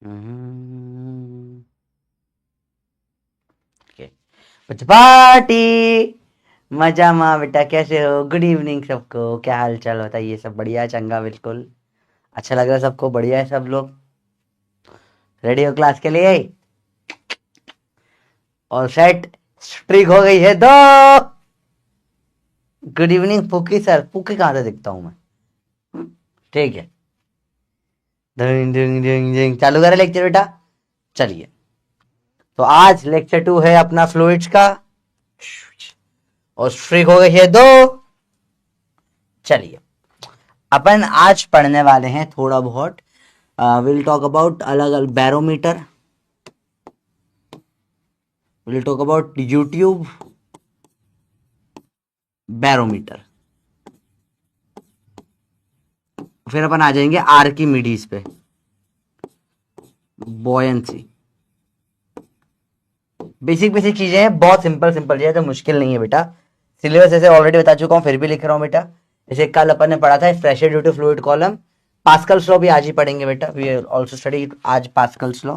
हम्म, party मजा मा बेटा, कैसे हो? गुड इवनिंग सबको, क्या हाल चाल बताइए? सब बढ़िया, चंगा, बिल्कुल अच्छा लग रहा है सबको, बढ़िया है सब लोग। रेडी हो क्लास के लिए? All set? स्ट्रिक हो गई है दो। गुड इवनिंग फूकी सर। फूकी कहाँ से दिखता हूँ मैं? ठीक है। डिंग डिंग डिंग डिंग, चालू करें लेक्चर बेटा? चलिए, तो आज लेक्चर 2 है अपना फ्लूइड्स का, और स्ट्रिक हो गई है दो। चलिए, अपन आज पढ़ने वाले हैं थोड़ा बहुत, विल टॉक अबाउट अलग अलग barometer, will talk about YouTube barometer, फिर अपन आ जाएंगे आर्किमिडीज पे, बॉयंसी। बेसिक बेसिक चीजें हैं, बहुत सिंपल सिंपल चीजें, तो मुश्किल नहीं है बेटा। सिलेबस ऐसे ऑलरेडी बता चुका हूँ, फिर भी लिख रहा हूँ बेटा। जैसे कल अपन ने पढ़ा था pressure due to fluid column, Pascal's law भी आज ही पढ़ेंगे बेटा। वी आल्सो स्टडी आज पास्कल्स लॉ।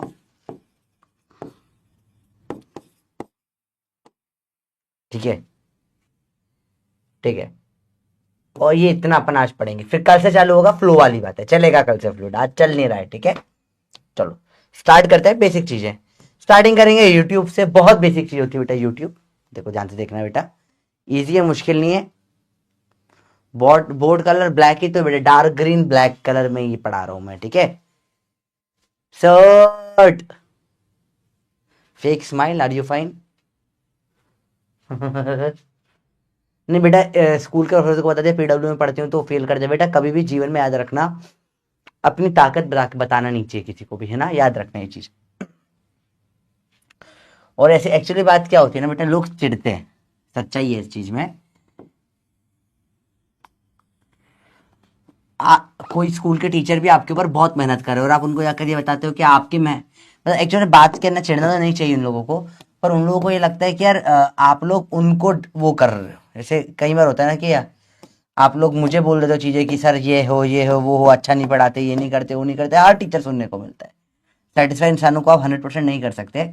ठीक है, ठीक है। और ये इतना अपन आज पढ़ेंगे, फिर कल से चालू होगा फ्लो वाली बात है, चलेगा कल से फ्लूइड, आज चल नहीं रहा है। ठीक है, चलो स्टार्ट करते हैं बेसिक चीजें। स्टार्टिंग करेंगे यूट्यूब से। बहुत बेसिक चीज होती है बेटा यूट्यूब, देखो ध्यान से देखना बेटा, इजी है, मुश्किल नहीं है। बोर्ड बोर्ड कलर ब्लैक ही तो बेटा, डार्क ग्रीन ब्लैक कलर में ये पढ़ा रहा हूं मैं। ठीक है, सर्ट fake smile, are you fine? नहीं बेटा, स्कूल के प्रोफेसर को बता दिया पीडब्ल्यू में पढ़ती हूँ तो फेल कर जाए बेटा। कभी भी जीवन में याद रखना, अपनी ताकत बताना नहीं चाहिए किसी को भी, है ना, याद रखना ये चीज। और ऐसे एक्चुअली बात क्या होती है ना बेटा, लोग चिढ़ते हैं, सच्चाई है इस चीज में। कोई स्कूल के टीचर भी आपके ऊपर बहुत मेहनत कर रहे हो और आप उनको जाकर ये बताते हो कि आपकी मैं, मतलब एक्चुअली बात करना, चिढ़ना तो नहीं चाहिए उन लोगों को, पर उन लोगों को ये लगता है कि यार आप लोग उनको वो कर रहे हो। जैसे कई बार होता है ना कि यार आप लोग मुझे बोल देते हो चीजें कि सर ये हो वो हो, अच्छा नहीं पढ़ाते, ये नहीं करते वो नहीं करते, हर टीचर सुनने को मिलता है। सेटिस्फाई इंसानों को आप 100% नहीं कर सकते,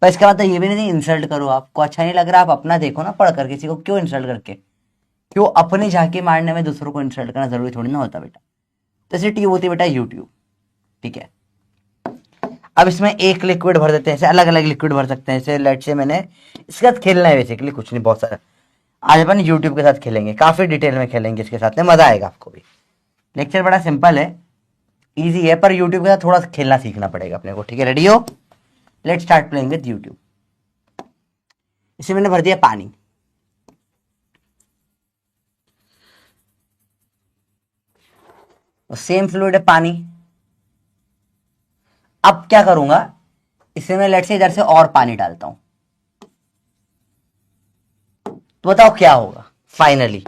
पर इसका मतलब ये भी नहीं इंसल्ट करो। आपको अच्छा नहीं लग रहा, आप अपना देखो ना, पढ़ कर किसी को क्यों इंसल्ट करके, क्यों अपनी झांकी मारने में दूसरों को इंसल्ट करना जरूरी थोड़ी ना होता बेटा। तो ऐसी ट्यूब होती है बेटा यूट्यूब। ठीक है, अब इसमें एक लिक्विड भर देते हैं, ऐसे अलग अलग लिक्विड भर सकते हैं। जैसे लेट से मैंने इसके साथ खेलना है, बेसिकली कुछ नहीं, बहुत सारा। आज अपन यूट्यूब के साथ खेलेंगे, काफी डिटेल में खेलेंगे इसके साथ में, मजा आएगा आपको भी। लेक्चर बड़ा सिंपल है, इजी है, पर यूट्यूब के साथ थोड़ा खेलना सीखना पड़ेगा अपने को। ठीक है, रेडी हो? Let start playing with YouTube. इसे मैंने भर दिया पानी, और सेम फ्लूइड है पानी। अब क्या करूंगा, इसमें मैं लेट से इधर से और पानी डालता हूं, तो बताओ क्या होगा फाइनली?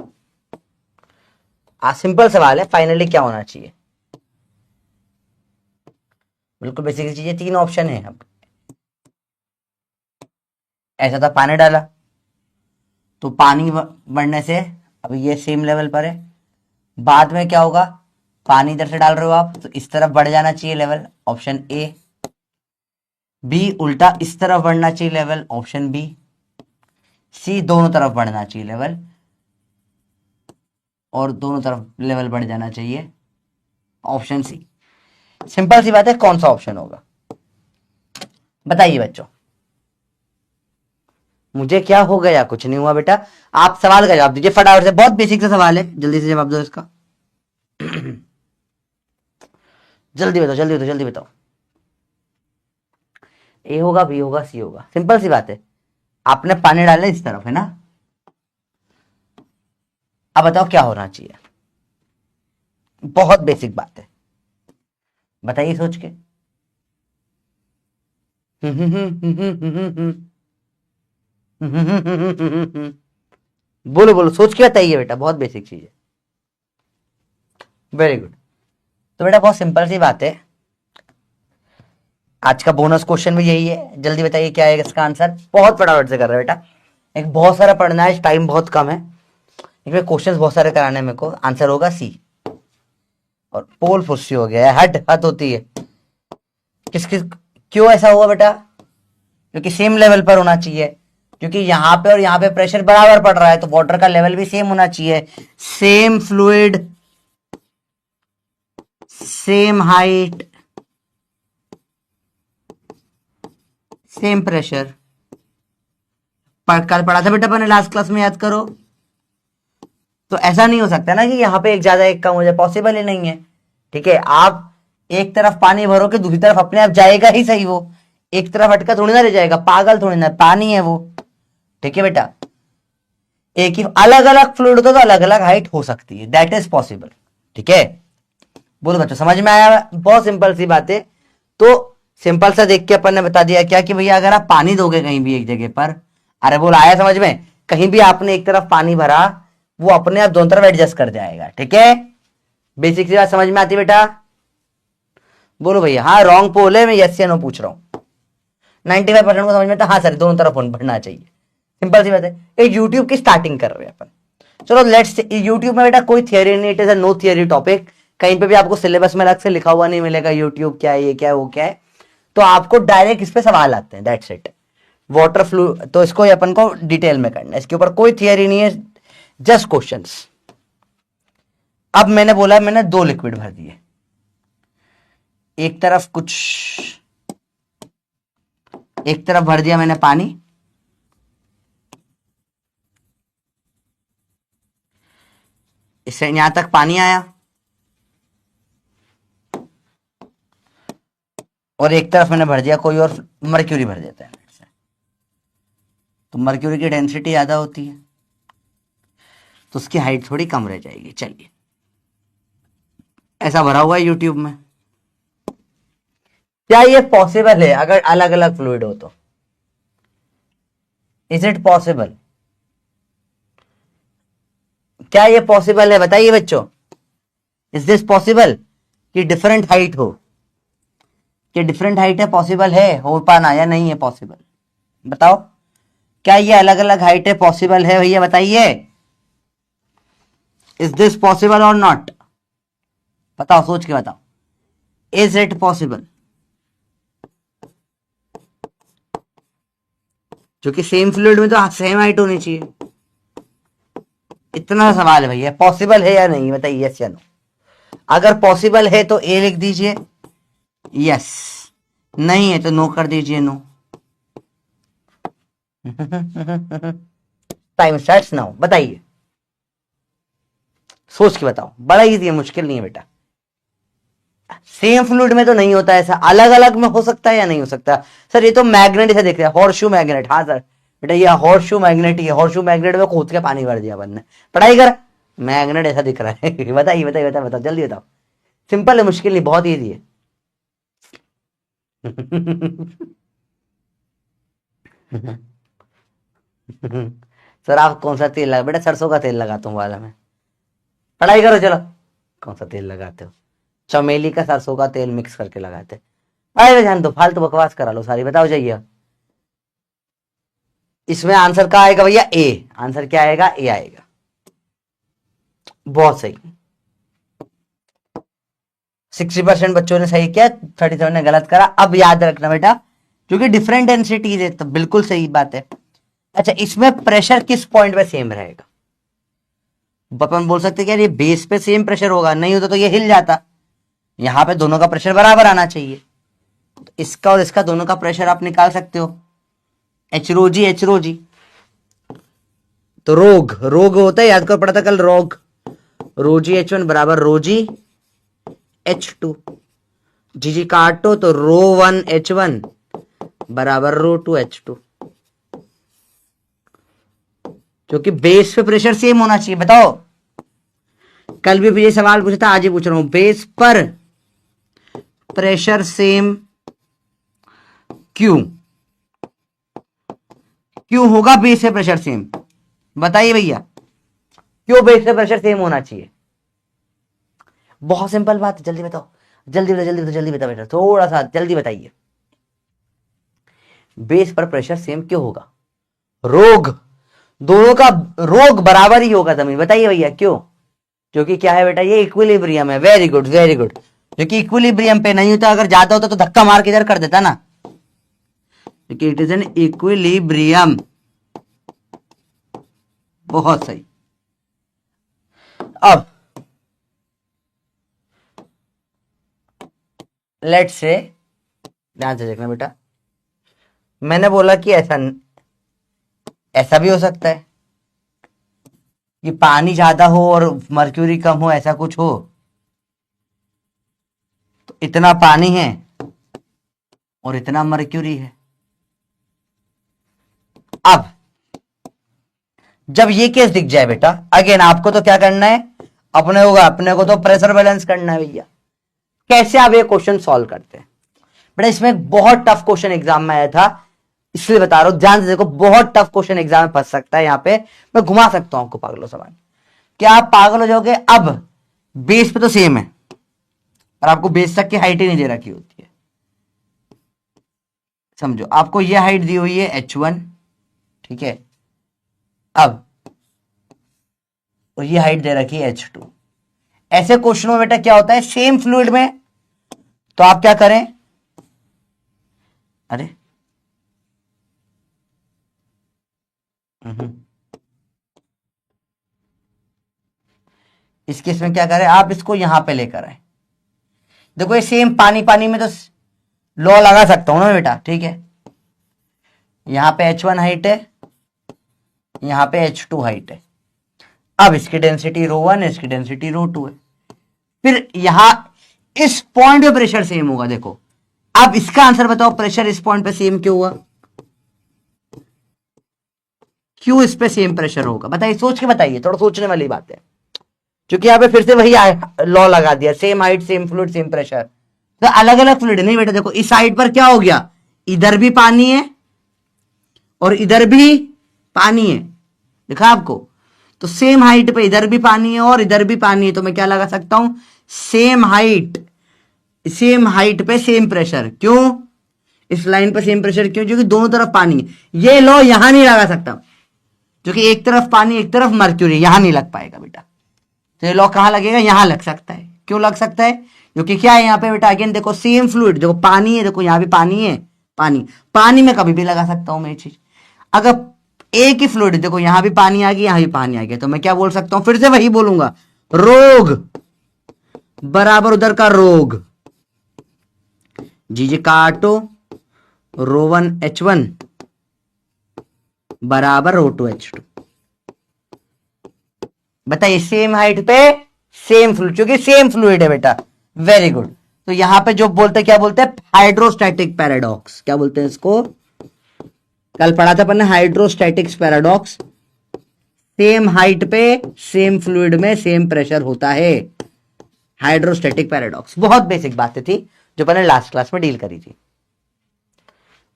सिंपल सवाल है, फाइनली क्या होना चाहिए? बिल्कुल बेसिक चीजें, तीन ऑप्शन है। अब ऐसा था, पानी डाला तो पानी बढ़ने से अब ये सेम लेवल पर है। बाद में क्या होगा, पानी इधर से डाल रहे हो आप तो इस तरफ बढ़ जाना चाहिए लेवल, ऑप्शन ए। बी, उल्टा इस तरफ बढ़ना चाहिए लेवल, ऑप्शन बी। सी, दोनों तरफ बढ़ना चाहिए लेवल, और दोनों तरफ लेवल बढ़ जाना चाहिए, ऑप्शन सी। सिंपल सी बात है, कौन सा ऑप्शन होगा बताइए बच्चों? मुझे क्या हो गया? कुछ नहीं हुआ बेटा। आप सवाल का जवाब दीजिए फटाफट से, बहुत बेसिक सा सवाल है, जल्दी से जवाब दो इसका। जल्दी बताओ, जल्दी बताओ, जल्दी बताओ। ए होगा, बी होगा, सी होगा, सिंपल सी बात है। आपने पानी डाला इस तरफ, है ना? अब बताओ क्या होना चाहिए? बहुत बेसिक बात है, बताइए सोच के। बोलो बोलो, सोच के बताइए बेटा, बहुत बेसिक चीज है। Very good. तो बेटा बहुत सिंपल सी बात है, आज का बोनस क्वेश्चन भी यही है। जल्दी बताइए क्या है इसका आंसर, बहुत फटाफट से कर रहा है बेटा, एक बहुत सारा पढ़ना है, टाइम बहुत कम है, इसमें क्वेश्चंस बहुत सारे कराने हैं मेरे को। आंसर होगा सी। और पोल फुस्सी हो गया है, हट हद होती है। किस किस क्यों ऐसा हुआ बेटा? क्योंकि सेम लेवल पर होना चाहिए, क्योंकि यहां पे और यहां पे प्रेशर बराबर पड़ रहा है, तो वाटर का लेवल भी सेम होना चाहिए। Same fluid, same height, same pressure. कल पढ़ा था बेटा अपने लास्ट क्लास में, याद करो। तो ऐसा नहीं हो सकता ना कि यहाँ पे एक ज्यादा एक कम हो जाए, पॉसिबल ही नहीं है। ठीक है, आप एक तरफ पानी भरो कि दूसरी तरफ अपने आप जाएगा ही सही, वो एक तरफ अटका थोड़ी ना रह जाएगा, पागल थोड़ी ना, पानी है वो। ठीक है बेटा, एक ही अलग अलग फ्लूइड होता तो अलग अलग हाइट हो सकती है, दैट इज पॉसिबल। ठीक है, बोलो बच्चों समझ में आया? बहुत सिंपल सी बात है। तो सिंपल सा देख के अपन ने बता दिया क्या कि भैया अगर आप पानी दोगे कहीं भी एक जगह पर, अरे बोल आया समझ में, कहीं भी आपने एक तरफ पानी भरा, वो अपने आप दोनों तरफ एडजस्ट कर जाएगा। ठीक है, बेसिक सी बात समझ में आती बेटा? बोलो भैया। हाँ रॉन्ग पोल है, मैं यस या नो पूछ रहा हूं। 95% को समझ में आता, हाँ सर दोनों तरफ बढ़ना चाहिए, सिंपल सी बात है। एक यूट्यूब की स्टार्टिंग कर रहे हैं अपन, चलो लेट्स। यूट्यूब में बेटा कोई थियरी नहीं, it is a no theory topic, कहीं पे भी आपको सिलेबस में अलग से लिखा हुआ नहीं मिलेगा यूट्यूब क्या है, ये क्या है, वो क्या है। तो आपको डायरेक्ट इस पे सवाल आते हैं, दैट्स इट। वाटर फ्लू, तो इसको अपन को डिटेल में करना है, इसके ऊपर कोई थियरी नहीं है, जस्ट क्वेश्चंस। अब मैंने बोला मैंने 2 लिक्विड भर दिए, एक तरफ कुछ, एक तरफ भर दिया मैंने पानी, इससे यहां तक पानी आया, और एक तरफ मैंने भर दिया कोई और मर्क्यूरी भर देता है, तो मर्क्यूरी की डेंसिटी ज्यादा होती है, तो उसकी हाइट थोड़ी कम रह जाएगी। चलिए, ऐसा भरा हुआ है यूट्यूब में, क्या ये पॉसिबल है अगर अलग अलग फ्लूइड हो तो? Is it possible? क्या ये पॉसिबल है बताइए बच्चों? इज दिस पॉसिबल कि डिफरेंट हाइट हो? कि डिफरेंट हाइट है, पॉसिबल है हो पाना या नहीं है पॉसिबल? बताओ, क्या ये अलग अलग हाइट है पॉसिबल है भैया बताइए? इज दिस पॉसिबल और नॉट? बताओ, सोच के बताओ, इज इट पॉसिबल? क्योंकि सेम फ्लूइड में तो सेम हाइट होनी चाहिए, इतना सवाल है भैया, पॉसिबल है या नहीं बताइए, यस या नो। अगर पॉसिबल है तो ए लिख दीजिए यस, नहीं है तो नो कर दीजिए नो। टाइम स्टार्ट्स नाउ, बताइए, सोच के बताओ, बड़ा इजी है, मुश्किल नहीं है बेटा। सेम फ्लूइड में तो नहीं होता ऐसा, अलग अलग में हो सकता है या नहीं हो सकता? सर ये तो मैग्नेट ऐसा दिख रहा है, हॉर्सशू मैग्नेट। हाँ सर बेटा ये हॉर्सशू मैग्नेट ही है, हॉर्सशू मैग्नेट में कूद के पानी भर दिया अपन ने, पढ़ाई कर, मैग्नेट ऐसा दिख रहा है। बताइए बताइए बताओ बताओ जल्दी बताओ, सिंपल है, मुश्किल नहीं, बहुत ईजी है। सर आप कौन सा तेल लगा? बेटा सरसों का तेल लगाता हूँ वाला में, पढ़ाई करो चलो। कौन सा तेल लगाते हो? चमेली का सरसों का तेल मिक्स करके लगाते। अरे ध्यान दो, फालतू बकवास करा लो सारी, बताओ जाइए। इसमें आंसर क्या आएगा भैया? ए। आंसर क्या आएगा? ए आएगा, बहुत सही। 60% बच्चों ने सही किया, 37 ने गलत करा। अब याद रखना बेटा, क्योंकि डिफरेंट डेंसिटीज है तो बिल्कुल सही बात है। अच्छा, इसमें प्रेशर किस पॉइंट पे सेम रहेगा? अपन बोल सकते हैं कि यार ये बेस पे सेम प्रेशर होगा, नहीं होता तो ये हिल जाता, यहां पे दोनों का प्रेशर बराबर आना चाहिए, तो इसका और इसका दोनों का प्रेशर आप निकाल सकते हो, एच रो जी एच रो जी। तो रोग रोग होता है, याद कर पड़ा था कल, रोग रोजी H1 बराबर रोजी H2, जी जी काटो तो रो1 H1 बराबर रो2 H2, क्योंकि बेस पे प्रेशर सेम होना चाहिए। बताओ, कल भी ये सवाल पूछा था, आज ही पूछ रहा हूं, बेस पर प्रेशर सेम क्यों? क्यों होगा बेस पे प्रेशर सेम? बताइए भैया, क्यों बेस पे प्रेशर सेम होना चाहिए? बहुत सिंपल बात है, जल्दी बताओ, जल्दी बताओ जल्दी बताओ जल्दी बताओ बेटा, थोड़ा सा जल्दी बताइए। बेस पर प्रेशर सेम क्यों होगा? रोग, दोनों का रोग बराबर ही होगा जमीन, बताइए भैया क्यों? क्योंकि क्या है बेटा, ये इक्विलिब्रियम है। वेरी गुड वेरी गुड, क्योंकि इक्विलिब्रियम पे नहीं होता, अगर ज्यादा होता तो धक्का मार के इधर कर देता ना, क्योंकि इट इज एन इक्विलिब्रियम। बहुत सही। अब लेट्स से, ध्यान से देखना बेटा, मैंने बोला कि ऐसा भी हो सकता है कि पानी ज्यादा हो और मर्क्यूरी कम हो, ऐसा कुछ हो। तो इतना पानी है और इतना मर्क्यूरी है। अब जब ये केस दिख जाए बेटा, अगेन आपको तो क्या करना है, अपने को तो प्रेशर बैलेंस करना है भैया। कैसे आप ये क्वेश्चन सॉल्व करते हैं बेटा? इसमें एक बहुत टफ क्वेश्चन एग्जाम में आया था, इसलिए बता रहा हूं, ध्यान से देखो। बहुत टफ क्वेश्चन एग्जाम में फंस सकता है, यहां पे मैं घुमा सकता हूं आपको पागलों सवाल। क्या आप पागल हो जाओगे? अब बेस पे तो सेम है और आपको बेस तक की हाइट ही नहीं दे रखी होती है। समझो, आपको ये हाइट दी हुई है h1, ठीक है। अब और ये हाइट दे रखी है h2। ऐसे क्वेश्चनों में बेटा क्या होता है, सेम फ्लूइड में तो आप क्या करें, अरे इस केस में क्या करें, आप इसको यहां पे लेकर आए। देखो ये सेम पानी पानी में तो लॉ लगा सकता हूं ना बेटा, ठीक है। यहां पे h1 हाइट है, यहां पे h2 हाइट है। अब इसकी डेंसिटी ρ1 है, इसकी डेंसिटी ρ2 है। फिर यहां इस पॉइंट पे प्रेशर सेम होगा। देखो अब इसका आंसर बताओ, प्रेशर इस पॉइंट पे सेम क्यों हुआ? क्यों इस पे सेम प्रेशर होगा? बताइए, सोच के बताइए, थोड़ा सोचने वाली बात है। क्योंकि यहां पे फिर से वही लॉ लगा दिया, same height same fluid same pressure. तो अलग अलग फ्लूइड नहीं बेटा। देखो इस साइड पर क्या हो गया, इधर भी पानी है और इधर भी पानी है, दिखा आपको। तो सेम हाइट पे इधर भी पानी है और इधर भी पानी है, तो मैं क्या लगा सकता हूं, सेम हाइट पे सेम प्रेशर। क्यों इस लाइन पर सेम प्रेशर? क्यों? क्योंकि दोनों तरफ पानी है। ये लॉ यहां नहीं लगा सकता, क्योंकि एक तरफ पानी एक तरफ मर्क्यूरी, यहां नहीं लग पाएगा बेटा। तो ये लॉ कहां लगेगा, यहां लग सकता है। क्यों लग सकता है? क्योंकि क्या है यहां पे बेटा, अगेन देखो सेम फ्लूइड, देखो पानी है, देखो यहां भी पानी है, पानी में कभी भी लगा सकता हूं मैं ये चीज। अगर एक ही फ्लूइड, देखो यहां भी पानी आ गया, यहां भी पानी आ गया, तो मैं क्या बोल सकता हूं, फिर से वही बोलूंगा, रोग बराबर उधर का रोग। जी काटो, ρ1 h1 बराबर ρ2 h2। बताइए, सेम हाइट पे सेम फ्लूइड, क्योंकि सेम फ्लूइड है बेटा। Very good. तो यहां पे जो बोलते हैं, क्या बोलते हैं, हाइड्रोस्टैटिक पैराडॉक्स। क्या बोलते हैं इसको? कल पढ़ा था अपन ने, हाइड्रोस्टैटिक्स पैराडॉक्स। सेम हाइट पे सेम फ्लूइड में सेम प्रेशर होता है, हाइड्रोस्टैटिक पैराडॉक्स। बहुत बेसिक बातें थी जो मैंने लास्ट क्लास में डील करी थी।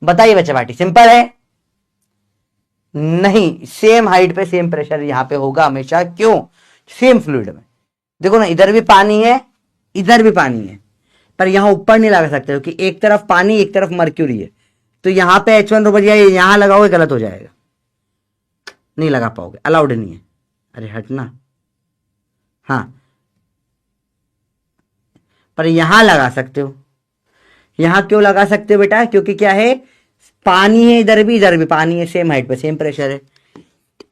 बताइए बच्चे पार्टी, सिंपल है? नहीं, सेम हाइट पे सेम प्रेशर यहां पे होगा हमेशा। क्यों? सेम फ्लूइड में देखो ना, इधर भी पानी है, इधर भी पानी है, पर यहां ऊपर नहीं लगा सकते क्योंकि एक तरफ पानी एक तरफ मर्क्यूरी है। तो यहां पे h1 रो बजाय यहां लगाओगे, गलत हो जाएगा, नहीं लगा पाओगे, अलाउड नहीं है। अरे हटना, हाँ, पर यहां लगा सकते हो। यहां क्यों लगा सकते हो बेटा? क्योंकि क्या है, पानी है, इधर भी पानी है, सेम हाइट पे सेम प्रेशर है।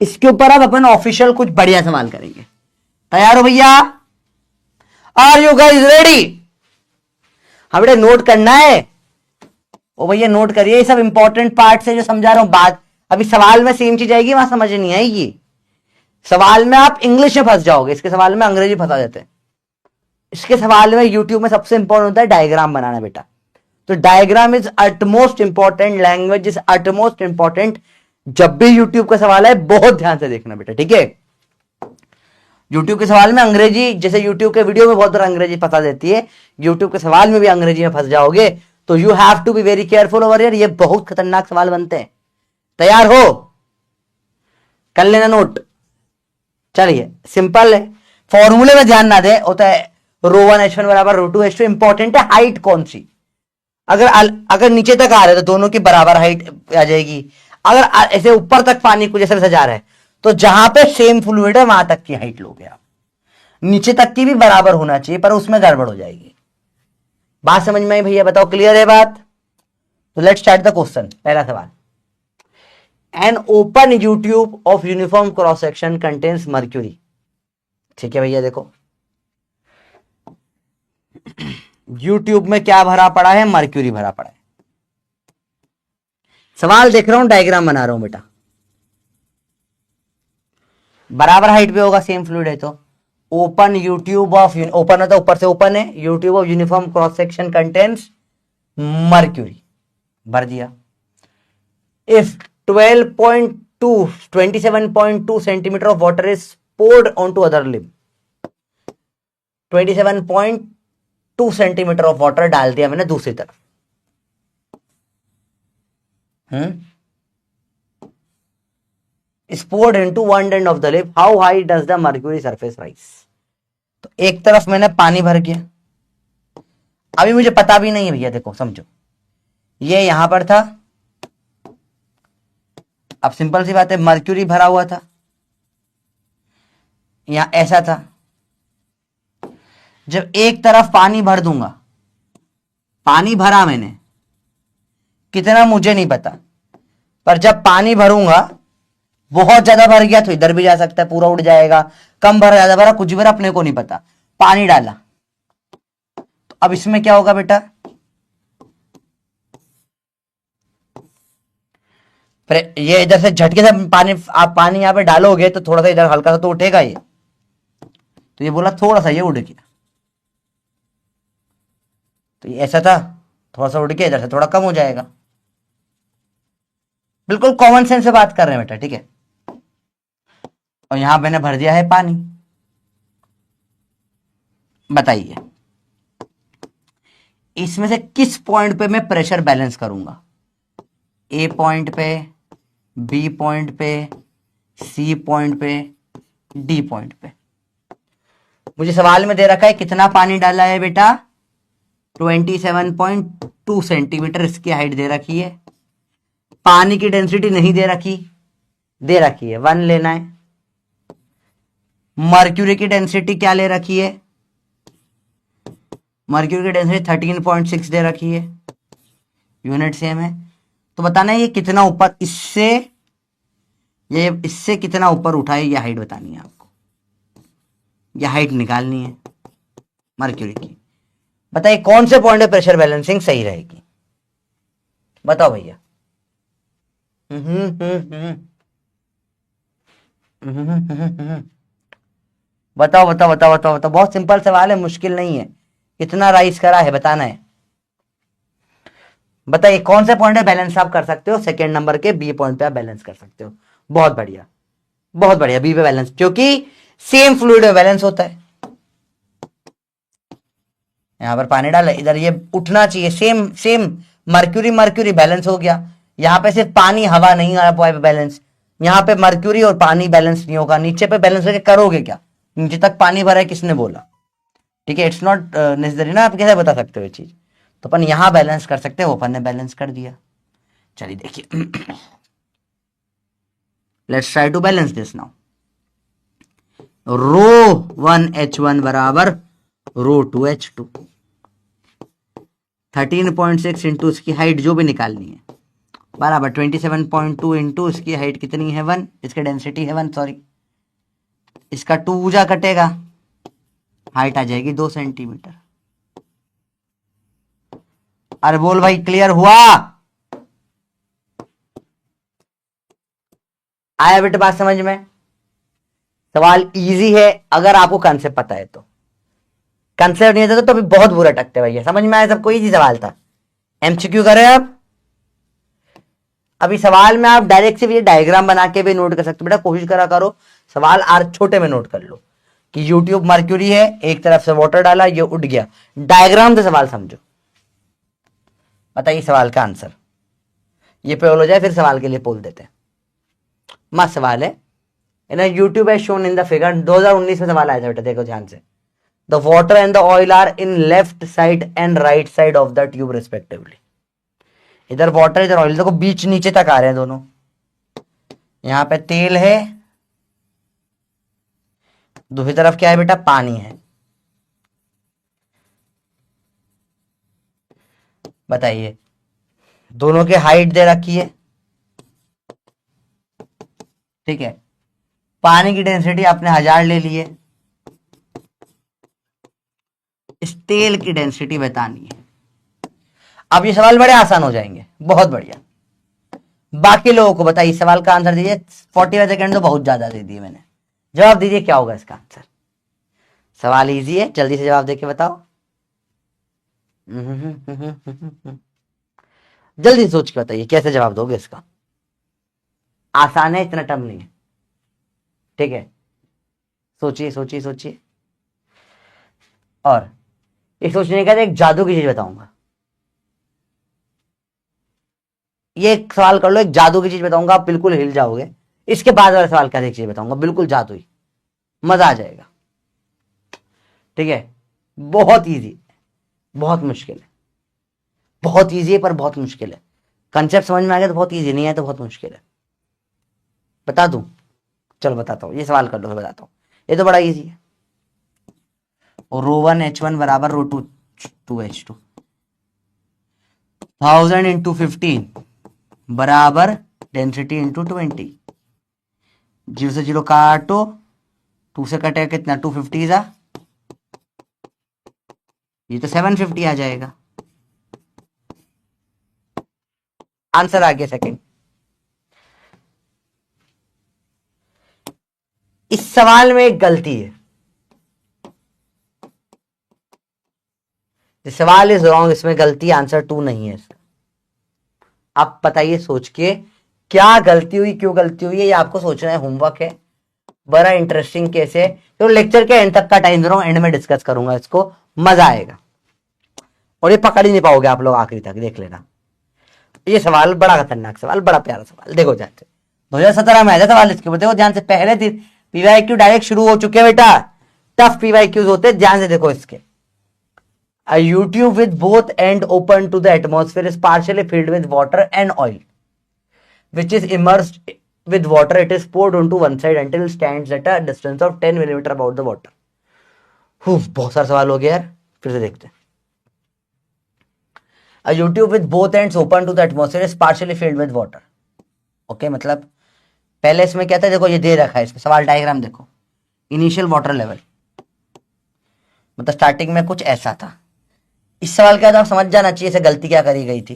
इसके ऊपर अब अपन ऑफिशियल कुछ बढ़िया सवाल करेंगे। तैयार हो भैया? Are you guys ready? हाँ बेटा, नोट करना है। ओ भैया नोट करिए, ये सब इंपॉर्टेंट पार्ट से जो समझा रहा हूं बात। अभी सवाल में सेम चीज आएगी, वहां समझ नहीं आएगी। सवाल में आप इंग्लिश में फंस जाओगे, इसके सवाल में अंग्रेजी फंसा देते हैं। इसके सवाल में यूट्यूब में सबसे इंपॉर्टेंट होता है डायग्राम बनाना बेटा। तो diagram is utmost important, language is utmost important. जब भी यूट्यूब का सवाल है, बहुत ध्यान से देखना बेटा, ठीक है। यूट्यूब के सवाल में अंग्रेजी, जैसे यूट्यूब के वीडियो में बहुत बार अंग्रेजी फंसा देती है, यूट्यूब के सवाल में भी अंग्रेजी में फंस जाओगे। तो you have to be very careful over here. ये बहुत खतरनाक सवाल बनते हैं। तैयार हो? कर लेना नोट। चलिए, सिंपल है, फॉर्मूले में ध्यान ना दे, होता है ρ1 h1 बराबर ρ2 h2। इंपॉर्टेंट है हाइट कौन सी। अगर नीचे तक आ रहे तो दोनों की बराबर हाइट आ जाएगी। अगर ऐसे ऊपर तक पानी कुछ ऐसे जा रहा है, तो जहां पे सेम फ्लूइड है वहां तक की हाइट लोगे आप। नीचे तक की भी बराबर होना चाहिए, पर उसमें गड़बड़ हो जाएगी। बात समझ में आई भैया? बताओ, क्लियर है बात? तो लेट्स स्टार्ट द क्वेश्चन। पहला सवाल, an open YouTube of uniform cross section contains mercury. ठीक है भैया, देखो यूट्यूब में क्या भरा पड़ा है? मर्क्यूरी भरा पड़ा है। सवाल देख रहा हूं, डायग्राम बना रहा हूं बेटा। बराबर हाइट पे होगा, सेम फ्लूइड है तो ओपन यूट्यूब ऑफ, ओपन होता है ऊपर से ओपन है, YouTube of uniform cross section contains mercury, भर दिया। If 27.2 centimetre of water is poured onto other limb, 27.2 centimetre of water डाल दिया मैंने दूसरी तरफ। is poured into one end of the lip, how high does the mercury surface rise? तो एक तरफ मैंने पानी भर दिया, अभी मुझे पता भी नहीं है भैया, देखो समझो, ये यहां पर था, अब सिंपल सी बात है, मर्क्यूरी भरा हुआ था, यहां ऐसा था। जब एक तरफ पानी भर दूंगा, पानी भरा मैंने, कितना मुझे नहीं पता, पर जब पानी भरूंगा, बहुत ज्यादा भर गया तो इधर भी जा सकता है, पूरा उड़ जाएगा, कम भरा ज्यादा भरा कुछ भरा अपने को नहीं पता, पानी डाला तो अब इसमें क्या होगा बेटा? ये इधर से झटके से पानी, आप पानी यहां पे डालोगे तो थोड़ा सा इधर हल्का सा तो उठेगा ये, तो ये बोला थोड़ा सा ये उड़ गया, तो ये ऐसा था, थोड़ा सा उड़ के इधर से थोड़ा कम हो जाएगा। बिल्कुल कॉमन सेंस से बात कर रहे हैं बेटा, ठीक है। और यहां मैंने भर दिया है पानी। बताइए इसमें से किस पॉइंट पे मैं प्रेशर बैलेंस करूंगा? ए पॉइंट पे, बी पॉइंट पे, सी पॉइंट पे, डी पॉइंट पे। मुझे सवाल में दे रखा है कितना पानी डाला है बेटा? 27.2 सेंटीमीटर इसकी हाइट दे रखी है। पानी की डेंसिटी नहीं दे रखी, दे रखी है 1 लेना है। मर्क्यूरी की डेंसिटी क्या ले रखी है? मर्क्यूरी की डेंसिटी 13.6 दे रखी है, यूनिट सेम है। तो बताना है ये कितना ऊपर, इससे ये इससे कितना ऊपर उठा है, ये हाइट बतानी है आपको, ये हाइट निकालनी है मर्क्यूरी की। बताइए कौन से पॉइंट पे प्रेशर बैलेंसिंग सही रहेगी? बताओ भैया। बताओ बताओ बताओ बताओ बताओ, बहुत सिंपल सवाल है, मुश्किल नहीं है। कितना राइज करा है बताना है। बताइए कौन से पॉइंट पे बैलेंस आप कर सकते हो? सेकेंड नंबर के बी पॉइंट पे आप बैलेंस कर सकते हो। बहुत बढ़िया, बहुत बढ़िया, बी पे बैलेंस, क्योंकि सेम फ्लूइड में बैलेंस होता है। यहां पर पानी डाला, इधर ये उठना चाहिए, same same, mercury mercury balance हो गया। यहां पे सिर्फ पानी हवा नहीं आ पाए बैलेंस, यहां पे मर्क्यूरी और पानी बैलेंस नहीं होगा। नीचे पे बैलेंस करके करोगे क्या? नीचे तक पानी भरा है, किसने बोला? ठीक है, इट्स नॉट नेसेसरी ना, आप कैसे बता सकते हो ये चीज? तो अपन यहां बैलेंस कर सकते हो, अपन ने बैलेंस कर दिया। चलिए देखिए, let's try to balance this now. ρ1H1 बराबर ρ2H2, 13.6 इंटू इसकी हाइट जो भी निकालनी है बराबर 27.2 इंटू इसकी हाइट कितनी है 1, इसकी डेंसिटी है 1, सॉरी, इसका 2 जा कटेगा, हाइट आ जाएगी 2 सेंटीमीटर। अरे बोल भाई, क्लियर हुआ? आया बेटा बात समझ में? सवाल इजी है अगर आपको कंसेप्ट पता है तो। कंसेप्ट नहीं था तो अभी बहुत बुरा टकते भैया। समझ में आया सबको? इजी सवाल था। एमसीक्यू करें आप। अभी सवाल में आप डायरेक्ट से भी डायग्राम बना के भी नोट कर सकते हो बेटा, कोशिश करा करो सवाल आर छोटे में नोट कर लो कि यूट्यूब मर्क्यूरी है, एक तरफ से वाटर डाला, ये उठ गया, डायग्राम से सवाल समझो। बताइए सवाल का आंसर। ये पोल हो जाए फिर सवाल के लिए पोल देते हैं। मस्त सवाल है ना। यूट्यूब है शोन इन द फिगर, 2019 में सवाल आया था बेटा, देखो ध्यान से। The water and the oil are in left side and right side of the tube respectively. इधर वाटर इधर ऑयल, देखो बीच नीचे तक आ रहे हैं दोनों। यहां पे तेल है, दूसरी तरफ क्या है बेटा? पानी है। बताइए, दोनों की हाइट दे रखी है, ठीक है। पानी की डेंसिटी आपने 1000 ले ली है, इस तेल की डेंसिटी बतानी है। अब ये सवाल बड़े आसान हो जाएंगे, बहुत बढ़िया। बाकी लोगों को बताइए, सवाल का आंसर दीजिए। 45 सेकंड तो बहुत ज्यादा दे दिए मैंने। जवाब दीजिए क्या होगा इसका आंसर। सवाल इजी है, जल्दी से जवाब देके बताओ। जल्दी सोच के बताइए कैसे जवाब दोगे इसका। आसान है, इतना टफ नहीं है, ठीक है। सोचिए सोचिए सोचिए। और ये सोचने का एक जादू की चीज बताऊंगा। ये एक सवाल कर लो, एक जादू की चीज बताऊंगा, आप बिल्कुल हिल जाओगे। इसके बाद वाला सवाल क्या, एक चीज बताऊंगा बिल्कुल जादू ही, मजा आ जाएगा, ठीक है। बहुत इजी, बहुत मुश्किल है, बहुत इजी है पर बहुत मुश्किल है। कंसेप्ट समझ में आ गया तो बहुत इजी, नहीं है तो बहुत मुश्किल है। बता दूं? चलो बताता हूं, ये सवाल कर लो, मैं बताता हूं। ये तो बड़ा इजी है। ρ1H1 बराबर ρ2H2, 1000 × 15 बराबर डेंसिटी × 20। 0 से 0 काटो, 2 से कटेगा कितना, 250 जा, ये तो 750 आ जाएगा। आंसर आ गया सेकंड। इस सवाल में एक गलती है, सवाल इज रॉन्ग, इसमें गलती, आंसर 2 नहीं है इसका। आप बताइए सोच के क्या गलती हुई, क्यों गलती हुई है, ये आपको सोचना है, होमवर्क है, बड़ा इंटरेस्टिंग केस है। तो लेक्चर के एंड तक का टाइम दे रहा हूं, एंड में डिस्कस करूंगा इसको, मजा आएगा। और ये पकड़ ही नहीं पाओगे आप लोग आखिरी तक, देख लेना। ये सवाल बड़ा खतरनाक सवाल, बड़ा प्यारा सवाल, देखो ध्यान से। 2017 में आया था सवाल इसके ऊपर, देखो ध्यान से। पहले दिन पीवाईक्यू डायरेक्ट शुरू हो चुके हैं बेटा, टफ पीवाईक्यूज होते, ध्यान से देखो इसके। A U tube with both end open to the atmosphere is partially filled with water and oil, which is immersed with water. It is poured onto one side until it stands at a distance of 10 millimeter above the water. बहुत सारा सवाल हो गया यार, फिर से देखते हैं। A U tube with both ends open to the atmosphere is partially filled with water. Okay, मतलब पहले इसमें क्या था, देखो ये दे रखा है, इसमें सवाल डायग्राम देखो। इनिशियल वाटर लेवल, मतलब स्टार्टिंग में कुछ ऐसा था। इस सवाल के बाद आप समझ जाना चाहिए इसे गलती क्या करी गई थी।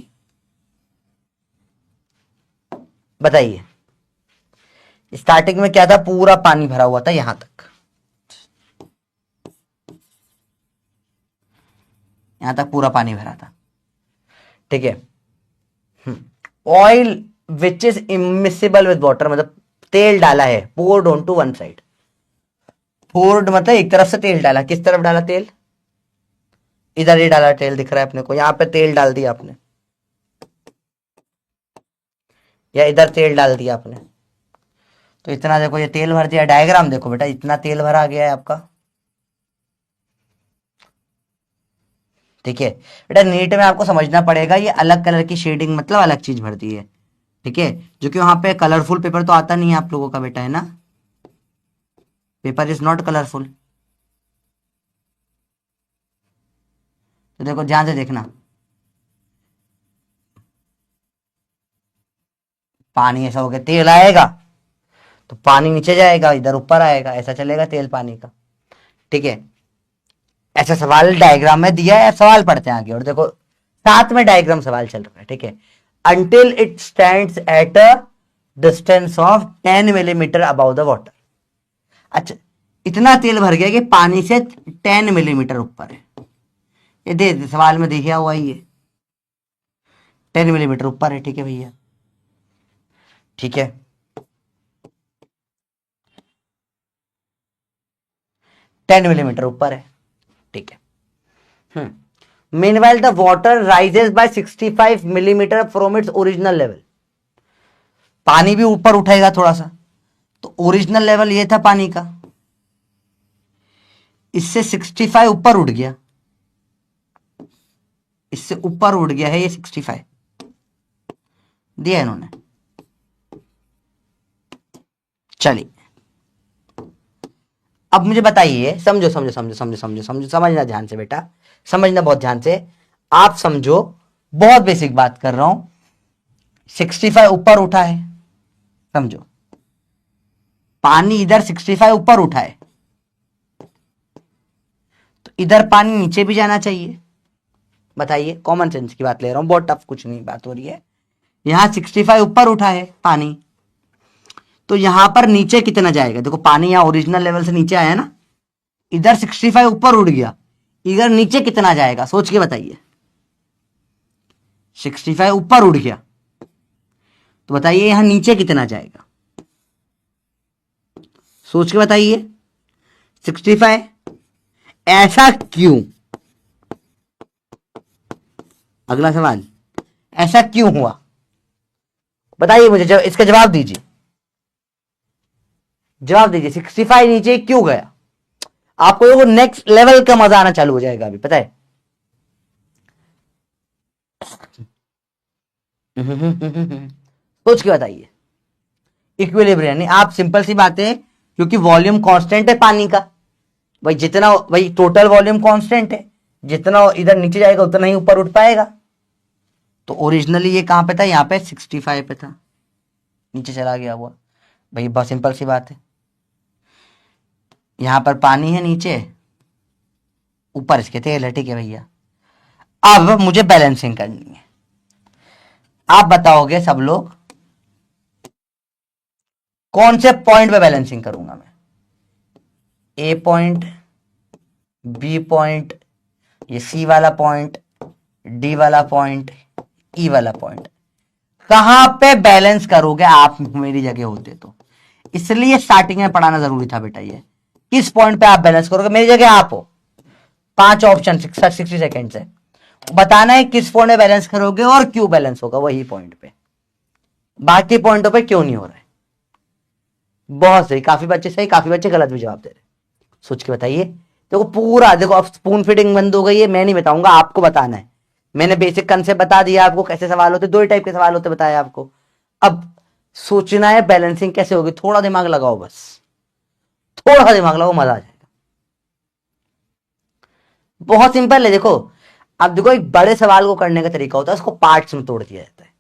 बताइए, स्टार्टिंग में क्या था, पूरा पानी भरा हुआ था यहां तक, यहां तक पूरा पानी भरा था, ठीक है। Oil which is immiscible with water, मतलब तेल डाला है, poured on to one side. Poured मतलब एक तरफ से तेल डाला, किस तरफ डाला तेल, इधर ही डाला तेल, दिख रहा है अपने को, यहां पे तेल डाल दिया आपने, या इधर तेल डाल दिया आपने, तो इतना देखो ये तेल भर दिया। डायग्राम देखो बेटा, इतना तेल भरा गया है आपका, ठीक है बेटा। नीट में आपको समझना पड़ेगा, ये अलग कलर की शेडिंग मतलब अलग चीज भर दी है, ठीक है। जो कि वहां पे कलरफुल पेपर तो आता नहीं है आप लोगों का बेटा, है ना, पेपर इज नॉट कलरफुल। तो देखो ध्यान से देखना, पानी ऐसा हो गया, तेल आएगा तो पानी नीचे जाएगा, इधर ऊपर आएगा, ऐसा चलेगा तेल पानी का, ठीक है। ऐसा सवाल डायग्राम में दिया है, सवाल पढ़ते हैं आगे। और देखो साथ में डायग्राम सवाल चल रहा है, ठीक है। Until it stands at a distance of 10 millimetre about the water. अच्छा, इतना तेल भर गया कि पानी से 10 मिलीमीटर ऊपर है, ये दे सवाल में देखा हुआ ही है, 10 मिलीमीटर ऊपर है, ठीक है भैया, ठीक है। 10 मिलीमीटर ऊपर है, ठीक है। Meanwhile the water rises by 65 millimetre from its original level. पानी भी ऊपर उठेगा थोड़ा सा, तो ओरिजिनल लेवल ये था पानी का, इससे 65 ऊपर उठ गया, इससे ऊपर उठ गया है ये 65 दिया इन्होंने। चलिए अब मुझे बताइए, समझो समझो समझो समझो समझो समझो, समझना ध्यान से बेटा, समझना बहुत ध्यान से। आप समझो बहुत बेसिक बात कर रहा हूं, 65 ऊपर उठा है, समझो, पानी इधर 65 ऊपर उठा है, तो इधर पानी नीचे भी जाना चाहिए। बताइए, कॉमन सेंस की बात ले रहा हूं, बहुत टफ कुछ नहीं बात हो रही है। यहां 65 ऊपर उठा है पानी, तो यहां पर नीचे कितना जाएगा? देखो पानी यहां ओरिजिनल लेवल से नीचे आया ना, इधर 65 ऊपर उड़ गया, इधर नीचे कितना जाएगा? सोच के बताइए। 65 ऊपर उड़ गया, तो बताइए यहां नीचे कितना जाएगा? सोच के बताइए। 65, ऐसा क्यों? अगला सवाल, ऐसा क्यों हुआ? बताइए मुझे, इसका जवाब दीजिए, जवाब दीजिए। 65 नीचे क्यों गया? आपको वो नेक्स्ट लेवल का मजा आना चालू हो जाएगा अभी, पता है। सोच के बताइए। इक्विलिब्रियम नहीं, आप सिंपल सी बात है, क्योंकि वॉल्यूम कांस्टेंट है पानी का, भाई जितना, भाई टोटल वॉल्यूम कांस्टेंट है, जितना इधर नीचे जाएगा उतना ही ऊपर उठ पाएगा। तो ओरिजिनली ये कहां पे था? यहां पे 65 पे था, नीचे चला गया हुआ। भाई बहुत सिंपल सी बात है, यहां पर पानी है नीचे, ऊपर इसके तेल है, ठीक है भैया। अब मुझे बैलेंसिंग करनी है, आप बताओगे सब लोग कौन से पॉइंट पे बैलेंसिंग करूंगा मैं? ए पॉइंट, बी पॉइंट, ये सी वाला पॉइंट, डी वाला पॉइंट, ई वाला पॉइंट, कहां पे बैलेंस करोगे आप मेरी जगह होते तो? इसलिए स्टार्टिंग में पढ़ाना जरूरी था बेटा, ये किस पॉइंट पे आप बैलेंस करोगे, मेरी जगह आप हो। 5 ऑप्शन, 60 सेकेंड से बताना है किस पॉइंट पे बैलेंस करोगे और क्यों बैलेंस होगा वही पॉइंट पे, बाकी पॉइंटों पे क्यों नहीं हो रहा है। बहुत सही, काफी बच्चे सही, काफी बच्चे गलत भी जवाब दे रहे। सोच के बताइए। देखो पूरा, देखो अब स्पून फीडिंग बंद हो गई है, मैं नहीं बताऊंगा, आपको बताना है। मैंने बेसिक कंसेप्ट बता दिया आपको, कैसे सवाल होते, 2 ही टाइप के सवाल होते बताया आपको। अब सोचना है बैलेंसिंग कैसे होगी, थोड़ा दिमाग लगाओ, बस थोड़ा दिमाग लगाओ, मजा आ जाएगा। बहुत सिंपल है, देखो अब देखो, एक बड़े सवाल को करने का तरीका होता है, उसको पार्ट्स में तोड़ दिया जाता है,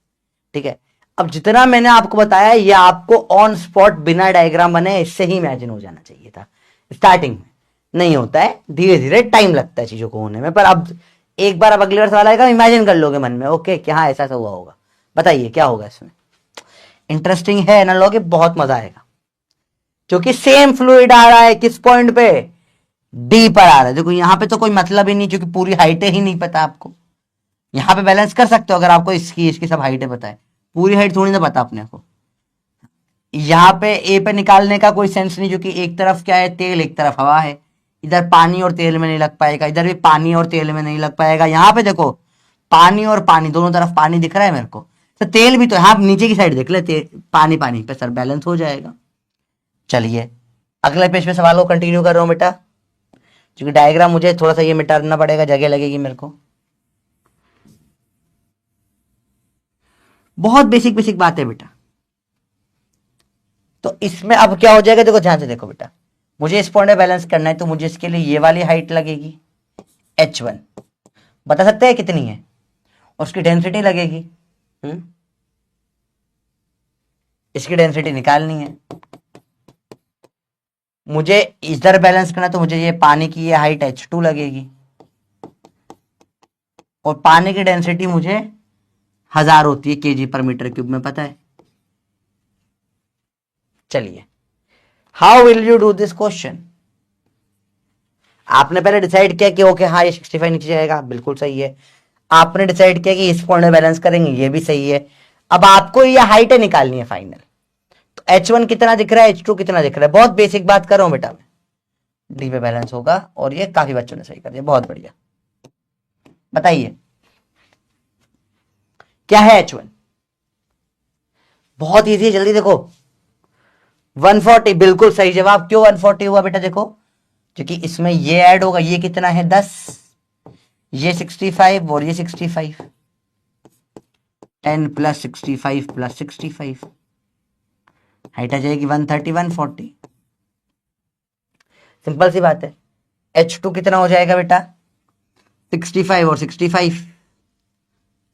ठीक है। अब जितना मैंने आपको बताया, ये आपको ऑन स्पॉट बिना डायग्राम बने इससे ही इमेजिन हो जाना चाहिए था। स्टार्टिंग में नहीं होता है, धीरे धीरे टाइम लगता है चीजों को होने में, पर अब एक बार, अब अगली बार सवाल आएगा, इमेजिन कर लोगे मन में, ओके कि हाँ ऐसा ऐसा हुआ होगा। बताइए क्या होगा इसमें? इंटरेस्टिंग है ना लोगे, बहुत मजा आएगा, क्योंकि सेम फ्लूइड आ रहा है किस पॉइंट पे? डी पर आ रहा है। देखो यहां पे तो कोई मतलब ही नहीं, क्योंकि पूरी हाइटें ही नहीं पता आपको। यहां पे बैलेंस कर सकते हो अगर आपको इसकी इसकी सब हाइटें पता है, पूरी हाइट थोड़ी ना पता अपने को। यहाँ पे ए पे निकालने का कोई सेंस नहीं, क्योंकि एक तरफ क्या है तेल, एक तरफ हवा है, इधर पानी और तेल में नहीं लग पाएगा, इधर भी पानी और तेल में नहीं लग पाएगा। यहाँ पे देखो पानी और पानी, दोनों तरफ पानी दिख रहा है मेरे को, तो तेल भी तो यहाँ नीचे की साइड देख ले, पानी पानी पे सर बैलेंस हो जाएगा। चलिए अगले पेज पे सवाल को कंटिन्यू कर रहा हूँ बेटा, क्योंकि डायग्राम मुझे थोड़ा सा ये मिटाना पड़ेगा, जगह लगेगी मेरे को। बहुत बेसिक बेसिक बात है बेटा। तो इसमें अब क्या हो जाएगा, देखो ध्यान से देखो बेटा, मुझे इस पॉइंट में बैलेंस करना है, तो मुझे इसके लिए ये वाली हाइट लगेगी h1, बता सकते हैं कितनी है, और उसकी डेंसिटी लगेगी, इसकी डेंसिटी निकालनी है। मुझे इधर बैलेंस करना, तो मुझे ये पानी की ये हाइट h2 लगेगी, और पानी की डेंसिटी मुझे 1000 होती है kg पर मीटर क्यूब में, पता है। चलिए how will you do this question? आपने पहले डिसाइड किया कि ओके हाँ ये 65 नीचे जाएगा, बिल्कुल सही है। आपने डिसाइड किया कि इस पॉइंट में बैलेंस करेंगे, ये भी सही है। अब आपको ये हाइट निकालनी है फाइनल, तो h1 कितना दिख रहा है, h2 कितना दिख रहा है, बहुत बेसिक बात कर रहा हूं बेटा मैं। डी पे बैलेंस होगा, और ये काफी बच्चों ने सही कर दिया, बहुत बढ़िया। बताइए क्या है h1? बहुत इजी है, जल्दी देखो। 140, बिल्कुल सही जवाब। क्यों 140 हुआ बेटा? देखो क्योंकि इसमें ये ऐड होगा, ये कितना है 10, ये 65 और ये 65, 10 प्लस 65 प्लस 65, हाइट आ जाएगी 130, 140। सिंपल सी बात है। h2 कितना हो जाएगा बेटा? 65 और 65,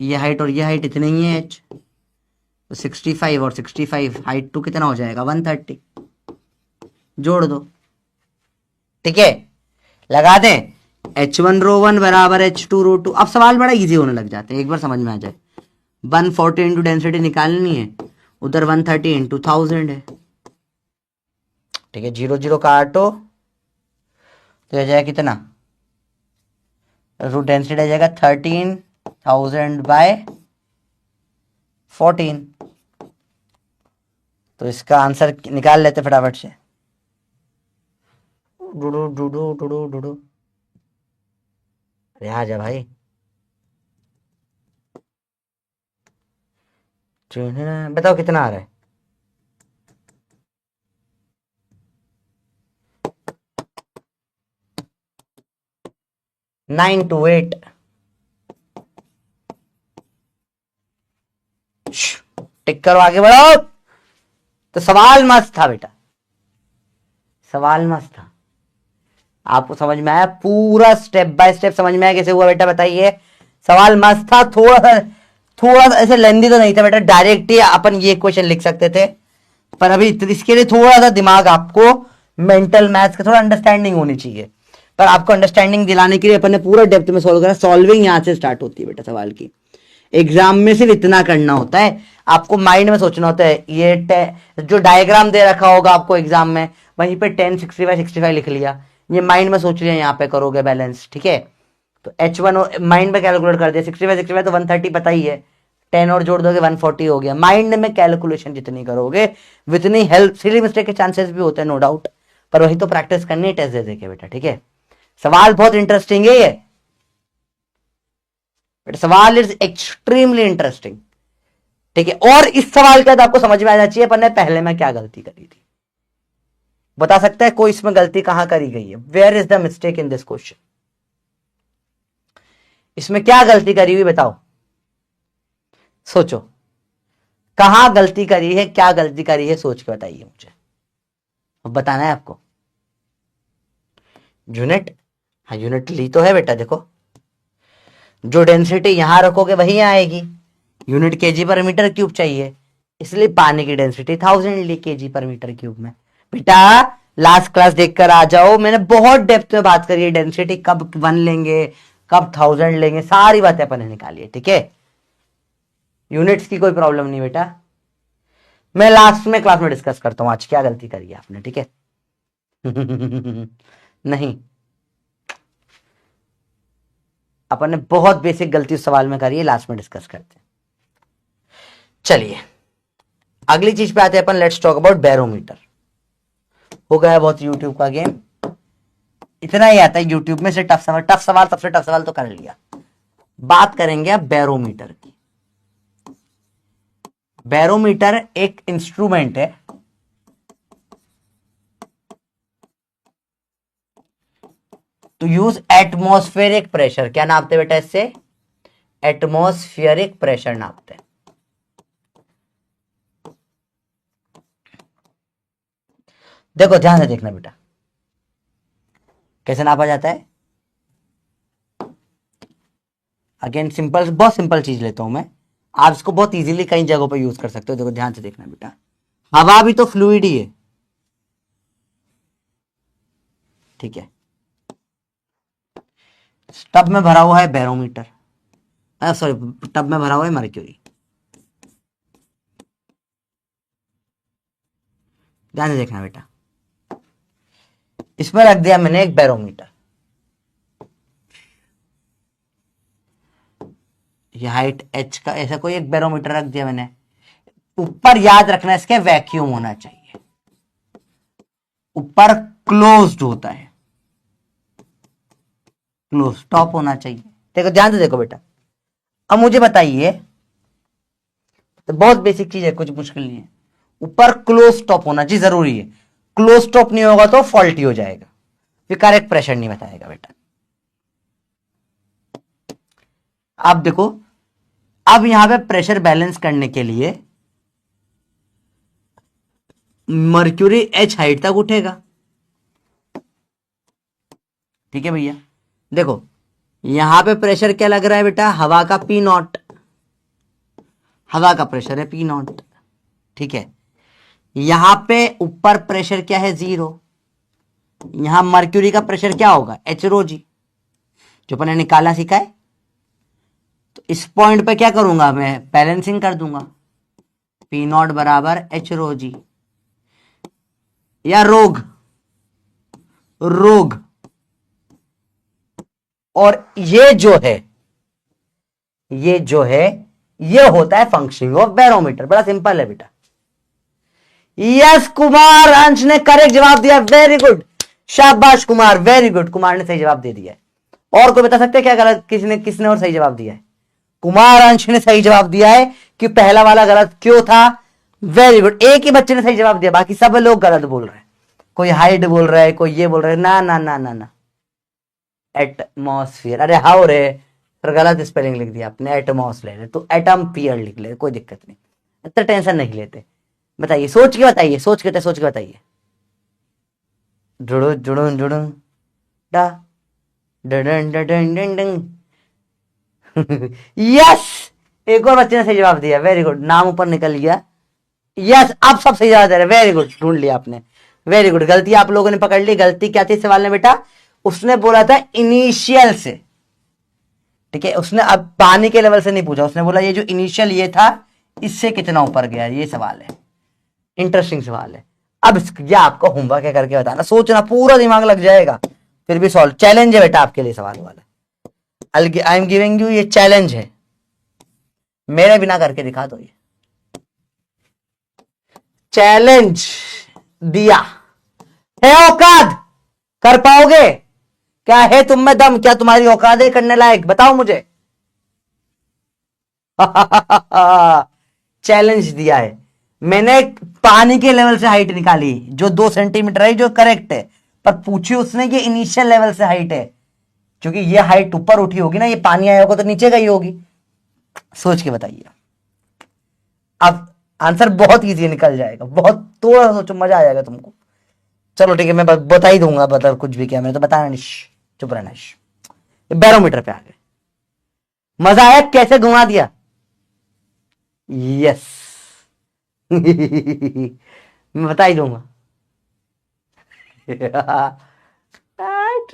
ये हाइट और ये हाइट इतने ही है एच, तो 65 और 65 हाइट टू कितना हो जाएगा 130, जोड़ दो। ठीक है, लगा दें H1 ρ1 बराबर H2 ρ2। अब सवाल बड़ा इजी होने लग जाते हैं एक बार समझ में आ जाए। 140 इंटू डेंसिटी निकालनी है, उधर 130 इंटू 1000 है। ठीक है, 0 0 काटो तो आ जाएगा कितना, रूट डेंसिटी आ जाएगा 13,000 बाय 14। तो इसका आंसर निकाल लेते फटाफट से। डूडू डूडू डूडू डूडू, अरे आ जा भाई। बताओ कितना आ रहा है। Nine to eight. टिक करो, आगे बढ़ो। तो सवाल मस्त था बेटा, सवाल मस्त था। आपको समझ में आया, पूरा स्टेप बाय स्टेप समझ में आया कैसे हुआ बेटा, बताइए। सवाल मस्त था, थोड़ा सा ऐसे लेंदी तो नहीं था बेटा, डायरेक्ट ही अपन ये क्वेश्चन लिख सकते थे। पर अभी इसके लिए थोड़ा सा दिमाग आपको, मेंटल मैथ्स का थोड़ा अंडरस्टैंडिंग होनी चाहिए। पर आपको अंडरस्टैंडिंग दिलाने के लिए अपन ने पूरा डेप्थ में सॉल्व करा। सॉल्विंग यहां से स्टार्ट होती है बेटा सवाल की। एग्जाम में सिर्फ इतना करना होता है, आपको माइंड में सोचना होता है। ये जो डायग्राम दे रखा होगा आपको एग्जाम में, वहीं पे 10 65 65 लिख लिया, ये माइंड में सोच लिया, यहाँ पे करोगे बैलेंस। ठीक है, तो H1 माइंड में कैलकुलेट कर दिया, 65 65 तो 130 पता ही है, 10 और जोड़ दोगे 140 हो गया। माइंड में कैलकुलेशन जितनी करोगे उतनी हेल्प, सिली मिस्टेक के चांसेस भी होते हैं नो डाउट, पर वही तो प्रैक्टिस करनी है टेस्ट दे के बेटा। ठीक है, सवाल बहुत इंटरेस्टिंग है ये बेटा, सवाल इज एक्सट्रीमली इंटरेस्टिंग। ठीक है, और इस सवाल के बाद आपको समझ में आना चाहिए अपन ने पहले में क्या गलती करी थी। बता सकता है कोई इसमें गलती कहां करी गई है, where is the mistake in this question, इसमें क्या गलती करी हुई बताओ, सोचो कहां गलती करी है, क्या गलती करी है, सोच के बताइए मुझे, अब बताना है आपको। यूनिट, हाँ यूनिट ली तो है बेटा, देखो जो डेंसिटी यहां रखोगे वही आएगी, यूनिट केजी पर मीटर क्यूब चाहिए, इसलिए पानी की डेंसिटी 1000 ली केजी पर मीटर क्यूब में। बेटा लास्ट क्लास देखकर आ जाओ, मैंने बहुत डेप्थ में बात करी है, डेंसिटी कब 1 लेंगे, कब 1000 लेंगे, सारी बातें अपन ने निकाली है। ठीक है, यूनिट्स की कोई प्रॉब्लम नहीं बेटा, मैं लास्ट में क्लास में डिस्कस करता हूं आज क्या गलती करी है आपने। ठीक है नहीं, अपन ने बहुत बेसिक गलती उस सवाल में करी है, लास्ट में डिस्कस करते हैं। चलिए अगली चीज पे आते हैं अपन, लेट्स टॉक अबाउट बैरोमीटर। हो गया बहुत यूट्यूब का गेम, इतना ही आता है यूट्यूब में से टफ सवाल, सबसे टफ सवाल तो कर लिया। बात करेंगे अब बैरोमीटर की। बैरोमीटर एक इंस्ट्रूमेंट है टू यूज एटमॉस्फेरिक प्रेशर। क्या नापते बेटा इससे, एटमॉस्फेरिक प्रेशर नापते हैं। देखो ध्यान से देखना बेटा, कैसे नापा जाता है। अगेन सिंपल, बहुत सिंपल चीज लेता हूं मैं, आप इसको बहुत इजीली कई जगहों पर यूज कर सकते हो। देखो ध्यान से देखना बेटा, हवा भी तो फ्लूइड ही है। ठीक है, टब में भरा हुआ है बैरोमीटर, सॉरी टब में भरा हुआ है मर्क्यूरी। ध्यान से देखना बेटा, इसमें रख दिया मैंने एक बैरोमीटर, ये हाइट h का ऐसा कोई एक बैरोमीटर रख दिया मैंने। ऊपर याद रखना इसके वैक्यूम होना चाहिए, ऊपर क्लोज्ड होता है, क्लोज टॉप होना चाहिए। देखो ध्यान से देखो बेटा, अब मुझे बताइए, तो बहुत बेसिक चीज है, कुछ मुश्किल नहीं है, ऊपर क्लोज टॉप होना चाहिए, जरूरी है। क्लोज टॉप नहीं होगा तो फॉल्टी हो जाएगा, फिर करेक्ट प्रेशर नहीं बताएगा बेटा। अब देखो, अब यहां पे प्रेशर बैलेंस करने के लिए मर्क्यूरी h हाइट तक उठेगा। ठीक है भैया, देखो यहां पे प्रेशर क्या लग रहा है बेटा, हवा का P0, हवा का प्रेशर है पी नॉट, ठीक है। यहां पे ऊपर प्रेशर क्या है 0, यहां मर्क्यूरी का प्रेशर क्या होगा एच रो जी, जो मैंने निकाला सीखा है। तो इस पॉइंट पे क्या करूंगा मैं, बैलेंसिंग कर दूंगा, पी नॉट बराबर एच रो जी या रोग रोग। और ये जो है ये होता है फंक्शनिंग ऑफ बैरोमीटर। बड़ा सिंपल है बेटा। यस कुमार, अंश ने करेक्ट जवाब दिया, वेरी गुड, शाबाश कुमार, वेरी गुड, कुमार ने सही जवाब दे दिया है। और कोई बता सकते हैं क्या गलत, किसने और सही जवाब दिया है? कुमार अंश ने सही जवाब दिया है कि पहला वाला गलत क्यों था। वेरी गुड, एक ही बच्चे ने सही जवाब दिया, बाकी सब लोग गलत बोल रहे हैं। कोई हाइट बोल रहा है, कोई ये बोल रहा है, ना ना ना ना ना, एटमॉस्फेयर। अरे हाउ रे, पर गलत स्पेलिंग लिख दिया आपने, एटमॉस ले ले तो एटम पियर लिख ले, कोई दिक्कत नहीं, इतना टेंशन नहीं लेते। बताइए, सोच के बताइए, सोच के बताइए। जुड़ू जुड़ू जुड़ू डा done done done done. Yes, एक और बच्चे ने सही जवाब दिया, वेरी गुड, नाम ऊपर निकल गया। यस, अब सब सही जवाब दे रहे, वेरी गुड, ढूंढ लिया आपने, वेरी गुड। गलती आप लोगों ने पकड़ ली। गलती क्या थी सवाल में बेटा? उसने बोला था इनिशियल से, ठीक है। उसने अब पानी के लेवल से नहीं पूछा, उसने बोला ये जो इनिशियल ये था इससे कितना ऊपर गया, ये सवाल है। इंटरेस्टिंग सवाल है। अब ये आपको होमवर्क है करके बताना, सोचना, पूरा दिमाग लग जाएगा, फिर भी सॉल्व। चैलेंज है बेटा आपके लिए सवाल वाला, आई एम गिविंग यू, ये चैलेंज है, मेरे बिना करके दिखा दो। ये चैलेंज दिया है, औकात कर पाओगे? क्या है तुम में दम? क्या तुम्हारी औकात है करने लायक? बताओ मुझे। चैलेंज दिया है मैंने, पानी के लेवल से हाइट निकाली जो 2 सेंटीमीटर है, जो करेक्ट है, पर पूछी उसने कि इनिशियल लेवल से हाइट है, क्योंकि ये हाइट ऊपर उठी होगी ना, ये पानी आया होगा तो नीचे गई होगी। सोच के बताइए। अब आंसर बहुत इजी निकल जाएगा, बहुत, थोड़ा सोचो, मजा आ जाएगा तुमको। चलो ठीक है, मैं बता ही दूंगा, बता कुछ भी क्या, मैंने तो बताना नहीं, चुप रहना। बैरोमीटर पे आ गए, मजा आया? कैसे घुमा दिया? यस। मैं बता ही दूंगा।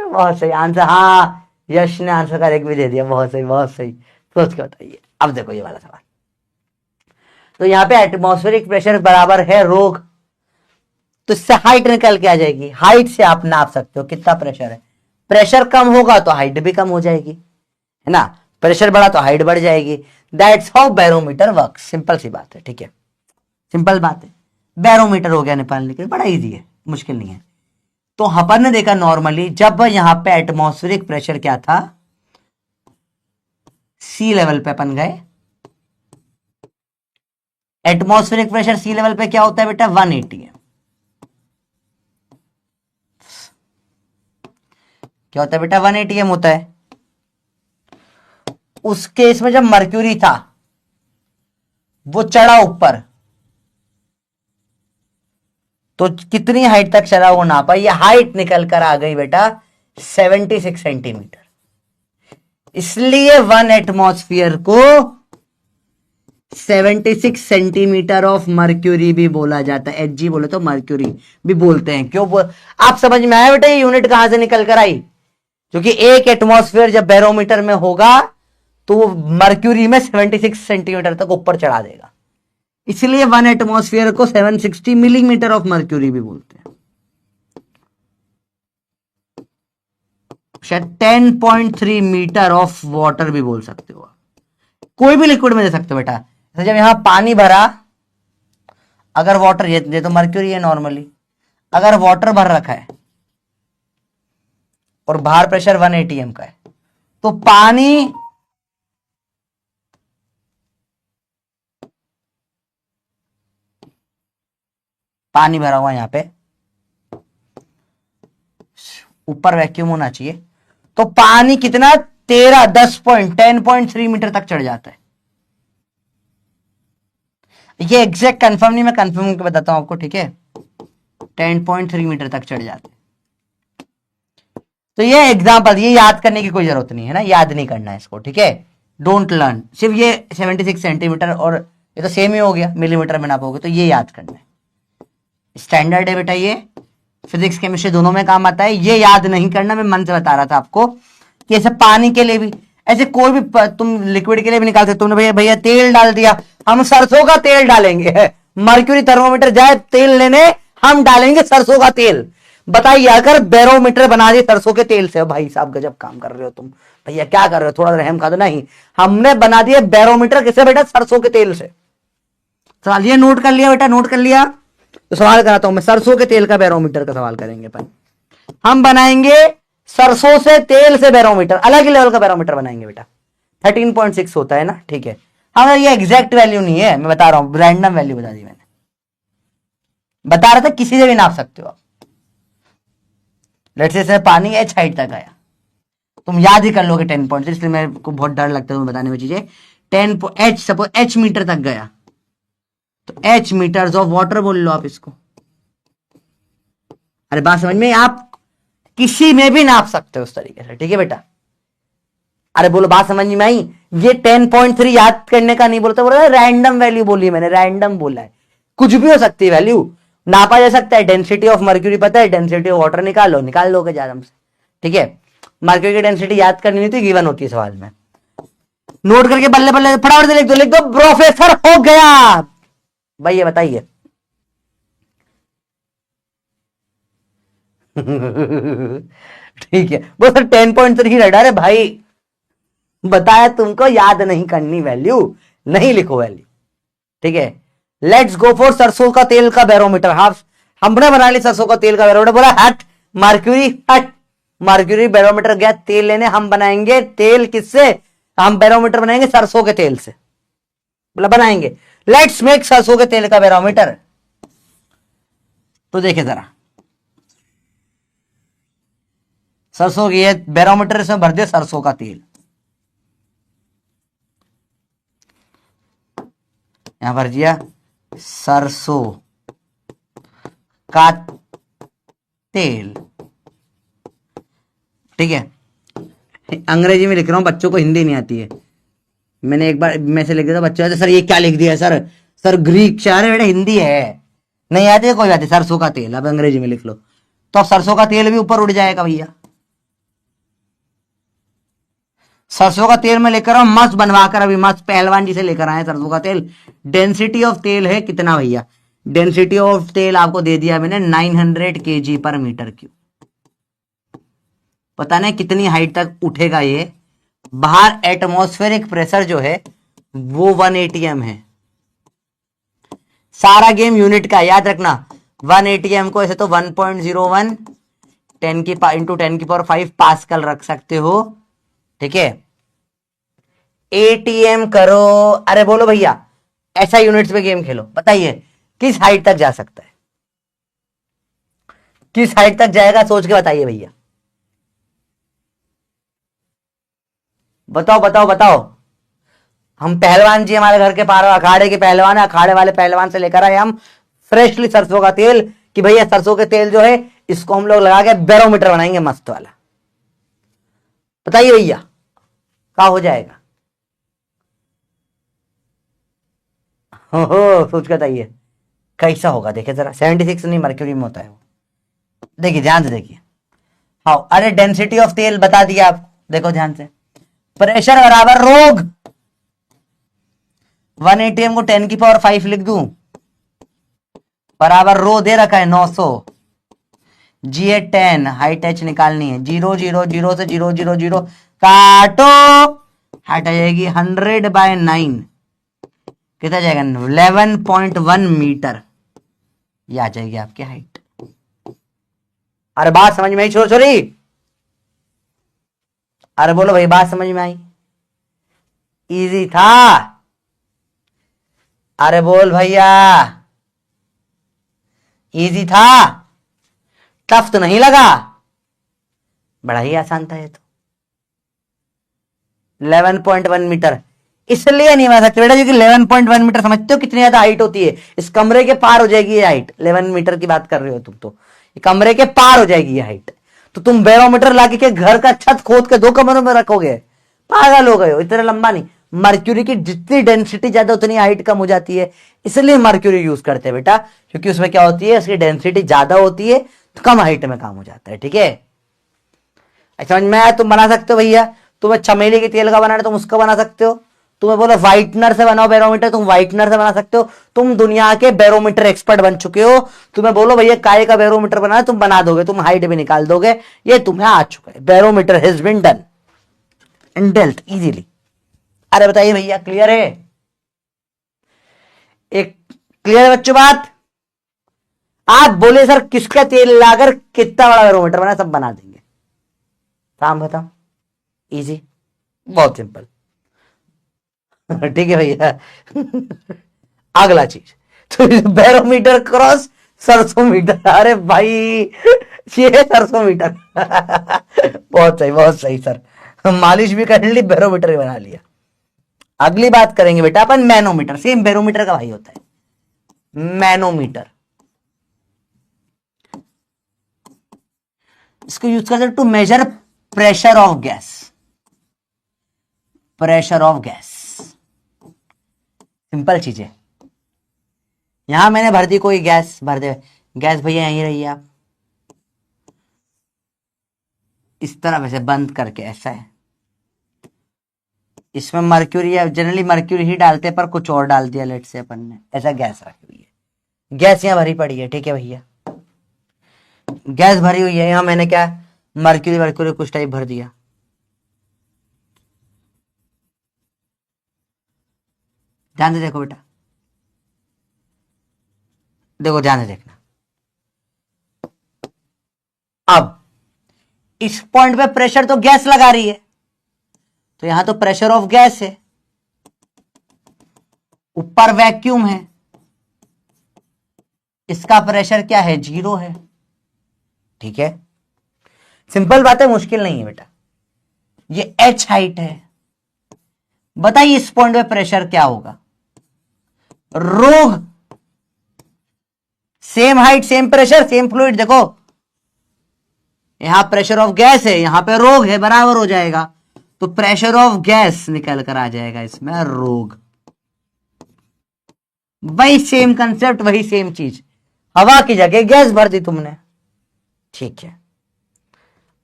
बहुत सही आंसर, हाँ, यश ने आंसर करेक्ट भी दे दिया, बहुत सही, बहुत सही। सोच के बताइए। अब देखो ये वाला सवाल, तो यहाँ पे एटमॉस्फेरिक प्रेशर बराबर है रोग, तो इससे हाइट निकल के आ जाएगी। हाइट से आप नाप सकते हो कितना प्रेशर है। प्रेशर कम होगा तो हाइट भी कम हो जाएगी, है ना। प्रेशर बढ़ा तो हाइट बढ़ जाएगी। That's how barometer work. Simple सी बात है, ठीक है, सिंपल बात है। बैरोमीटर हो गया निकालने के लिए, बड़ा इजी है, मुश्किल नहीं है। तो अपन ने देखा नॉर्मली जब यहां पे एटमॉस्फेरिक प्रेशर क्या था, सी लेवल पे अपन गए। एटमॉस्फेरिक प्रेशर सी लेवल पे क्या होता है बेटा? 180 है। क्या होता है बेटा? 180 एम होता है। उस केस में जब मर्क्यूरी था वो चढ़ा ऊपर, तो कितनी हाइट तक चला वो नापा, ये हाइट निकल कर आ गई बेटा 76 सेंटीमीटर। इसलिए 1 एटमॉस्फेयर को 76 सेंटीमीटर ऑफ मर्क्यूरी भी बोला जाता है। एचजी बोले तो मर्क्यूरी भी बोलते हैं। क्यों आप समझ में आया बेटा ये यूनिट कहां से निकल कर आई? क्योंकि एक एटमॉस्फेयर जब बैरोमीटर में होगा तो वो मर्क्यूरी में 76 सेंटीमीटर तक ऊपर चढ़ा देगा, इसलिए 1 एटमॉस्फेयर को 760 मिलीमीटर ऑफ मर्क्यूरी भी बोलते हैं। शायद 10.3 मीटर ऑफ वाटर भी बोल सकते हो। कोई भी लिक्विड में दे सकते हो बेटा। जब यहां पानी भरा, अगर वाटर, ये तो मर्क्यूरी है नॉर्मली, अगर वाटर भर रखा है और बाहर प्रेशर 180 एम का है, तो पानी भरा हुआ यहां पे, ऊपर वैक्यूम होना चाहिए, तो पानी कितना 10.3 मीटर तक चढ़ जाता है। ये एग्जैक्ट कंफर्म नहीं, मैं कंफर्म करके बताता हूं आपको, ठीक है। 10.3 मीटर तक चढ़ जाते हैं। तो ये एग्जांपल, ये याद करने की कोई जरूरत नहीं है ना, याद नहीं करना है इसको, ठीक है। डोंट लर्न, सिर्फ ये 76 सेंटीमीटर और ये तो सेम ही हो गया, मिलीमीटर में नापोगे तो ये याद करना है। स्टैंडर्ड है बेटा, ये फिजिक्स केमिस्ट्री दोनों में काम आता है। ये याद नहीं करना, मैं मन से बता रहा था आपको कि ऐसे पानी के लिए भी, ऐसे कोई भी तुम लिक्विड के लिए भी निकाल सकते। तुमने भैया भैया तेल डाल दिया, हम सरसों का तेल डालेंगे। मर्क्यूरी थर्मोमीटर जाए तेल लेने, हम डालेंगे सरसों का तेल। बताइए, अगर बैरोमीटर बना दिए सरसों के तेल से, भाई साहब गजब काम कर रहे हो तुम, भैया क्या कर रहे हो, थोड़ा रहम खा दो। नहीं, हमने बना दिए बैरोमीटर किससे बेटा, सरसों के तेल से। सवाल ये नोट कर लिया बेटा, नोट कर लिया। तो सवाल कराता हूं मैं, सरसों के तेल का बैरोमीटर का सवाल करेंगे अपन। हम बनाएंगे सरसों से तेल से बैरोमीटर, अलग ही लेवल का बैरोमीटर बनाएंगे बेटा। 13.6 होता है ना, ठीक है। हाँ, ये एग्जैक्ट वैल्यू नहीं है, मैं बता रहा हूं, रैंडम वैल्यू बता दी मैंने, बता रहा था किसी से भी नाप सकते हो आप। लेट्स से पानी एच हाइट तक आया, तुम याद ही कर लोगे 10 इसलिए मेरे को बहुत डर लगता है बताने में चीजें। 10 एच, सपोज एच मीटर तक गया तो एच मीटर्स ऑफ वाटर बोल लो आप इसको। अरे बात समझ में, आप किसी में भी नाप सकते हो उस तरीके से, ठीक है बेटा। अरे बोलो बात समझ में आई। ये 10.3 याद करने का नहीं बोलता, बोला रैंडम वैल्यू बोली मैंने, रैंडम बोला है, कुछ भी हो सकती है वैल्यू, नापा जा सकता है। डेंसिटी ऑफ मर्क्यूरी पता है, डेंसिटी ऑफ वाटर निकाल लोगे आराम से, ठीक है। मर्क्यूरी की डेंसिटी याद करनी नहीं थी, गिवन होती है सवाल में। नोट करके बल्ले बल्ले फटाफट से लिख दो प्रोफेसर हो गया। भैया बताइए। ठीक है, वो सर 10.3 रडा है भाई, बताया तुमको याद नहीं करनी वैल्यू, नहीं लिखो वैल्यू, ठीक है। लेट्स गो फॉर सरसों का तेल का बैरोमीटर। हाफ हमने बना ली सरसों का तेल का बैरोमीटर, बोला हट मर्क्यूरी, हट मर्क्यूरी बैरोमीटर गया तेल लेने, हम बनाएंगे तेल किससे, हम बैरोमीटर बनाएंगे सरसों के तेल से, बोला बनाएंगे। लेट्स मेक सरसों के तेल का बैरोमीटर। तो देखे जरा, सरसों की बैरोमीटर से भर दे सरसों का तेल, यहां भर दिया सरसों का तेल, ठीक है। अंग्रेजी में लिख रहा हूं, बच्चों को हिंदी नहीं आती है। मैंने एक बार में से लिख दिया था, बच्चों सर ये क्या लिख दिया सर, सर ग्रीक चाह बेटा हिंदी है, नहीं आती है कोई बात नहीं, सरसों का तेल अब अंग्रेजी में लिख लो, तो अब सरसों का तेल भी ऊपर उड़ जाएगा भैया। सरसों का तेल में लेकर आऊं मस्त बनवाकर, अभी मस्त पहलवान जी से लेकर आए सरसों का तेल। डेंसिटी ऑफ तेल है कितना भैया, डेंसिटी ऑफ तेल आपको दे दिया मैंने 900 kg पर मीटर क्यूब। पता नहीं कितनी हाइट तक उठेगा ये, बाहर एटमॉस्फेरिक प्रेशर जो है वो 1 atm है। सारा गेम यूनिट का याद रखना, 1 atm को ऐसे तो 1.01 10 की इंटू 10 की पावर 5 पास्कल रख सकते हो, ठीक है। एटीएम करो, अरे बोलो भैया ऐसा यूनिट्स में गेम खेलो, बताइए किस हाइट तक जा सकता है, किस हाइट तक जाएगा सोच के बताइए भैया, बताओ बताओ बताओ। हम पहलवान जी हमारे घर के पार अखाड़े के पहलवान है, अखाड़े वाले पहलवान से लेकर आए हम फ्रेशली सरसों का तेल कि भैया सरसों के तेल जो है इसको हम लोग लगा के बैरोमीटर बनाएंगे मस्त वाला। बताइए भैया क्या हो जाएगा, हो सोच के बताइए कैसा होगा। देखिए जरा 76 नहीं मर्क्यूरी में होता है वो, देखिए ध्यान से देखिए। हाँ अरे डेंसिटी ऑफ तेल बता दिया आपको, देखो ध्यान से, प्रेशर बराबर रोग, 1 atm को 10 की पावर 5 लिख दूं बराबर रो दे रखा है 900, जी ए 10, हाइट एच निकालनी है, 0 0 0 से 0 0 0 काटो, हाइट आ जाएगी 100/9, कितना जाएगा 11.1 मीटर, ये आ जाएगी आपकी हाइट। अरे बात समझ में आई छोरी छोरी, अरे बोलो भाई बात समझ में आई, इजी था, अरे बोल भैया इजी था, टफ तो नहीं लगा, बड़ा ही आसान था ये तो। 11.1 मीटर इसलिए नहीं बना सकते बेटा क्योंकि 11.1 मीटर समझते हो कितनी ज्यादा हाइट होती है, इस कमरे के पार हो जाएगी ये हाइट, 11 मीटर की बात कर रहे हो तुम तो, ये कमरे के पार हो जाएगी ये हाइट, तो तुम बैरोमीटर लाके के घर का छत खोद के 2 कमरों में रखोगे, पागल हो गए हो, इतना लंबा नहीं, मर्क्यूरी की जितनी डेंसिटी ज्यादा उतनी हाइट कम हो जाती है, इसलिए मर्क्यूरी यूज करते हैं बेटा, क्योंकि उसमें क्या होती है, उसकी डेंसिटी ज्यादा होती है तो कम हाइट में काम हो जाता है। ठीक है, समझ में आया? तुम बना सकते हो भैया, तुम्हें चमेली के तेल का बनाना है तुम उसका बना सकते हो, तुम्हें बोलो व्हाइटनर से बनाओ बैरोमीटर, तुम व्हाइटनर से बना सकते हो। तुम दुनिया के बैरोमीटर एक्सपर्ट बन चुके हो, तुम्हें बोलो भैया काय का बैरोमीटर बनाना, तुम बना दोगे, तुम हाइट भी निकाल दोगे, ये तुम्हें आ चुका है। Barometer has been done and dealt easily. अरे बताइए भैया, क्लियर है? एक क्लियर है बच्चों बात? आप बोले सर किसका तेल लाकर कितना बड़ा बैरोमीटर बना, सब बना देंगे। काम बताओ, इजी, बहुत सिंपल। ठीक है भैया। अगला चीज तो बैरोमीटर क्रॉस सरसों मीटर। अरे भाई ये सरसों मीटर। बहुत सही, बहुत सही सर, मालिश भी कर ली, बैरोमीटर भी बना लिया। अगली बात करेंगे बेटा अपन मैनोमीटर। सेम बैरोमीटर का भाई होता है मैनोमीटर। इसको यूज करते to measure pressure of gas. Pressure of gas simple चीज है। यहां मैंने भर दी कोई गैस, भर दे गैस भैया, यहीं रहिए आप, इस तरह वैसे बंद करके, ऐसा है। इसमें मर्क्यूरी है, जनरली मर्क्यूरी ही डालते हैं, पर कुछ और डाल दिया लेट से अपन ने, ऐसा गैस रखी हुई है, गैस यहां भरी पड़ी है। ठीक है भैया, गैस भरी हुई है, यहां मैंने क्या मर्क्यूरी वर्क्यूरी कुछ टाइप भर दिया। ध्यान से देखो बेटा, देखो ध्यान से देखना। अब इस पॉइंट पे प्रेशर तो गैस लगा रही है, तो यहां तो प्रेशर ऑफ गैस है, ऊपर वैक्यूम है, इसका प्रेशर क्या है, 0 है। ठीक है, सिंपल बात है, मुश्किल नहीं है बेटा। ये h हाइट है, बताइए इस पॉइंट पे प्रेशर क्या होगा, रोग। Same height same pressure same fluid, देखो यहां प्रेशर ऑफ गैस है, यहां पे रोग है, बराबर हो जाएगा, तो प्रेशर ऑफ गैस निकल कर आ जाएगा इसमें रोग। वही सेम कंसेप्ट, वही सेम चीज, हवा की जगह गैस भर दी तुमने। ठीक है,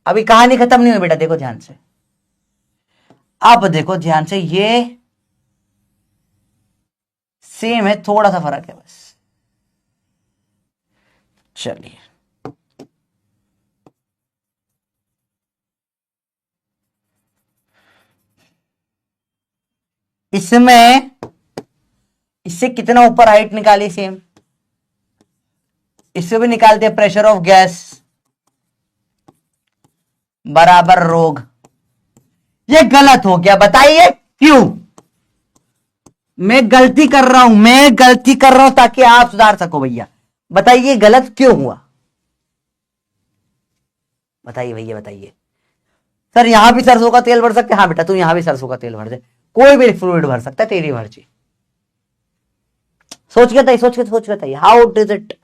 अभी कहानी खत्म नहीं हुई बेटा, देखो ध्यान से, अब देखो ध्यान से, ये सेम है, थोड़ा सा फर्क है बस। चलिए, इसमें इससे कितना ऊपर हाइट निकाली, सेम इससे भी निकालते हैं, प्रेशर ऑफ गैस बराबर रोग। ये गलत हो गया, बताइए क्यों? मैं गलती कर रहा हूं, मैं गलती कर रहा हूं ताकि आप सुधार सको भैया, बताइए गलत क्यों हुआ, बताइए भैया बताइए। सर यहां भी सरसों का तेल भर सकते, हाँ बेटा तू यहां भी सरसों का तेल भर दे, कोई भी फ्लूइड भर सकता है, तेरी मर्जी। सोच के बताइए, सोच के बताइए, हाउ डिड इट,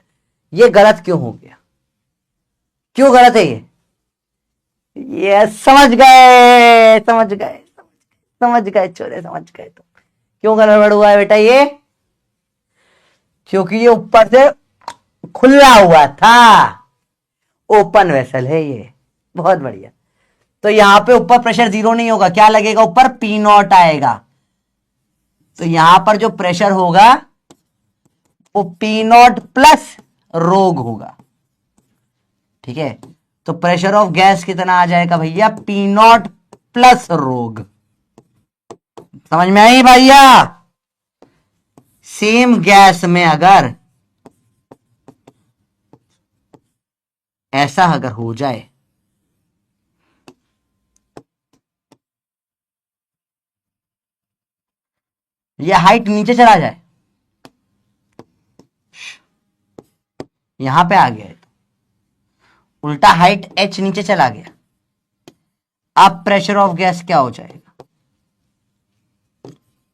ये गलत क्यों हो गया, क्यों गलत है ये समझ गए, समझ गए चोरे, समझ गए तुम क्यों गड़बड़ हुआ है बेटा ये, क्योंकि ये ऊपर से खुला हुआ था, ओपन वेसल है ये। बहुत बढ़िया, तो यहां पे ऊपर प्रेशर 0 नहीं होगा, क्या लगेगा ऊपर, पी नॉट आएगा, तो यहां पर जो प्रेशर होगा वो पी नॉट प्लस रोग होगा। ठीक है, तो प्रेशर ऑफ गैस कितना आ जाएगा भैया, पी नॉट प्लस रोग। समझ में आई भैया? सेम गैस में अगर ऐसा अगर हो जाए, ये हाइट नीचे चला जाए, यहां पे आ गया है, तो उल्टा हाइट h नीचे चला गया, अब प्रेशर ऑफ गैस क्या हो जाएगा,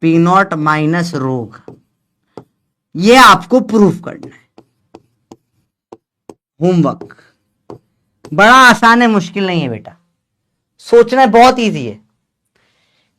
पी नॉट माइनस रोग। ये आपको प्रूफ करना है, होमवर्क बड़ा आसान है, मुश्किल नहीं है बेटा, सोचना बहुत इजी है।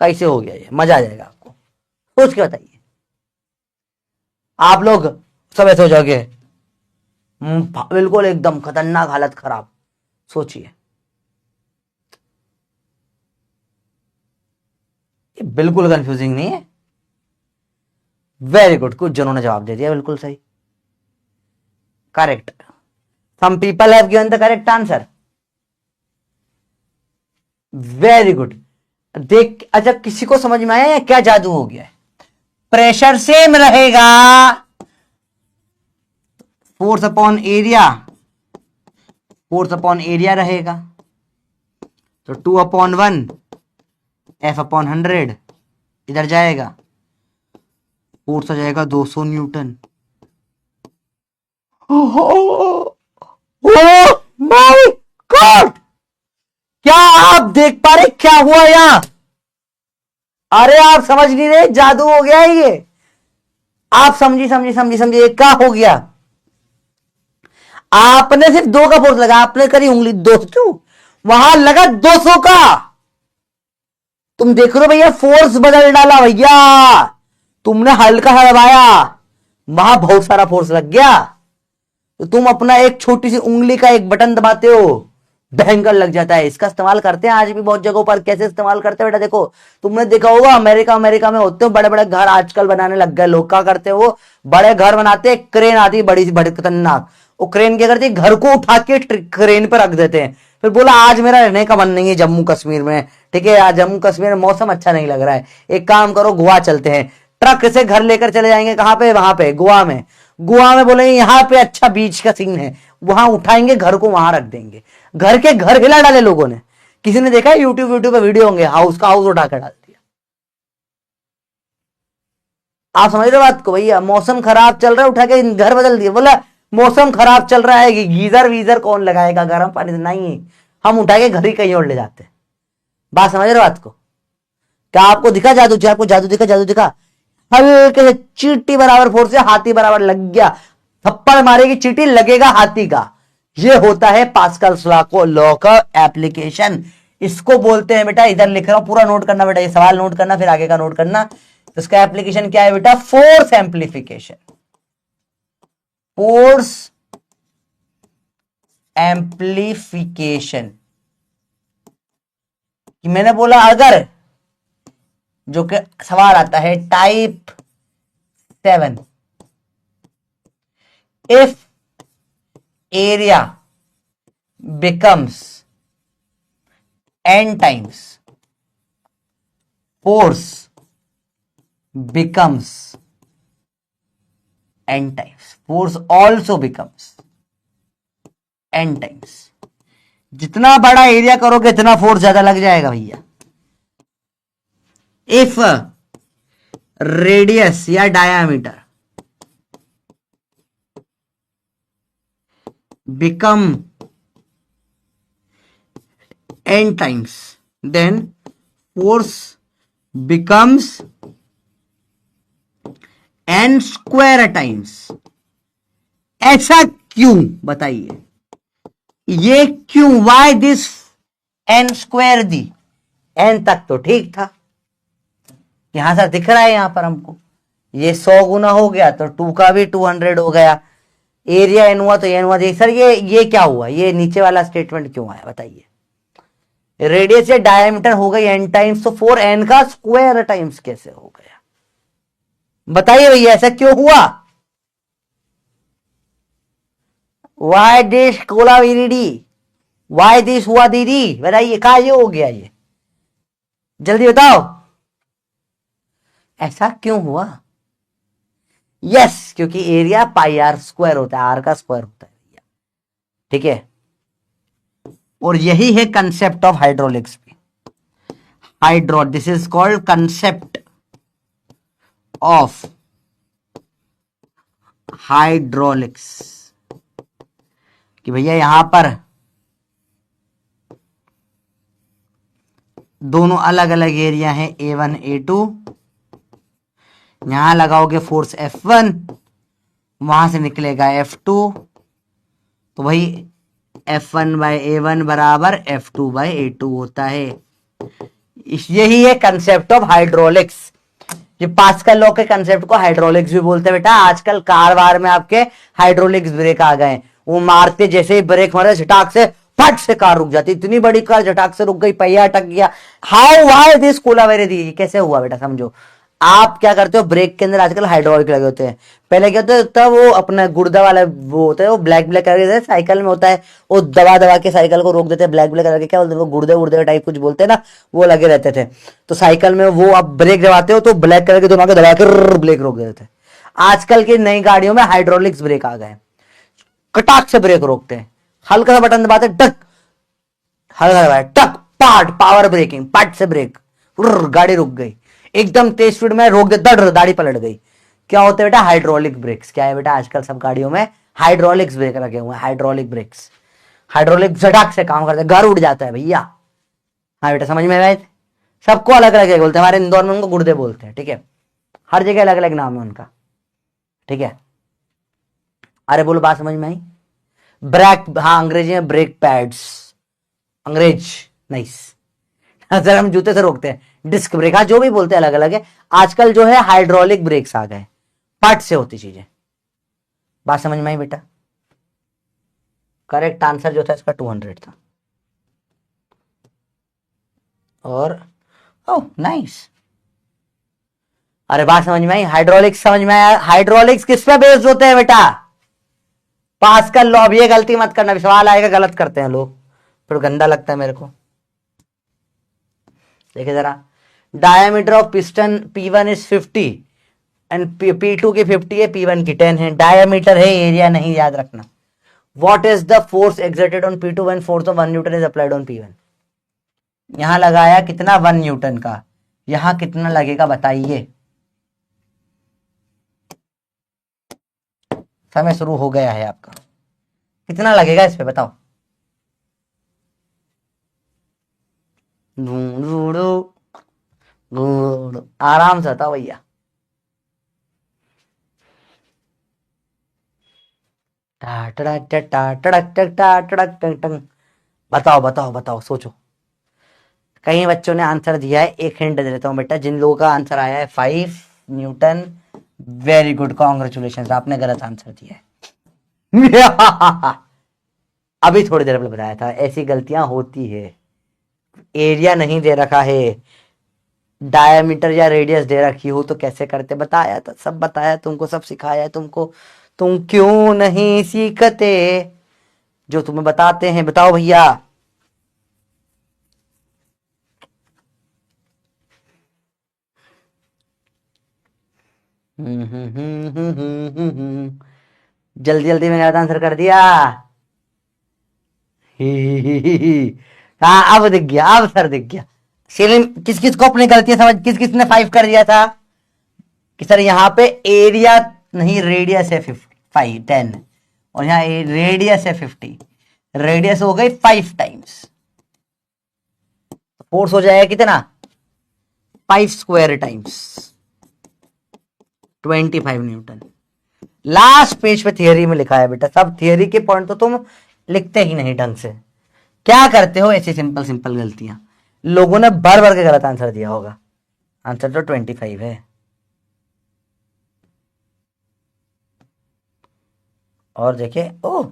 कैसे हो गया ये, मजा आ जाएगा आपको, सोच के बताइए। आप लोग सब ऐसे हो जाओगे, बिल्कुल एकदम खतरनाक हालत खराब। सोचिए, ये बिल्कुल कंफ्यूजिंग नहीं है। वेरी गुड, कुछ जनों ने जवाब दे दिया बिल्कुल सही, correct. Some people have given the correct answer. Very good. देख, अच्छा किसी को समझ में आया या क्या जादू हो गया है? प्रेशर सेम रहेगा, force upon area, force upon area रहेगा, तो 2/1 F/100 इधर जाएगा, फोर्स आ जाएगा 200 न्यूटन। ओह माय गॉड, क्या आप देख पा रहे क्या हुआ यहां? अरे आप समझ नहीं रहे, जादू हो गया है ये। आप समझी समझी समझी समझी, ये क्या हो गया? आपने सिर्फ 2 का फोर्स लगा, आपने करी उंगली 200, वहां लगा 200 का। तुम देख रहे हो भैया, फोर्स बदल डाला भैया, तुमने हल्का सा दबाया, वहां बहुत सारा फोर्स लग गया। तो तुम अपना एक छोटी सी उंगली का एक बटन दबाते हो, भयंकर लग जाता है। इसका इस्तेमाल करते हैं आज भी बहुत जगहों पर। कैसे इस्तेमाल करते हैं बेटा, देखो तुमने देखा होगा अमेरिका में होते हो बड़े बड़े घर आजकल बनाने लग गए लोग। क्या करते हो, बड़े घर बनाते, क्रेन आती है बड़ी सी, बड़ी खतरनाक, वो क्रेन क्या करती है, घर को उठा के क्रेन पर रख देते हैं। फिर बोला आज मेरा रहने का मन नहीं है जम्मू कश्मीर में, ठीक है, आज जम्मू कश्मीर में मौसम अच्छा नहीं लग रहा है, एक काम करो गोवा चलते हैं। ट्रक से घर लेकर चले जाएंगे, कहां पे, वहां पे गोवा में। गोवा में बोलेंगे यहाँ पे अच्छा बीच का सीन है, वहां उठाएंगे घर को, वहां रख देंगे। घर के घर हिला डाले लोगों ने। किसी ने देखा है यूट्यूब पे वीडियो होंगे, हाउस का हाउस उठा कर डाल दिया। आप समझ रहे बात को भैया? मौसम खराब चल रहा है, उठा के घर बदल दिया। बोला मौसम खराब चल रहा है, गीजर वीजर कौन लगाएगा, गर्म पानी से नहीं, हम उठा के घर ही कहीं और ले जाते हैं। बात समझ रहे बात को? क्या आपको दिखा जादू? आपको जादू दिखा? जादू दिखा, हल्के से चींटी बराबर फोर्स से हाथी बराबर लग गया, थप्पड़ मारेगी चींटी, लगेगा हाथी का। ये होता है पास्कल्स लॉ का एप्लीकेशन। इसको बोलते हैं बेटा, इधर लिख रहा हूं, पूरा नोट करना बेटा, ये सवाल नोट करना, फिर आगे का नोट करना। तो इसका एप्लीकेशन क्या है बेटा? Force amplification. Force amplification. मैंने बोला अगर जो कि सवाल आता है type 7, if area becomes n times, force becomes n times, force also becomes n times। जितना बड़ा एरिया करोगे इतना फोर्स ज्यादा लग जाएगा भैया। इफ रेडियस या diameter become n times, then force becomes n square times। ऐसा क्यों बताइए? ये क्यों? Why this n square the? n तक तो ठीक था, यहां से दिख रहा है यहां पर हमको, ये 100 गुना हो गया तो 2 का भी 200 हो गया, एरिया n हुआ तो n हुआ। सर ये क्या हुआ? ये नीचे वाला स्टेटमेंट क्यों आया बताइए? रेडियस या डायमीटर हो गई n टाइम्स, तो 4n का स्क्वायर टाइम्स कैसे हो गया? बताइए भैया ऐसा क्यों हुआ? वाई दिस कोला दीदी, वाई दिस हुआ दीदी, बताइए कहा ये हो गया? ये जल्दी बताओ, ऐसा क्यों हुआ? यस, क्योंकि एरिया पाई आर स्क्वायर होता है, आर का स्क्वायर होता है भैया, ठीक है। और यही है कंसेप्ट ऑफ हाइड्रोलिक्स भी। This is called concept of hydraulics, कि भैया यहां पर दोनों अलग अलग एरिया है A1 A2, यहां लगाओगे फोर्स F1, वहां से निकलेगा F2, तो भाई F1/A1 बराबर F2/A2 होता है। यही है कंसेप्ट ऑफ हाइड्रोलिक्स। ये पास्कल लॉ के कंसेप्ट को हाइड्रोलिक्स भी बोलते हैं बेटा। आजकल कार वार में आपके हाइड्रोलिक्स ब्रेक आ गए। वो मारते जैसे ही ब्रेक मारे झटाक से फट से कार रुक जाती। इतनी बड़ी कार झटाक से रुक गई, पहिया अटक गया। हाउ वाई दिस कोलावेरे दी, कैसे हुआ बेटा समझो। आप क्या करते हो, ब्रेक के अंदर आजकल हाइड्रोलिक लगे होते हैं। पहले क्या होता है वो अपना गुर्दा वाला वो होता है, वो ब्लैक ब्लैक करके साइकिल में होता है, वो दबा दबा के साइकिल को रोक देते हैं। ब्लैक ब्लैक करके क्या बोलते हैं, वो गुर्दे उर्दे टाइप कुछ बोलते हैं ना, वो लगे रहते थे। तो साइकिल में वो आप ब्रेक दबाते हो तो ब्लैक कलर के दोनों दबा के ब्रेक रोक देते थे। आजकल की नई गाड़ियों में हाइड्रोलिक्स ब्रेक आ गए, कटाक से ब्रेक रोकते हैं। हल्का सा बटन दबाते टक, हल्का दबाया टक, पार्ट पावर ब्रेकिंग, पट से ब्रेक, गाड़ी रुक गई। एकदम तेज स्पीड में रोक दे, दड़ गाड़ी पलट गई। क्या होता है बेटा, हाइड्रोलिक ब्रेक्स। क्या है बेटा, आजकल सब गाड़ियों में हाइड्रोलिक्स ब्रेक रखे हुए हैं, हाइड्रोलिक ब्रेक्स। हाइड्रोलिक झटाक से काम करते हैं, घर उड़ जाता है भैया। हाँ बेटा समझ में आया। सबको अलग अलग बोलते हैं, हमारे इंदौर में उनको गुर्दे बोलते हैं, ठीक है। हर जगह अलग अलग नाम है उनका, ठीक है। अरे बोलो बात समझ में आई। ब्रेक, हाँ अंग्रेजी में ब्रेक पैड्स, अंग्रेज नाइस। सर हम जूते से रोकते हैं, डिस्क ब्रेक, हाँ जो भी बोलते हैं अलग अलग है। आजकल जो है हाइड्रोलिक ब्रेक्स आ गए, पट से होती चीजें। बात समझ में आई बेटा। करेक्ट आंसर जो था इसका 200 था। और ओह नाइस। अरे बात समझ में आई, हाइड्रोलिक्स समझ में आया। हाइड्रोलिक्स किस पे बेस्ड होते हैं बेटा, पास्कल लॉ। अब ये गलती मत करना, सवाल आएगा गलत करते हैं लोग, फिर गंदा लगता है मेरे को। देखिए जरा, diameter of piston P1 is 50 and P2 की 50 है, P1 की 10 है। डायमीटर है, एरिया नहीं, याद रखना। What is the force exerted on P2 when force of 1 Newton is applied on P1। यहां लगाया कितना, 1 न्यूटन का। यहां कितना लगेगा बताइए। समय शुरू हो गया है आपका, कितना लगेगा इस पे बताओ। आराम से बताओ भैया। बताओ बताओ बताओ, सोचो। कई बच्चों ने आंसर दिया है, एक हिंट दे देता हूं बेटा। जिन लोगों का आंसर आया है 5 न्यूटन, वेरी गुड, कॉन्ग्रेचुलेशन, आपने गलत आंसर दिया है। अभी थोड़ी देर पहले बताया था, ऐसी गलतियां होती है। एरिया नहीं दे रखा है, डायमीटर या रेडियस दे रखी हो तो कैसे करते, बताया था, सब बताया तुमको, सब सिखाया है तुमको। तुम क्यों नहीं सीखते जो तुम्हें बताते हैं, बताओ भैया। जल्दी जल्दी मैंने आंसर कर दिया। हाँ अब दिख गया, अब सर दिख गया। सेलिम, किस किस को अपनी गलतियां समझ, किस किस ने 5 कर दिया था कि सर यहाँ पे एरिया नहीं रेडियस है 5 10 और यहाँ रेडियस है 50, रेडियस हो गई 5 टाइम्स, फोर्स हो जाएगा कितना 5 square times 25 Newton. Last page पे थियरी में लिखा है बेटा, सब थियरी के पॉइंट तो तुम लिखते ही नहीं ढंग से। क्या करते हो ऐसी सिंपल सिंपल गलतियां, लोगों ने भर भर के गलत आंसर दिया होगा। आंसर तो 25 है। और देखे, ओ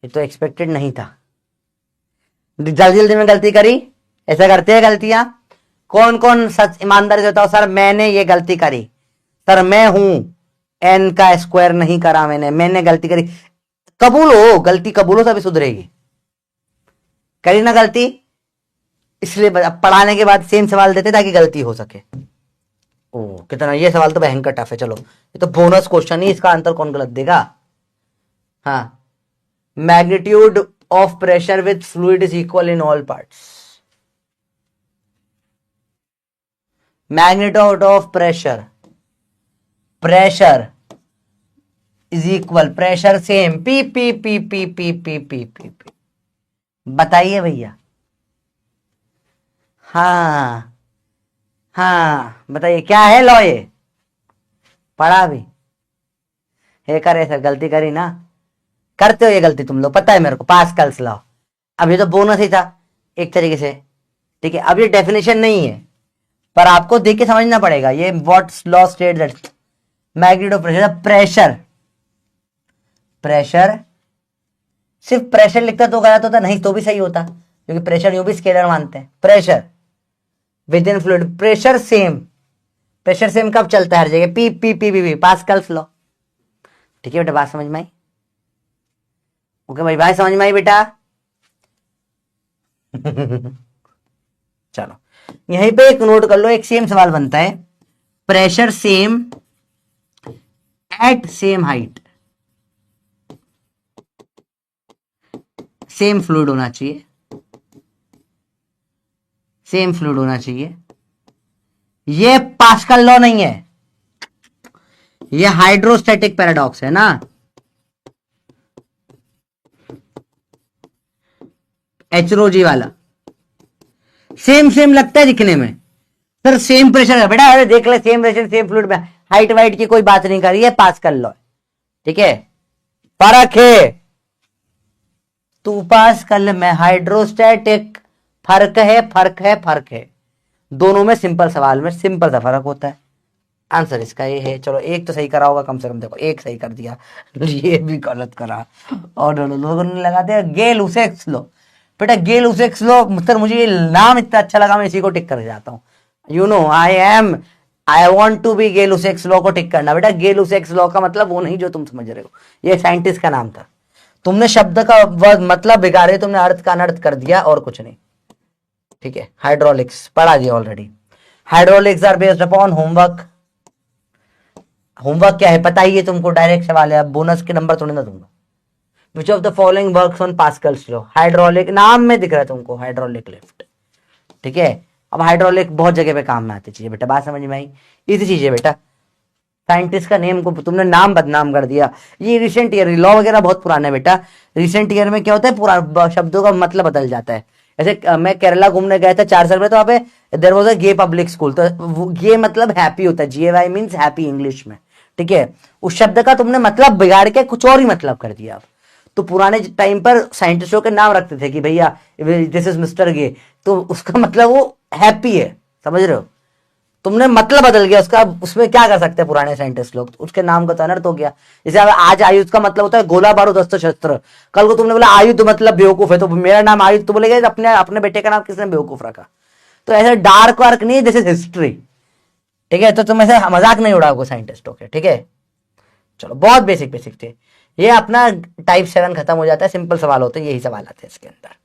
ये तो एक्सपेक्टेड नहीं था। जल्दी जल्दी में गलती करी, ऐसा करते हैं गलतियां। कौन कौन सच ईमानदारी से बताओ, सर मैंने ये गलती करी, सर मैं हूं n का स्क्वायर नहीं करा मैंने गलती करी। कबूलो, गलती कबूलो तभी सुधरेगी। करी ना गलती, इसलिए पढ़ाने के बाद सेम सवाल देते ताकि गलती हो सके। ओ कितना, ये सवाल तो भयंकर टफ है। चलो ये तो बोनस क्वेश्चन ही, इसका आंसर कौन गलत देगा। हाँ, magnitude of pressure with fluid is equal in all parts. Magnitude of pressure, pressure is equal, pressure same, P P P P P P P P P. बताइए भैया। हाँ हाँ बताइए क्या है लॉ, ये पढ़ा भी है। करे सर गलती करी ना, करते हो ये गलती तुम लोग, पता है मेरे को, पास्कल्स लॉ। अब ये तो बोनस ही था एक तरीके से, ठीक है, अब ये डेफिनेशन नहीं है, पर आपको देख के समझना पड़ेगा ये what law state that magnitude of pressure. Pressure, pressure सिर्फ प्रेशर लिखता तो गलत होता, नहीं तो भी सही होता, क्योंकि प्रेशर यूं भी स्केलर मानते हैं। Pressure within fluid, pressure same, pressure same कब चलता है हर जगह, P P P P P, Pascal's law. ठीक है बेटा, बात समझ में आई? ओके भाई, बात समझ में आई बेटा? चलो यहीं पे एक नोट कर लो, एक सेम सवाल बनता है, pressure same at same height, same fluid होना चाहिए, सेम फ्लूइड होना चाहिए। ये पास्कल लॉ नहीं है, ये हाइड्रोस्टैटिक पैराडॉक्स है ना। एचरोजी वाला सेम सेम लगता है दिखने में, सर सेम प्रेशर है बेटा, अरे देख ले सेम प्रेशर सेम फ्लूइड में, हाइट वाइट की कोई बात नहीं कर रही है, पास्कल लॉ। ठीक है, फर्क है, तू पास्कल में हाइड्रोस्टैटिक, फर्क है फर्क है फर्क है, दोनों में सिंपल सवाल में सिंपल सा फर्क होता है। आंसर इसका ये है। चलो एक तो सही करा होगा कम से कम, देखो एक सही कर दिया, ये भी गलत करा, और लोगों ने लगा दिया गे लुसेक्स लो। बेटा गे लुसेक्स लो, सर मुझे ये नाम इतना अच्छा लगा, मैं इसी को टिक कर जाता हूँ। You know I want to be Gay Lussac's law को टिक करना। बेटा गे लुसेक्स लॉ का मतलब वो नहीं जो तुम समझ रहे हो, ये साइंटिस्ट का नाम था, तुमने शब्द का मतलब बिगाड़े, तुमने अर्थ का अनर्थ कर दिया और कुछ नहीं। ठीक है, हाइड्रोलिक्स पढ़ा दिया already. Hydraulics are based upon homework. Homework क्या है पता ही है तुमको, डायरेक्ट सवाल है, अब बोनस के नंबर थोड़ी ना दूंगा। Which of the following works on Pascal's law, hydraulic नाम में दिख रहा है तुमको, हाइड्रोलिक लिफ्ट। ठीक है, अब हाइड्रोलिक बहुत जगह पे काम में आती चीज बेटा, बात समझ में आई? इसी चीज है बेटा, साइंटिस्ट का नेम को तुमने नाम बदनाम कर दिया। ये रिसेंट ईयर लॉ वगैरह बहुत पुराना है बेटा, रिसेंट ईयर में क्या होता है, पूरा शब्दों का मतलब बदल जाता है। ऐसे मैं केरला घूमने गया था 4 साल में, तो वहां पे there was a gay public school, तो गे मतलब हैप्पी होता है, GAY मींस हैप्पी इंग्लिश में। ठीक है, उस शब्द का तुमने मतलब बिगाड़ के कुछ और ही मतलब कर दिया। तो पुराने टाइम पर साइंटिस्टों के नाम रखते थे कि भैया दिस इज मिस्टर गे, तो उसका मतलब वो हैप्पी है, समझ रहे हो? तुमने मतलब बदल गया उसका, उसमें क्या कर सकते हैं पुराने साइंटिस्ट लोग, उसके नाम का तो अनर्थ हो गया। जैसे आज आयुध का मतलब होता है गोला बारूद अस्त्र शस्त्र, कल को तुमने बोला आयुध मतलब बेवकूफ है, तो मेरा नाम आयुध, तो बोलेगा अपने अपने बेटे का नाम किसने बेवकूफ रखा? तो ऐसा डार्क वार्क नहीं, दिस इज हिस्ट्री। ठीक है, तो तुम ऐसे मजाक नहीं उड़ाओगे साइंटिस्टों के। ठीक है, चलो बहुत बेसिक बेसिक थे ये, अपना टाइप 7 खत्म हो जाता है, सिंपल सवाल होते हैं, यही सवाल आते हैं इसके अंदर।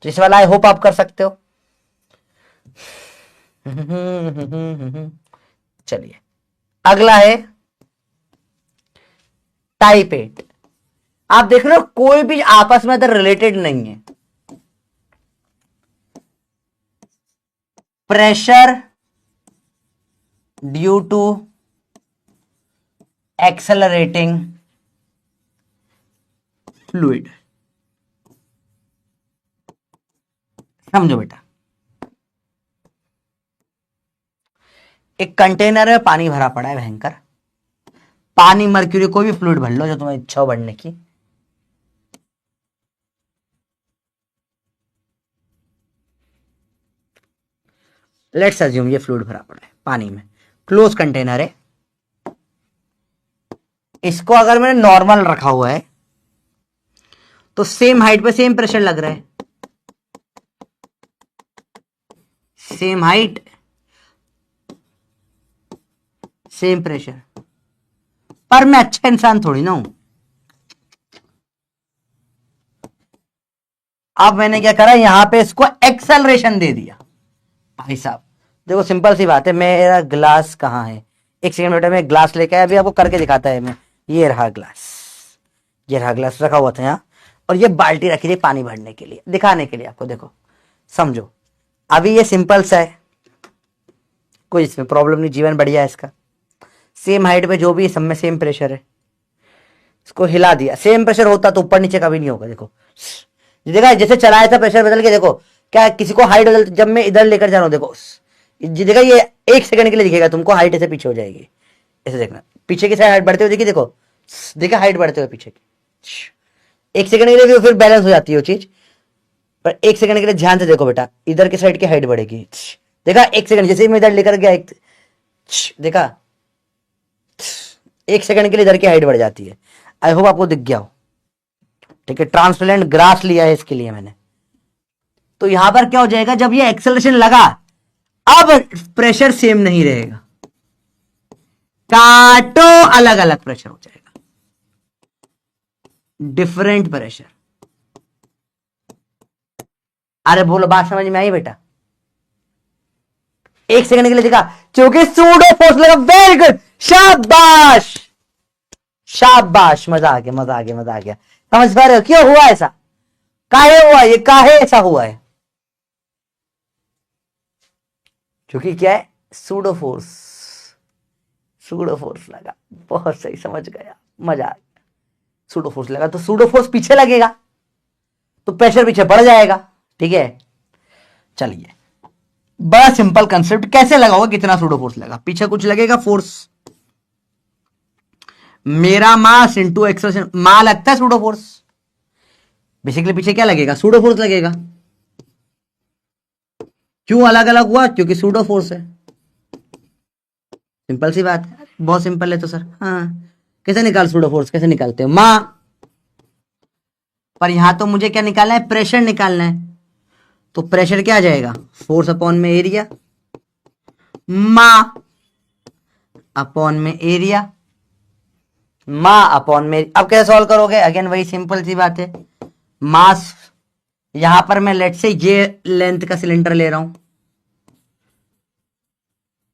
तो इस वाला आई होप आप कर सकते हो। चलिए अगला है टाइप 8। आप देख रहे हो कोई भी आपस में अदर रिलेटेड नहीं है। Pressure due to accelerating fluid, समझो बेटा, एक कंटेनर में पानी भरा पड़ा है भयंकर, पानी मर्क्यूरी कोई भी फ्लूइड भर लो जो तुम्हें इच्छा हो भरने की। लेट्स अज्यूम ये फ्लूइड भरा पड़ा है पानी में, क्लोज कंटेनर है, इसको अगर मैंने नॉर्मल रखा हुआ है तो सेम हाइट पे सेम प्रेशर लग रहा है, सेम हाइट सेम प्रेशर, पर मैं अच्छा इंसान थोड़ी ना हूं। अब मैंने क्या करा, यहां पे इसको एक्सेलरेशन दे दिया। भाई साहब देखो सिंपल सी बात है, मेरा ग्लास कहां है, एक सेकंड बेटा, मैं ग्लास लेके आया, अभी आपको करके दिखाता है मैं। ये रहा ग्लास, ये रहा ग्लास रखा हुआ था यहाँ, और ये बाल्टी रखी थी पानी भरने के लिए, दिखाने के लिए आपको, देखो समझो। अभी ये सिंपल सा है, कोई इसमें प्रॉब्लम नहीं, जीवन बढ़िया है इसका। सेम हाइट पे जो भी सब में सेम प्रेशर है, इसको हिला दिया, सेम प्रेशर होता तो ऊपर नीचे कभी नहीं होगा। देखो देखा, जैसे चलाया था प्रेशर बदल के, देखो क्या किसी को हाइट बदल, जब मैं इधर लेकर जा रहा हूं देखो, देखा ये 1 सेकंड के लिए दिखेगा तुमको, हाइट ऐसे पीछे हो जाएगी, ऐसे देखना, पीछे की साइड हाइट बढ़ते हुए देखिए, देखो देखा हाइट बढ़ते हुए पीछे की, 1 सेकंड के लिए फिर बैलेंस हो जाती है वो चीज। पर एक सेकंड के लिए ध्यान से देखो बेटा, इधर की साइड की हाइट बढ़ेगी। देखा, एक सेकंड, जैसे मैं इधर लेकर गया एक, देखा, एक सेकंड के लिए इधर की हाइट बढ़ जाती है। आई होप आपको दिख गया हो। ठीक है, ट्रांसपेरेंट ग्राफ लिया है इसके लिए मैंने। तो यहां पर क्या हो जाएगा, जब ये एक्सेलरेशन लगा, अब प्रेशर सेम नहीं रहेगा, काटो अलग अलग प्रेशर हो जाएगा, डिफरेंट प्रेशर। अरे बोलो, बात समझ में आई बेटा? एक सेकंड के लिए देखा, क्योंकि सूडो फोर्स लगा। वेरी गुड, शाबाश शाबाश, मजा आ गया मजा आ गया मजा आ गया। समझ पा रहे हो क्यों हुआ ऐसा? काहे हुआ ये, काहे ऐसा हुआ है? क्योंकि क्या है, सूडो फोर्स लगा। बहुत सही, समझ गया, मजा आ गया। सूडो फोर्स लगा तो सूडो फोर्स पीछे लगेगा तो प्रेशर पीछे बढ़ जाएगा। ठीक है, चलिए, बड़ा सिंपल कंसेप्ट। कैसे लगा होगा, कितना सूडो फोर्स लगा? पीछे कुछ लगेगा फोर्स, मेरा मास इंटू एक्सेलरेशन, मास लगता है सूडो फोर्स। बेसिकली पीछे क्या लगेगा, सूडो फोर्स लगेगा। क्यों अलग अलग हुआ? क्योंकि सूडो फोर्स है। सिंपल सी बात है, बहुत सिंपल है। तो सर हाँ, कैसे निकाल सूडो फोर्स, कैसे निकालते हो? मां, पर यहां तो मुझे क्या निकालना है, प्रेशर निकालना है। तो प्रेशर क्या आ जाएगा, फोर्स अपॉन में एरिया, मां अपॉन में एरिया, मां अपॉन में। अब कैसे सॉल्व करोगे? अगेन वही सिंपल सी बात है। मास, यहां पर मैं लेट से ये लेंथ का सिलेंडर ले रहा हूं,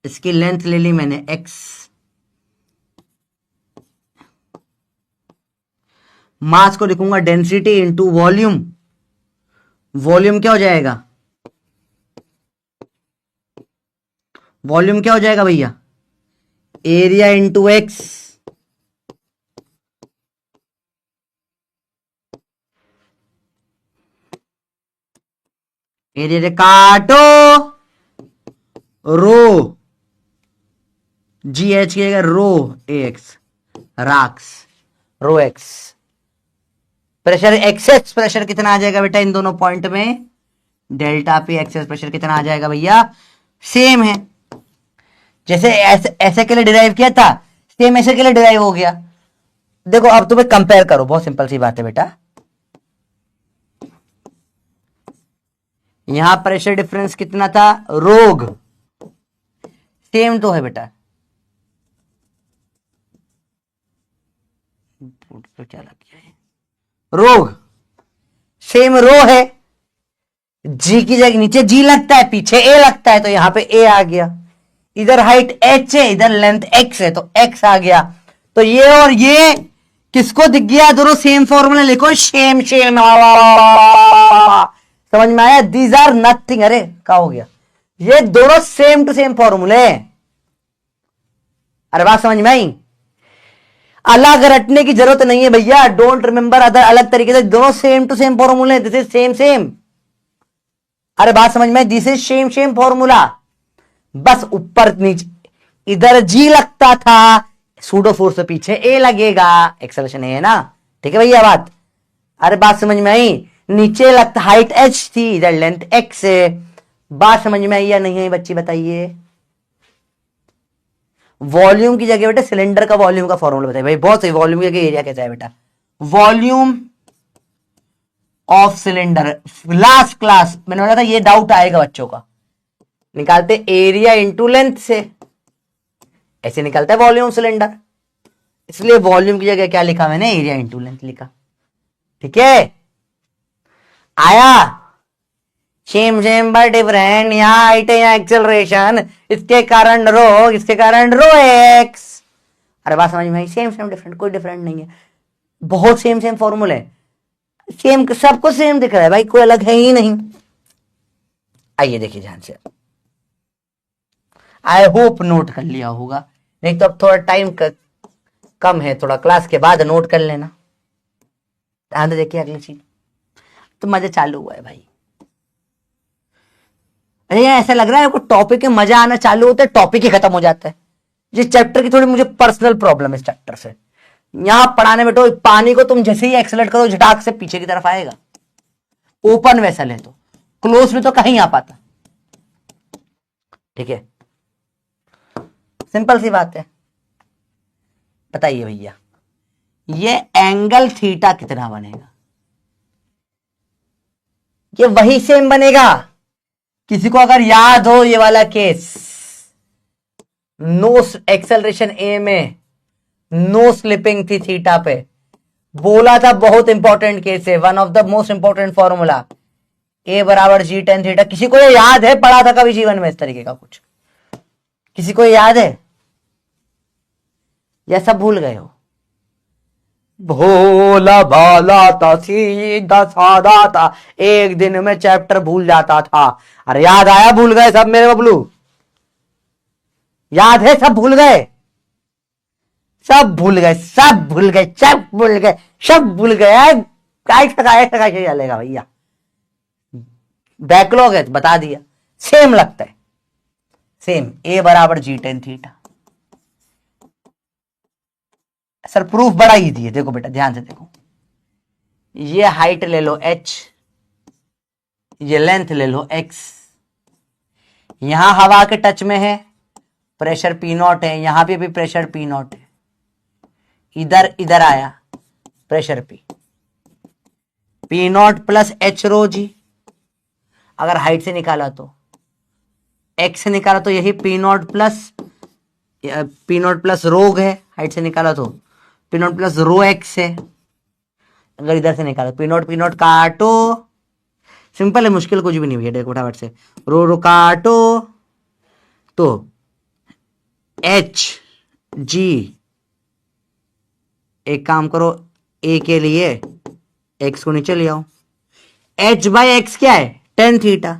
इसकी लेंथ ले ली मैंने x, मास को लिखूंगा डेंसिटी इंटू वॉल्यूम। वॉल्यूम क्या हो जाएगा, वॉल्यूम क्या हो जाएगा भैया, एरिया इंटू एक्स। एरिया काटो, रो जी एच की जगह रो ए एक्स, राक्स, रो एक्स। प्रेशर एक्सेस प्रेशर कितना आ जाएगा बेटा इन दोनों पॉइंट में, डेल्टा पी। एक्सेस प्रेशर कितना आ जाएगा भैया, सेम है। जैसे ऐसे के लिए डिराइव किया था, सेम ऐसे के लिए डिराइव हो गया। देखो अब तुम्हें कंपेयर करो, बहुत सिंपल सी बात है बेटा। यहां प्रेशर डिफरेंस कितना था, रोग, सेम तो है बेटा। तो क्या लग गया है, रोग सेम रो है। जी की जगह नीचे जी लगता है, पीछे ए लगता है, तो यहां पे ए आ गया। इधर हाइट h है, इधर लेंथ x है, तो x आ गया। तो ये और ये किसको दिख गया, दोनों सेम फॉर्मूला लिखो, सेम सेम। समझ में आया? These are nothing. अरे क्या हो गया, ये दोनों सेम टू सेम फॉर्मूले। अरे बात समझ में आई? अलग रटने की जरूरत नहीं है भैया, डोंट रिमेंबर अदर। अलग तरीके से दोनों सेम टू सेम फॉर्मूले, दिस इज सेम सेम। अरे बात समझ में, this is same same formula. बस ऊपर नीचे, इधर जी लगता था, सूडो फोर्स से पीछे ए लगेगा, एक्सेलरेशन है ना। ठीक है भैया बात? अरे बात समझ में आई? नीचे लगता हाइट h थी, इधर लेंथ x है। बात समझ में आई या नहीं आई बच्ची, बताइए? वॉल्यूम की जगह बेटा सिलेंडर का वॉल्यूम का फॉर्मूला बताइए भाई। बहुत सही, वॉल्यूम की जगह एरिया कैसा है बेटा, volume of cylinder. Last class मैंने बोला था ये डाउट आएगा बच्चों का, निकालते एरिया इंटू लेंथ से, ऐसे निकलता है वॉल्यूम सिलेंडर। इसलिए वॉल्यूम की जगह क्या लिखा मैंने, एरिया इंटू लेंथ लिखा। ठीक है, आया? सेम सेम बट डिफरेंट, यहां हाइट है, यहां एक्सेलरेशन, इसके कारण रो, इसके कारण रो एक्स। अरे बात समझ में आई? सेम सेम डिफरेंट, कोई डिफरेंट नहीं है, बहुत सेम सेम फॉर्मूले, सेम, सबको सेम दिख रहा है भाई, कोई अलग है ही नहीं। आइए देखिए ध्यान से, आई होप नोट कर लिया होगा, नहीं तो अब थोड़ा टाइम कम है, थोड़ा क्लास के बाद नोट कर लेना। ध्यान से देखिए अगली चीज, तो मजा चालू हुआ है भाई। अरे ऐसा लग रहा है आपको टॉपिक में मजा आना चालू होता है, टॉपिक ही खत्म हो जाता है। जिस चैप्टर की थोड़ी मुझे पर्सनल प्रॉब्लम है इस चैप्टर से, यहां पढ़ाने बैठो, पानी को तुम जैसे ही एक्सेलरेट करो झटाक से पीछे की तरफ आएगा। ओपन वेसल है तो, क्लोज में तो कहीं आ पाता। ठीक है, सिंपल सी बात है। बताइए भैया, ये एंगल थीटा कितना बनेगा? ये वही सेम बनेगा। किसी को अगर याद हो ये वाला केस, नो एक्सेलरेशन ए में नो स्लिपिंग थी थीटा पे, बोला था बहुत इंपॉर्टेंट केस है, one of the most important formula, A बराबर जी टेन थीटा। किसी को ये याद है? पढ़ा था कभी जीवन में इस तरीके का कुछ? किसी को याद है या सब भूल गए हो? भोला भाला था, सीधा साधा था, एक दिन में चैप्टर भूल जाता था। अरे याद आया? भूल गए सब मेरे बबलू? याद है? सब भूल गए? सब भूल गए, सब भूल गए, सब भूल गए, सब भूल गए। कैसे चलेगा भैया? बैकलॉग है तो बता दिया, सेम लगता है, सेम। ए बराबर G tan theta. Sir proof बड़ा इजी है, देखो बेटा ध्यान से देखो, ये हाइट ले लो h, ये लेंथ ले लो x, यहां हवा के टच में है, प्रेशर पी नॉट है, यहां पे भी प्रेशर पी नॉट है, इधर इधर आया pressure P naught plus H rho G. अगर हाइट से निकाला तो, x से निकाला तो यही पी नॉट प्लस रोग है, हाइट से निकाला तो पी नॉट प्लस रो एक्स है। अगर इधर से निकालो पी नॉट काटो, सिंपल है, मुश्किल कुछ भी नहीं भैया, देखो फटाफट से, रो काटो तो एच जी, एक काम करो, ए के लिए एक्स को नीचे ले आओ, एच बाई एक्स क्या है? Tan theta.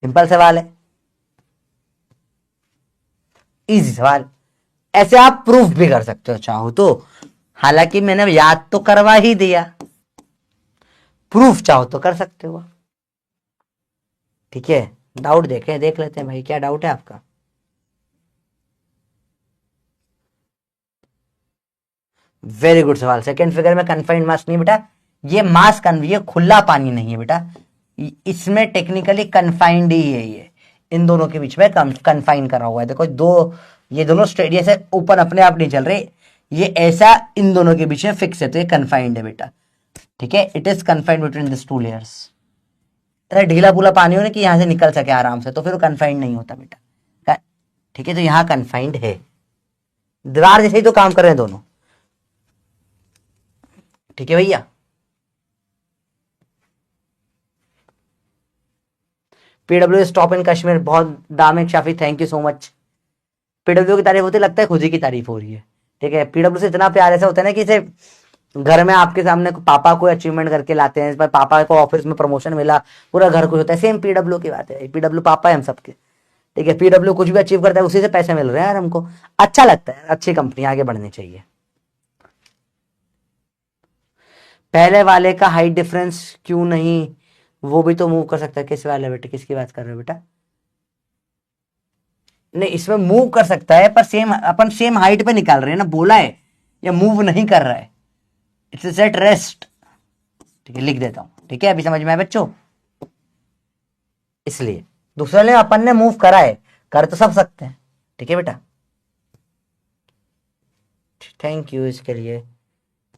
सिंपल सवाल है, इजी सवाल। ऐसे आप प्रूफ भी कर सकते हो चाहो तो, हालांकि मैंने याद तो करवा ही दिया, प्रूफ चाहो तो कर सकते हो। ठीक है, डाउट देख लेते हैं भाई, क्या डाउट है आपका? वेरी गुड सवाल। सेकंड फिगर में कन्फाइंड मास नहीं बेटा, ये मास ये खुला पानी नहीं है बेटा, इसमें टेक्निकली कन्फाइंड ही है, ये इन दोनों के बीच में कन्फाइन करा हुआ है। देखो दो, ये दोनों स्ट्रेट से ओपन अपने आप नहीं चल रहे, ये ऐसा इन दोनों के बीच में फिक्स है, तो ये कन्फाइंड है बेटा। ठीक है, it is confined between this two layers. ढीला पूला पानी हो ना कि यहां से निकल सके आराम से, तो फिर वो कन्फाइंड नहीं होता बेटा। ठीक है, तो यहां कन्फाइंड है, दीवार जैसे ही तो काम कर रहे हैं दोनों। ठीक है भैया, पीडब्ल्यू स्टॉप इन कश्मीर, बहुत दामिक शाफी, thank you so much. PW की तारीफ होती लगता है खुद ही की तारीफ हो रही है। ठीक है, पीडब्ल्यू से इतना प्यार ऐसा होता है ना कि इसे घर में आपके सामने पापा को अचीवमेंट करके लाते हैं, इस बार पापा को ऑफिस में प्रमोशन मिला, पूरा घर खुश होता है। सेम पीडब्ल्यू की बात है, पीडब्ल्यू पापा है हम सबके। ठीक है, पीडब्ल्यू कुछ भी अचीव करता है उसी से पैसे मिल रहे हैं यार, हमको अच्छा लगता है, अच्छी कंपनी आगे बढ़नी चाहिए। पहले वाले का हाइट डिफरेंस क्यों नहीं, वो भी तो मूव कर सकता है। किस वाले बेटे, किसकी बात कर रहे हो बेटा? नहीं, इसमें मूव कर सकता है, पर सेम अपन सेम हाइट पे निकाल रहे हैं ना, बोला है, या मूव नहीं कर रहा है, इट्स एट रेस्ट। ठीक है, लिख देता हूं। ठीक है, अभी समझ में आया बच्चों? इसलिए दूसरे ने अपन ने मूव करा है, कर तो सब सकते हैं। ठीक है बेटा, थैंक यू इसके लिए।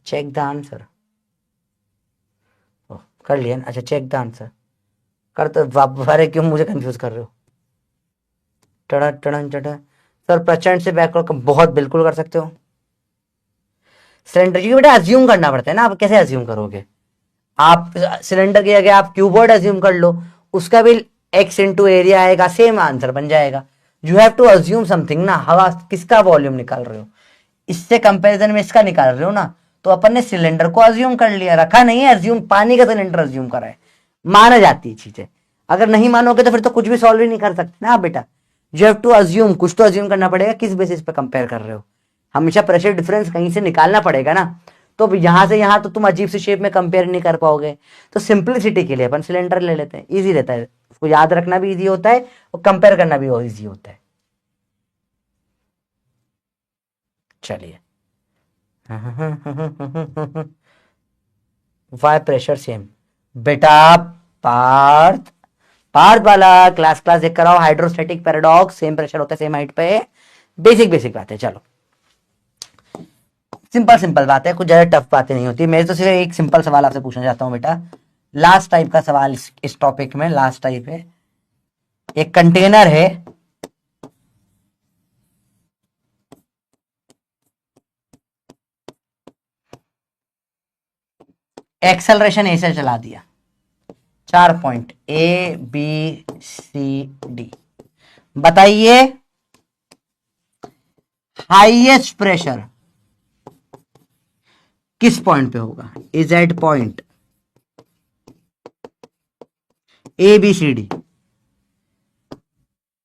चेक द आंसर, कर लिया ना? अच्छा, चेक द आंसर कर, तो अरे क्यों मुझे कंफ्यूज कर रहे हो? टड़ा टड़न टड़ा। सर प्रचंड से बैकवर्ड बहुत बिल्कुल कर सकते हो। सिलेंडर की बेटा अज्यूम करना पड़ता है ना, आप कैसे अज्यूम करोगे? आप सिलेंडर की जगह आप क्यूबॉइड अज्यूम कर लो, उसका भी एक्स इंटू एरिया आएगा, सेम आंसर बन जाएगा। You have to assume something ना। हवा किसका वॉल्यूम निकाल रहे हो, इससे कंपैरिजन में इसका निकाल रहे हो ना, तो अपन ने सिलेंडर को अज्यूम कर लिया, रखा नहीं है अज्यूम, पानी का सिलेंडर अज्यूम करा है, माना जाती है चीजें। अगर नहीं मानोगे तो फिर तो कुछ भी सॉल्व ही नहीं कर सकते ना आप बेटा। यू हैव टू अज्यूम, कुछ तो अज्यूम करना पड़ेगा, किस बेसिस पे कंपेयर कर रहे हो, हमेशा प्रेशर डिफरेंस कहीं से निकालना पड़ेगा ना। तो यहां से यहां तो तुम अजीब सी शेप में कंपेयर नहीं कर पाओगे, तो सिंपलिसिटी के लिए अपन सिलेंडर ले लेते हैं, इजी रहता है, उसको याद रखना भी इजी होता है और कंपेयर करना भी इजी होता है। चलिए वाई प्रेशर सेम बेटा। पार्थ पार्थ वाला क्लास क्लास देख कर आओ। हाइड्रोस्टैटिक पैराडॉक्स, सेम प्रेशर होता है सेम हाइट पे। बेसिक बेसिक बात है, चलो सिंपल सिंपल बात है, कुछ ज्यादा टफ बातें नहीं होती। मैं तो सिर्फ एक सिंपल सवाल आपसे पूछना चाहता हूँ बेटा, लास्ट टाइप का सवाल इस टॉपिक में। लास्ट टाइप है, एक कंटेनर है, एक्सेलरेशन ए से चला दिया, 4 point A B C D. बताइए हाईएस्ट प्रेशर किस पॉइंट पे होगा? इजेड point, A B C D.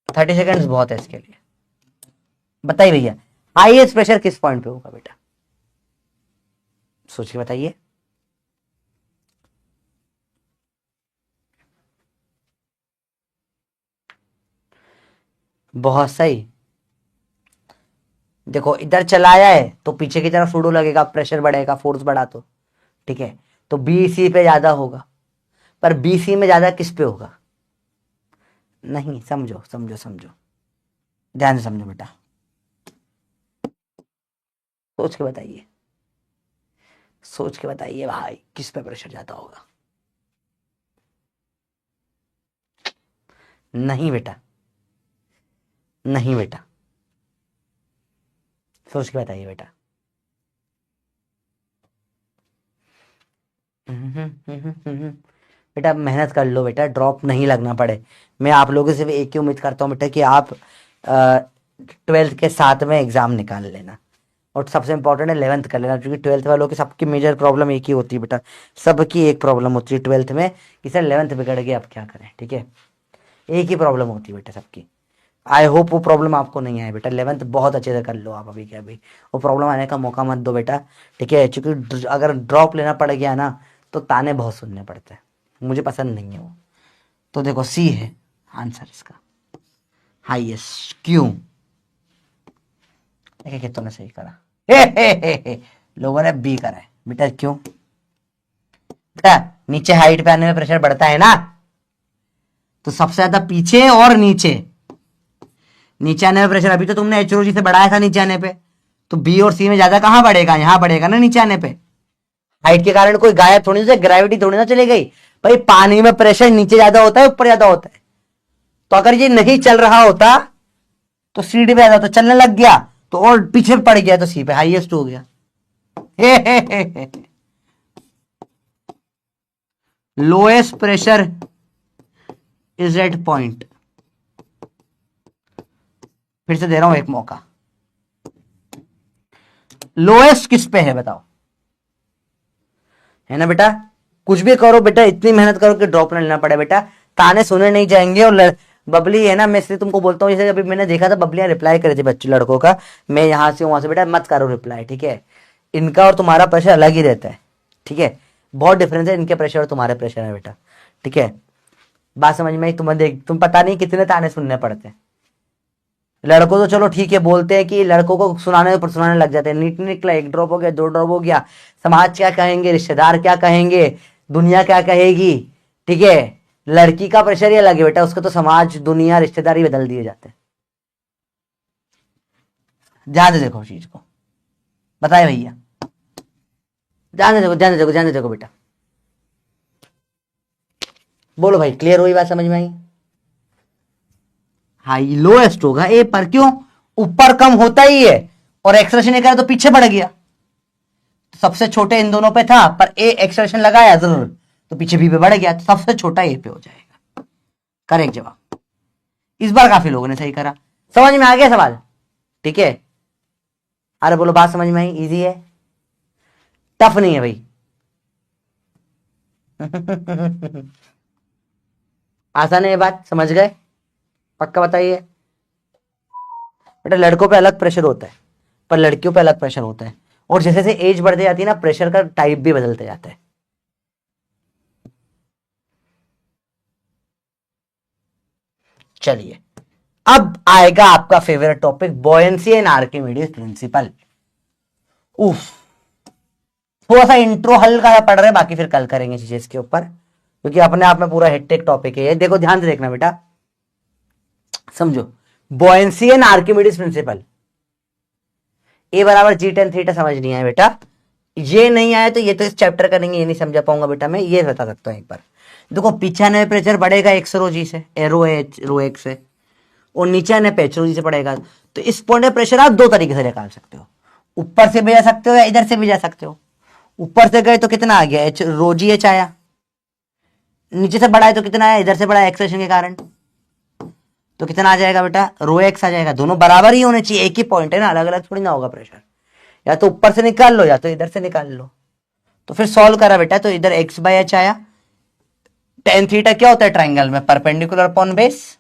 30 seconds बहुत है इसके लिए। बताइए भैया हाईएस्ट प्रेशर किस पॉइंट पे होगा बेटा? सोच के बताइए। बहुत सही। देखो इधर चलाया है तो पीछे की तरफ सुडो लगेगा, प्रेशर बढ़ेगा, फोर्स बढ़ा तो ठीक है, तो बी सी पे ज्यादा होगा। पर बी सी में ज्यादा किस पे होगा? नहीं, समझो समझो समझो, ध्यान से समझो बेटा, सोच के बताइए, सोच के बताइए भाई किस पे प्रेशर ज्यादा होगा? नहीं बेटा, नहीं बेटा, सोच के बताइए बेटा। बेटा मेहनत कर लो बेटा, ड्रॉप नहीं लगना पड़े। मैं आप लोगों से भी एक ही उम्मीद करता हूँ बेटा कि आप 12th के साथ में एग्जाम निकाल लेना, और सबसे इंपॉर्टेंट है 11th कर लेना, क्योंकि 12th वालों की सबकी मेजर प्रॉब्लम एक ही होती है बेटा, सबकी एक प्रॉब्लम होती है 12th में कि सर 11th बिगड़ गई अब क्या करें। ठीक है, एक ही प्रॉब्लम होती है बेटा सबकी। आई होप वो प्रॉब्लम आपको नहीं आए बेटा। 11th बहुत अच्छे से कर लो आप अभी के अभी, वो प्रॉब्लम आने का मौका मत दो बेटा। ठीक है, क्योंकि अगर ड्रॉप लेना पड़ गया ना तो ताने बहुत सुनने पड़ते हैं, मुझे पसंद नहीं है वो। तो देखो सी है आंसर इसका, हाईएस्ट। क्यों? देखिए कितनों ने सही करा, हे। लोगों ने बी करा है बेटा। क्यों बेटा? नीचे हाइट पे आने में प्रेशर बढ़ता है ना, तो सबसे ज्यादा पीछे और नीचे। नीचे आने में प्रेशर अभी तो तुमने एच से बढ़ाया था नीचे आने पे, तो बी और सी में ज्यादा कहां बढ़ेगा? यहां बढ़ेगा ना नीचे आने पे। हाइट के कारण कोई गायब थोड़ी ना, ग्रेविटी थोड़ी ना चली गई भाई। पानी में प्रेशर नीचे ज्यादा होता है ऊपर ज्यादा होता है, तो अगर ये नहीं चल रहा होता तो सी डी पे ज्यादा, तो चलने लग गया तो और पीछे पड़ गया तो सी पे हाईएस्ट हो गया। लोएस्ट प्रेशर इजेड पॉइंट, फिर से दे रहा हूं एक मौका। लोएस्ट किस पे है बताओ? है ना बेटा, कुछ भी करो बेटा, इतनी मेहनत करो कि ड्रॉप ना लेना पड़े बेटा, ताने सुने नहीं जाएंगे। और बबली है ना, मैं इसलिए तुमको बोलता हूँ, जैसे अभी मैंने देखा था बबलियां रिप्लाई कर रही थी बच्चे लड़कों का, मैं यहां से वहां से, बेटा मत करो रिप्लाई। ठीक है, इनका और तुम्हारा प्रेशर अलग ही रहता है। ठीक है, बहुत डिफरेंस है इनके प्रेशर और तुम्हारे प्रेशर में बेटा। ठीक है, बात समझ में आई? तुम देख, तुम पता नहीं कितने ताने सुनने पड़ते हैं। लड़कों तो चलो ठीक है, बोलते हैं कि लड़कों को सुनाने पर सुनाने लग जाते हैं, नीट निकला, एक ड्रॉप हो गया, 2 ड्रॉप हो गया, समाज क्या कहेंगे, रिश्तेदार क्या कहेंगे, दुनिया क्या कहेगी। ठीक है, लड़की का प्रेशर ही अलग है बेटा, उसको तो समाज दुनिया रिश्तेदारी बदल दिए जाते हैं। ध्यान से देखो चीज को, बताए भैया, ध्यान से देखो, ध्यान से देखो, ध्यान से देखो बेटा। बोलो भाई, क्लियर हुई बात, समझ में आई? हाई लोएस्ट होगा ए पर, क्यों? ऊपर कम होता ही है, और एक्सलेशन करा तो पीछे बढ़ गया। सबसे छोटे इन दोनों पे था, पर ए एक्सलेशन लगाया जरूर तो पीछे बी पे बढ़ गया, तो सबसे छोटा ए पे हो जाएगा। करेक्ट जवाब। इस बार काफी लोगों ने सही करा। समझ में आ गया सवाल? ठीक है, अरे बोलो बात समझ में आई? इजी है, टफ नहीं है भाई। आसान है ये बात, समझ गए? पक्का बताइए बेटा। लड़कों पे अलग प्रेशर होता है, पर लड़कियों पे अलग प्रेशर होता है, और जैसे जैसे एज बढ़ती जाती है ना, प्रेशर का टाइप भी बदलते जाता है। चलिए, अब आएगा आपका favourite topic, buoyancy and Archimedes principal. उफ, थोड़ा सा इंट्रो हल्का सा पढ़ रहे हैं, बाकी फिर कल करेंगे चीजें इसके ऊपर, क्योंकि अपने आप में पूरा हेक्टिक टॉपिक है ये। देखो ध्यान से देखना बेटा, समझो, बॉयंसी एंड आर्किमिडीज प्रिंसिपल, ए बराबर जी टेन थीटा समझ नहीं आया बेटा, ये नहीं आया तो ये तो इस चैप्टर का नहीं, ये नहीं समझा पाऊंगा बेटा मैं, ये बता सकता हूं एक बार। देखो पीछे आने में प्रेशर बढ़ेगा एक्स रो जी से, एरो एच रो एक्स से, और नीचे आने पे एच रो जी से पड़ेगा। तो इस पॉइंट में प्रेशर आप दो तरीके से निकाल सकते हो, ऊपर से भी जा सकते हो या इधर से भी जा सकते हो। ऊपर से गए तो कितना आ गया, एच रो जी एच आया, नीचे से बढ़ा है तो कितना आया, इधर से बढ़ा एक्सेशन के कारण, तो कितना आ जाएगा बेटा, रो एक्स आ जाएगा। दोनों बराबर ही होने चाहिए, एक ही पॉइंट है ना, अलग अलग थोड़ी ना होगा प्रेशर, या तो ऊपर से निकाल लो या तो इधर से निकाल लो। तो फिर सॉल्व करा बेटा, तो इधर एक्स बाय एच आया, टेन थीटा क्या होता है ट्राइंगल में, परपेंडिकुलर अपॉन बेस,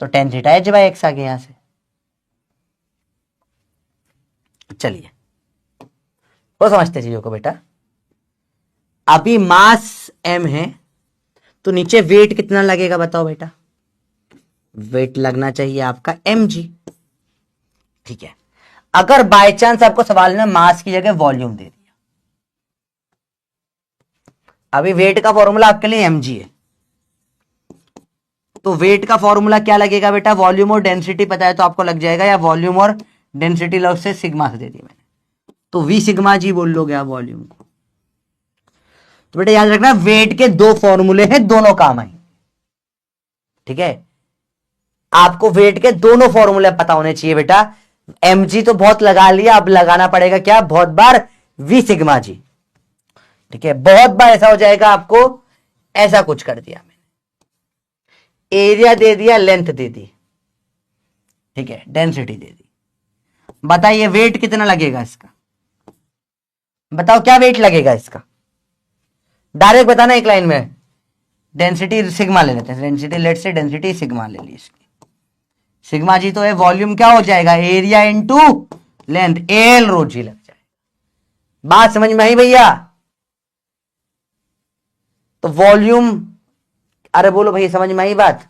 तो tan theta H by X आ गया यहां से। चलिए वो समझते चीजों को बेटा। अभी मास m है, तो नीचे वेट कितना लगेगा बताओ बेटा, वेट लगना चाहिए आपका mg। ठीक है, अगर बाय चांस आपको सवाल में मास की जगह वॉल्यूम दे दिया, अभी वेट का फॉर्मूला आपके लिए mg है, तो वेट का फॉर्मूला क्या लगेगा बेटा, वॉल्यूम और डेंसिटी पता है तो आपको लग जाएगा, या वॉल्यूम और डेंसिटी लॉस से सिग्मा से दे दी मैंने, तो v सिग्मा जी बोल लोगे आप वॉल्यूम को। तो बेटा याद रखना, वेट के दो फॉर्मूले हैं, दोनों काम आए। ठीक है, आपको वेट के दोनों फॉर्मूले पता होने चाहिए बेटा। mg तो बहुत लगा लिया, अब लगाना पड़ेगा क्या, बहुत बार v सिग्मा जी। ठीक है, बहुत बार ऐसा हो जाएगा आपको, ऐसा कुछ कर दिया मैंने, एरिया दे दिया, लेंथ दे दी, ठीक है, डेंसिटी दे दी। बताइए वेट कितना लगेगा इसका, बताओ क्या वेट लगेगा इसका, डायरेक्ट बताना एक लाइन में। डेंसिटी सिग्मा ले लेते हैं, डेंसिटी लेट से डेंसिटी सिग्मा ले ली इसकी, सिग्मा जी तो है, वॉल्यूम क्या हो जाएगा, एरिया इनटू लेंथ, एल रो जी लग जाएगा। बात समझ में आई भैया, तो वॉल्यूम, अरे बोलो भैया समझ में आई बात।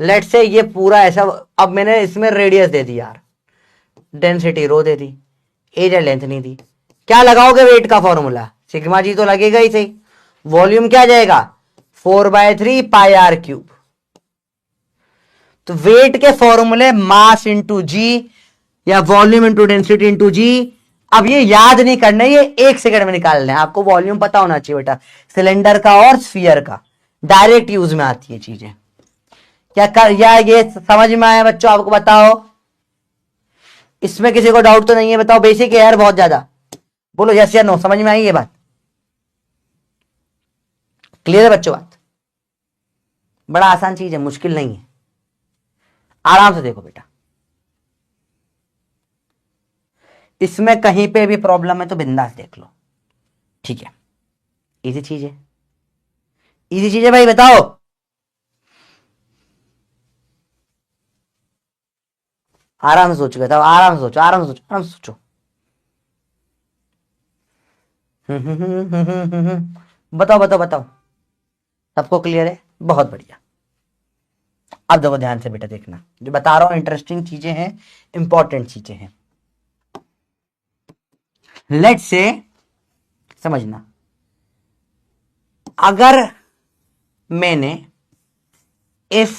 लेट से ये पूरा ऐसा, अब मैंने इसमें रेडियस दे दी यार, डेंसिटी रो दे दी, एरिया लेंथ नहीं दी, क्या लगाओगे वेट का फॉर्मूला, सिग्मा जी तो लगेगा ही सही, वॉल्यूम क्या जाएगा 4/3 पाई आर क्यूब। तो वेट के फॉर्मूले मास इंटू जी या वॉल्यूम इंटू डेंसिटी इंटू जी। अब ये याद नहीं करना, ये एक सेकंड में निकालना है आपको, वॉल्यूम पता होना चाहिए बेटा, सिलेंडर का और स्फीयर का, डायरेक्ट यूज में आती है चीजें। क्या कर, या ये समझ में आया बच्चों, आपको बताओ, इसमें किसी को डाउट तो नहीं है, बताओ, बेसिक है यार बहुत ज्यादा, बोलो यस या नो, समझ में आई ये बात, क्लियर है बच्चों बात, बड़ा आसान चीज है, मुश्किल नहीं है, आराम से देखो बेटा। इसमें कहीं पे भी प्रॉब्लम है तो बिंदास देख लो, ठीक है, इजी चीज है, इजी चीज है भाई, बताओ। आराम से सोचो, बताओ, आराम से सोचो, आराम से सोचो, आराम से सोचो। बताओ बताओ बताओ, सबको क्लियर है, बहुत बढ़िया। अब देखो ध्यान से बेटा, देखना जो बता रहा हूं इंटरेस्टिंग चीजें हैं, इंपॉर्टेंट चीजें हैं। लेट से समझना, अगर मैंने if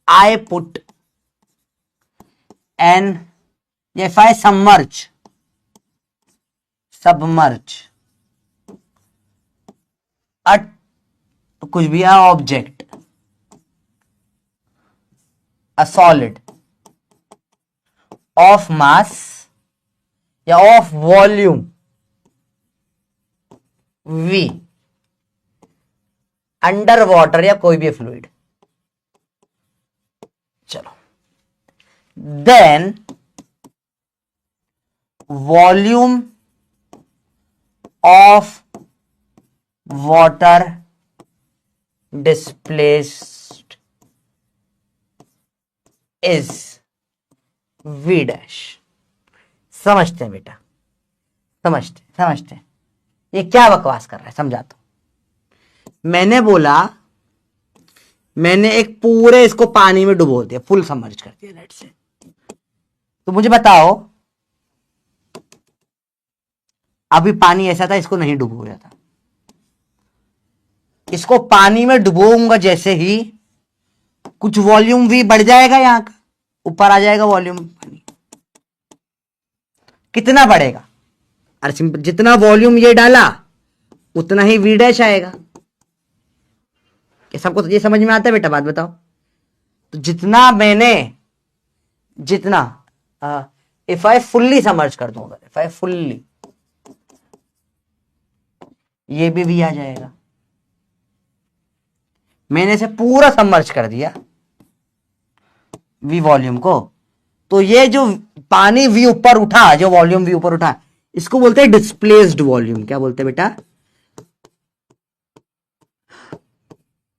I put an, if I submerge a, कुछ भी है object, a solid of mass या of volume v under water या कोई भी फ्लूइड, चलो, then volume of water displaced is v dash. समझते हैं बेटा, समझते हैं ये क्या बकवास कर रहा है, समझाता हूं। मैंने बोला, मैंने एक पूरे इसको पानी में डुबो दिया, फुल सबमर्ज कर दिया नेट से, तो मुझे बताओ अभी पानी ऐसा था, इसको नहीं डुबोया था, इसको पानी में डुबोऊंगा जैसे ही कुछ वॉल्यूम भी बढ़ जाएगा, यहां का ऊपर आ जाएगा वॉल्यूम पानी। कितना बढ़ेगा? अरे सिंपल, जितना वॉल्यूम ये डाला उतना ही वी डैश आएगा। क्या सबको ये समझ में आता है बेटा? बात बताओ। तो जितना इफ आई फुल्ली समर्ज कर दूंगा, इफ आई फुल्ली, ये भी आ जाएगा। मैंने इसे पूरा सबमर्ज कर दिया वी वॉल्यूम को, तो ये जो पानी वी ऊपर उठा, जो वॉल्यूम वी ऊपर उठा, इसको बोलते हैं डिस्प्लेस्ड वॉल्यूम। क्या बोलते हैं बेटा?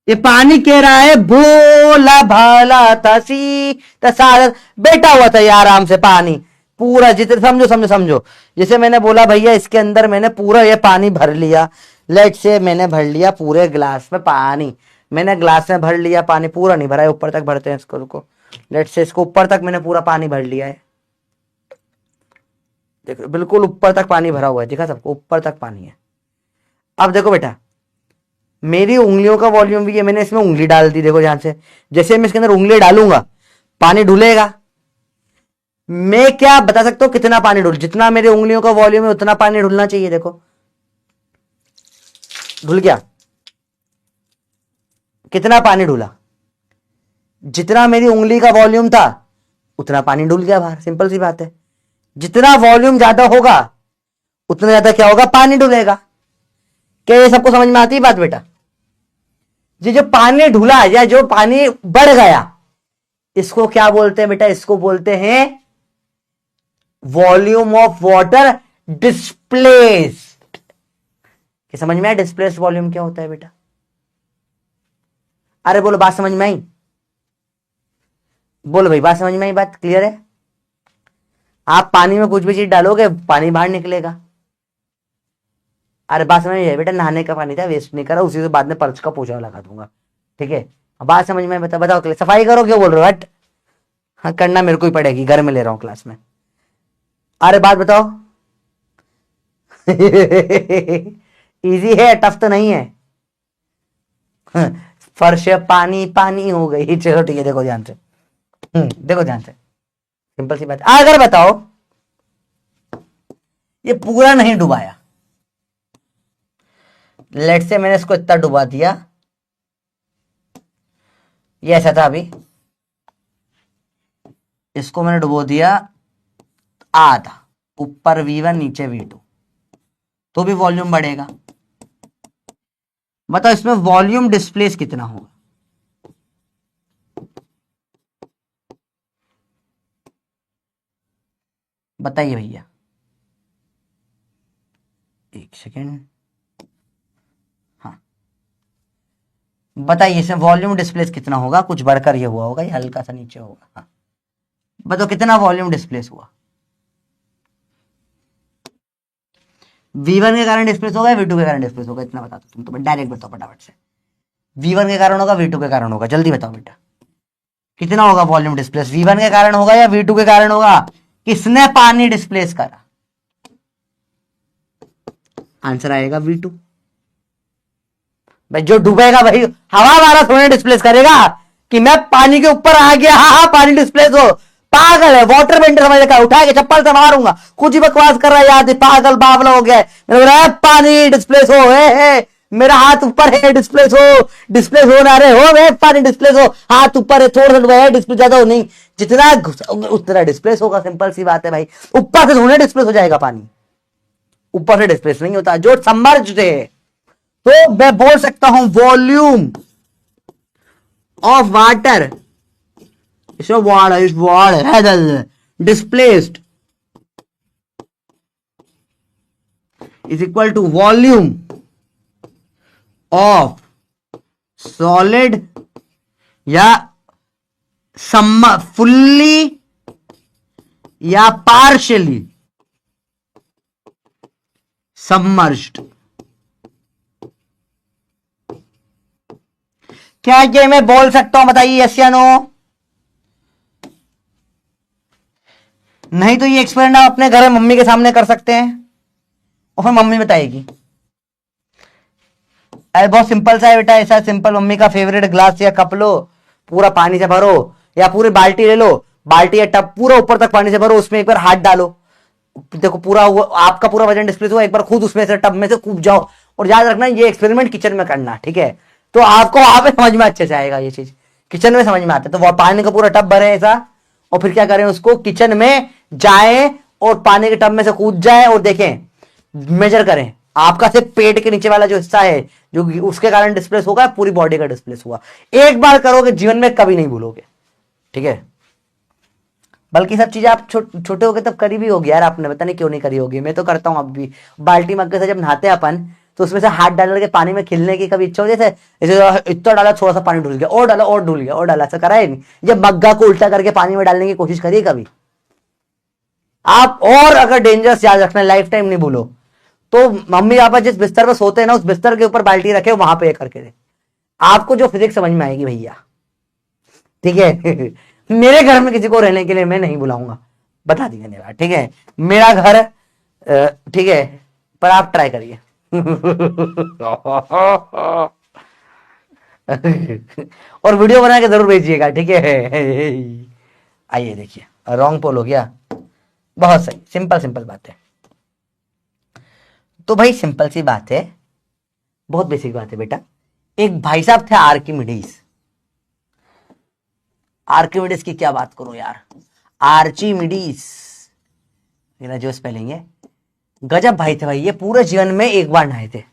ये पानी कह रहा है भोला भाला तसी तसार, बैठा हुआ था ये आराम से पानी पूरा, जितने समझो समझो समझो। जैसे मैंने बोला भैया इसके अंदर मैंने पूरा ये पानी भर लिया, लेट से मैंने भर लिया पूरे ग्लास में पानी, मैंने ग्लास में भर लिया पानी, पूरा नहीं भरा है, ऊपर तक भरते हैं इसको, रुको, लेट से इसको ऊपर तक मैंने पूरा पानी भर लिया है, देखो बिल्कुल ऊपर तक पानी भरा हुआ है, दिखा सबको, ऊपर तक पानी है। अब देखो बेटा, मेरी उंगलियों का वॉल्यूम भी है, मैंने इसमें उंगली डाल दी, देखो ध्यान से, जैसे मैं इसके अंदर उंगली डालूंगा पानी ढुलेगा। मैं क्या बता सकता हूं कितना पानी ढुल, जितना मेरी उंगलियों का वॉल्यूम है उतना पानी ढुलना चाहिए, देखो ढुल गया। कितना पानी ढुला? जितना मेरी उंगली का वॉल्यूम था उतना पानी ढुल गया बाहर, सिंपल सी बात है। जितना वॉल्यूम ज्यादा होगा उतना ज्यादा क्या होगा? पानी ढुलेगा। क्या ये सबको समझ में आती है बात बेटा? ये जो पानी ढुला या जो पानी बढ़ गया, इसको क्या बोलते हैं बेटा? इसको बोलते हैं वॉल्यूम ऑफ वाटर डिस्प्लेस्ड। क्या समझ में आया डिस्प्लेस्ड वॉल्यूम क्या होता है बेटा? अरे बोलो, बात समझ में आई? बोलो भाई, बात समझ में आई? बात क्लियर है? आप पानी में कुछ भी चीज डालोगे पानी बाहर निकलेगा। अरे बात समझ में आई बेटा? नहाने का पानी था, वेस्ट नहीं करा, उसी से बाद में पर्च का पोछा लगा दूंगा, ठीक है? अब बात समझ में? बताओ क्लियर? सफाई करो, क्यों बोल रहे हो? हट, हाँ करना मेरे को ही पड़ेगी, घर में ले रहा हूं क्लास में। अरे बात बताओ। इजी है, टफ तो नहीं है। फर्श पानी पानी हो गई, चलो ठीक है, देखो ध्यान से, देखो ध्यान से, सिंपल सी बात। अगर बताओ ये पूरा नहीं डुबाया, लेट से मैंने इसको इतना डुबा दिया, ये ऐसा था, अभी इसको मैंने डुबो दिया आधा, ऊपर V1 नीचे V2, तो भी वॉल्यूम बढ़ेगा। बताओ इसमें वॉल्यूम डिस्प्लेस कितना होगा? बताइए भैया, एक सेकेंड, हाँ बताइए इसमें वॉल्यूम डिस्प्लेस कितना होगा? कुछ बढ़कर ये हुआ होगा, ये हल्का सा नीचे होगा। हाँ बताओ कितना वॉल्यूम डिस्प्लेस हुआ? V1 के कारण डिस्प्लेस होगा, V2 के कारण डिस्प्लेस होगा? इतना बता दो तुम, तो डायरेक्ट बताओ फटाफट से। V1 के कारण होगा, V2 के कारण होगा? जल्दी बताओ बेटा, कितना होगा वॉल्यूम डिस्प्लेस? V1 के कारण होगा या V2 के कारण होगा? किसने पानी डिस्प्लेस करा? आंसर आएगा V2। भाई जो डूबेगा भाई हवा वाला थोड़ी डिस्प्लेस करेगा कि मैं पानी के ऊपर आ गया, हाँ हाँ पानी डिस्प्लेस हो, पागल है, वाटर बेंडर समझ रखा, उठा के चप्पल से मारूंगा, कुछ ही बकवास कर रहा है, याद पागल बावला हो गया है। मैंने बोला पानी डिस्प्लेस हो, है मेरा हाथ ऊपर है, डिस्प्लेस हो ना रहे हो, वे पानी डिस्प्लेस हो, हाथ ऊपर है, थोड़ा सा है, डिस्प्लेस ज्यादा हो नहीं, जितना उतना डिस्प्लेस होगा, सिंपल सी बात है भाई। ऊपर से थोड़ा डिस्प्लेस हो जाएगा पानी, ऊपर से डिस्प्लेस नहीं होता, जो सबमर्ज्ड है। तो मैं बोल सकता हूं वॉल्यूम ऑफ वाटर, इसमें वाटर है, displaced is equal to volume of solid या फुल्ली या पार्शियली सबमर्ज्ड। क्या ये मैं बोल सकता हूं? बताइए यस या नो। नहीं तो ये एक्सपेरिमेंट आप अपने घर में मम्मी के सामने कर सकते हैं। और फिर मम्मी बताएगी। अरे बहुत सिंपल सा है बेटा, ऐसा सिंपल। मम्मी का फेवरेट ग्लास या कप लो, पूरा पानी से भरो, या पूरी बाल्टी ले लो, बाल्टी या टब पूरा ऊपर तक पानी से भरो, उसमें एक बार हाथ डालो, देखो पूरा आपका पूरा वजन डिस्प्लेस हुआ, एक बार खुद उसमें से टब में से कूद जाओ। और याद रखना ये एक्सपेरिमेंट किचन में करना, ठीक है? तो आपको वहां पे समझ में अच्छे से आएगा, ये चीज किचन में समझ में आता है। तो वो पानी का पूरा टब भरे ऐसा, और फिर क्या करें, उसको किचन में जाए और पानी के टब में से कूद जाए, और देखें, मेजर करें, आपका सिर्फ पेट के नीचे वाला जो हिस्सा है जो उसके कारण डिस्प्लेस होगा, पूरी बॉडी का डिस्प्लेस हुआ। एक बार करोगे, जीवन में कभी नहीं भूलोगे, ठीक है? बल्कि सब चीजें आप छोटे हो गए तब करी भी होगी यार आपने, पता नहीं क्यों नहीं करी होगी। मैं तो करता हूं अब भी। बाल्टी मग्गे से जब नहाते हैं अपन, तो उसमें से हाथ डाल के पानी में खिलने की कभी इच्छा हो, जैसे इतना डाला, थोड़ा सा पानी ढुल गया, और डाला, और ढुल गया, और डाला, ऐसा करा है नहीं? जब मग्गा को उल्टा करके पानी में डालने की कोशिश करिए कभी आप। और अगर डेंजरस याद रखना, लाइफ टाइम नहीं भूलो, तो मम्मी पापा जिस बिस्तर पर सोते हैं ना, उस बिस्तर के ऊपर बाल्टी रखे, वहां पे करके दे, आपको जो फिजिक्स समझ में आएगी भैया, ठीक है? मेरे घर में किसी को रहने के लिए मैं नहीं बुलाऊंगा, बता दी मैंने बात, ठीक है? मेरा घर, ठीक है, पर आप ट्राई करिए। और वीडियो बना के जरूर भेजिएगा, ठीक है? आइए देखिए, रॉन्ग पोल हो गया, बहुत सही, सिंपल सिंपल बात है। तो भाई सिंपल सी बात है, बहुत बेसिक बात है बेटा। एक भाई साहब थे आर्किमिडीज। आर्किमिडीज की क्या बात करो यार, आर्चिमिडीज, मेरा जो स्पेलिंग है, गजब भाई थे भाई। ये पूरे जीवन में एक बार नहाए थे।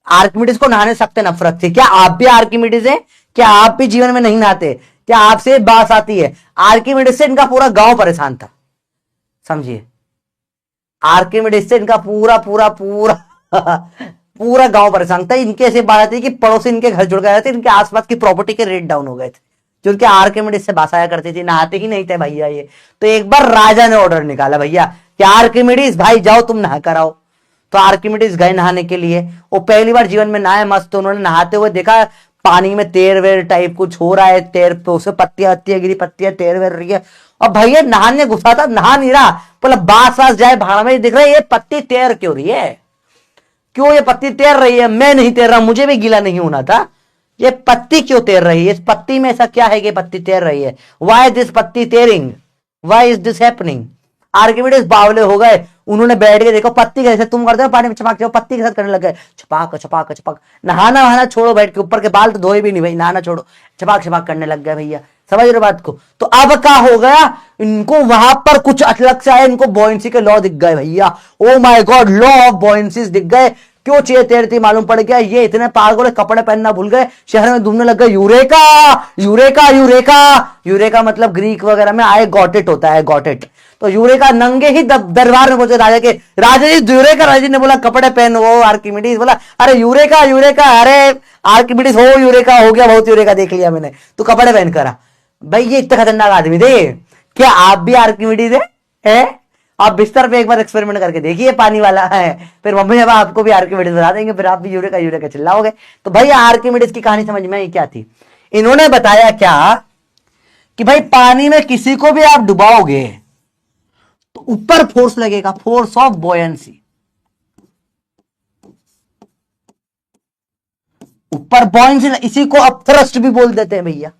आर्किमिडीज को नहाने सख्त नफरत थी। क्या आप भी आर्किमिडीज हैं? क्या आप भी जीवन में नहीं नहाते? क्या आपसे बात आती है? आर्किमिडीज से इनका पूरा गांव परेशान था, समझिए। आर्किमिडीज से इनका पूरा पूरा पूरा पूरा गांव परेशान था। इनके ऐसे बात आती है कि पड़ोसी इनके घर जुड़ गए थे, इनके आसपास की प्रॉपर्टी के रेट डाउन हो गए थे, जो उनके आर्किमिडीज से बासाया करती थी। नहाते ही नहीं थे भैया ये। तो एक बार राजा ने ऑर्डर निकाला, भैया कि आर्किमिडीज भाई जाओ तुम नहा कर आओ। तो आर्किमिडीज गए नहाने के लिए। वो पहली बार जीवन में नहाए मस्त। तो उन्होंने नहाते हुए देखा पानी में तेर वेर टाइप कुछ हो रहा है, तेर पे उसे पत्तियां पत्तियां गिरी, पत्तियां तेर वेर रही है। और भैया नहाने घुसा था, नहा नहीं रहा, बोला बास वास जाए भाड़ा में, दिख रहा है ये पत्ती तैर क्यों रही है? क्यों ये पत्ती तैर रही है? मैं नहीं तैर रहा, मुझे भी गीला नहीं होना था। ये पत्ती क्यों तैर रही है? इस पत्ती में ऐसा क्या है कि पत्ती तैर रही है? वाई दिस पत्ती तेयरिंग? Why is this happening? Archimedes बावले हो गए। उन्होंने बैठ के देखो पत्ती कैसे तुम करते हो पानी में छपाक, पत्ती के साथ करने लग गए, छपाक छपाक छपाक। नहाना वहाना छोड़ो, बैठ के ऊपर के बाल तो धोए भी नहीं भाई, नहाना छोड़ो, छपाक छपाक करने लग गए भैया। समझ रहे बात को? तो अब क्या हो गया, इनको वहां पर कुछ अलग से आया, इनको बॉयंसी के लॉ दिख गए भैया। Oh my God, law of buoyancy दिख गए। क्यों चाहिए तैरती मालूम पड़ गया। ये इतने पागल कपड़े पहनना भूल गए, शहर में घूमने लग गए। यूरेका यूरेका यूरेका, यूरेका मतलब ग्रीक वगैरह में आए गॉट इट होता है, गॉट इट। तो यूरेका नंगे ही दरबार में पहुंचे राजा के, राजा जी यूरेका। राजा जी ने बोला कपड़े पहन। वो आर्किमिडीज बोला अरे यूरेका यूरेका, अरे आर्किमिडीज हो यूरेका, हो गया बहुत यूरेका देख लिया मैंने, तू कपड़े पहन करा। भाई ये इतने खतरनाक आदमी थे। क्या आप भी आर्किमिडीज है? आप बिस्तर पे एक बार एक्सपेरिमेंट करके देखिए, पानी वाला है, फिर मम्मी जब आपको भी आर्किमिडीज बता देंगे, फिर आप भी यूरेका यूरेका चिल्लाओगे। तो भाई आर्किमिडीज की कहानी समझ में आई क्या थी? इन्होंने बताया क्या कि भाई पानी में किसी को भी आप डुबाओगे तो ऊपर फोर्स लगेगा, फोर्स ऑफ बॉयंसी। ऊपर बॉयंसी, इसी को अपथ्रस्ट भी बोल देते हैं भैया,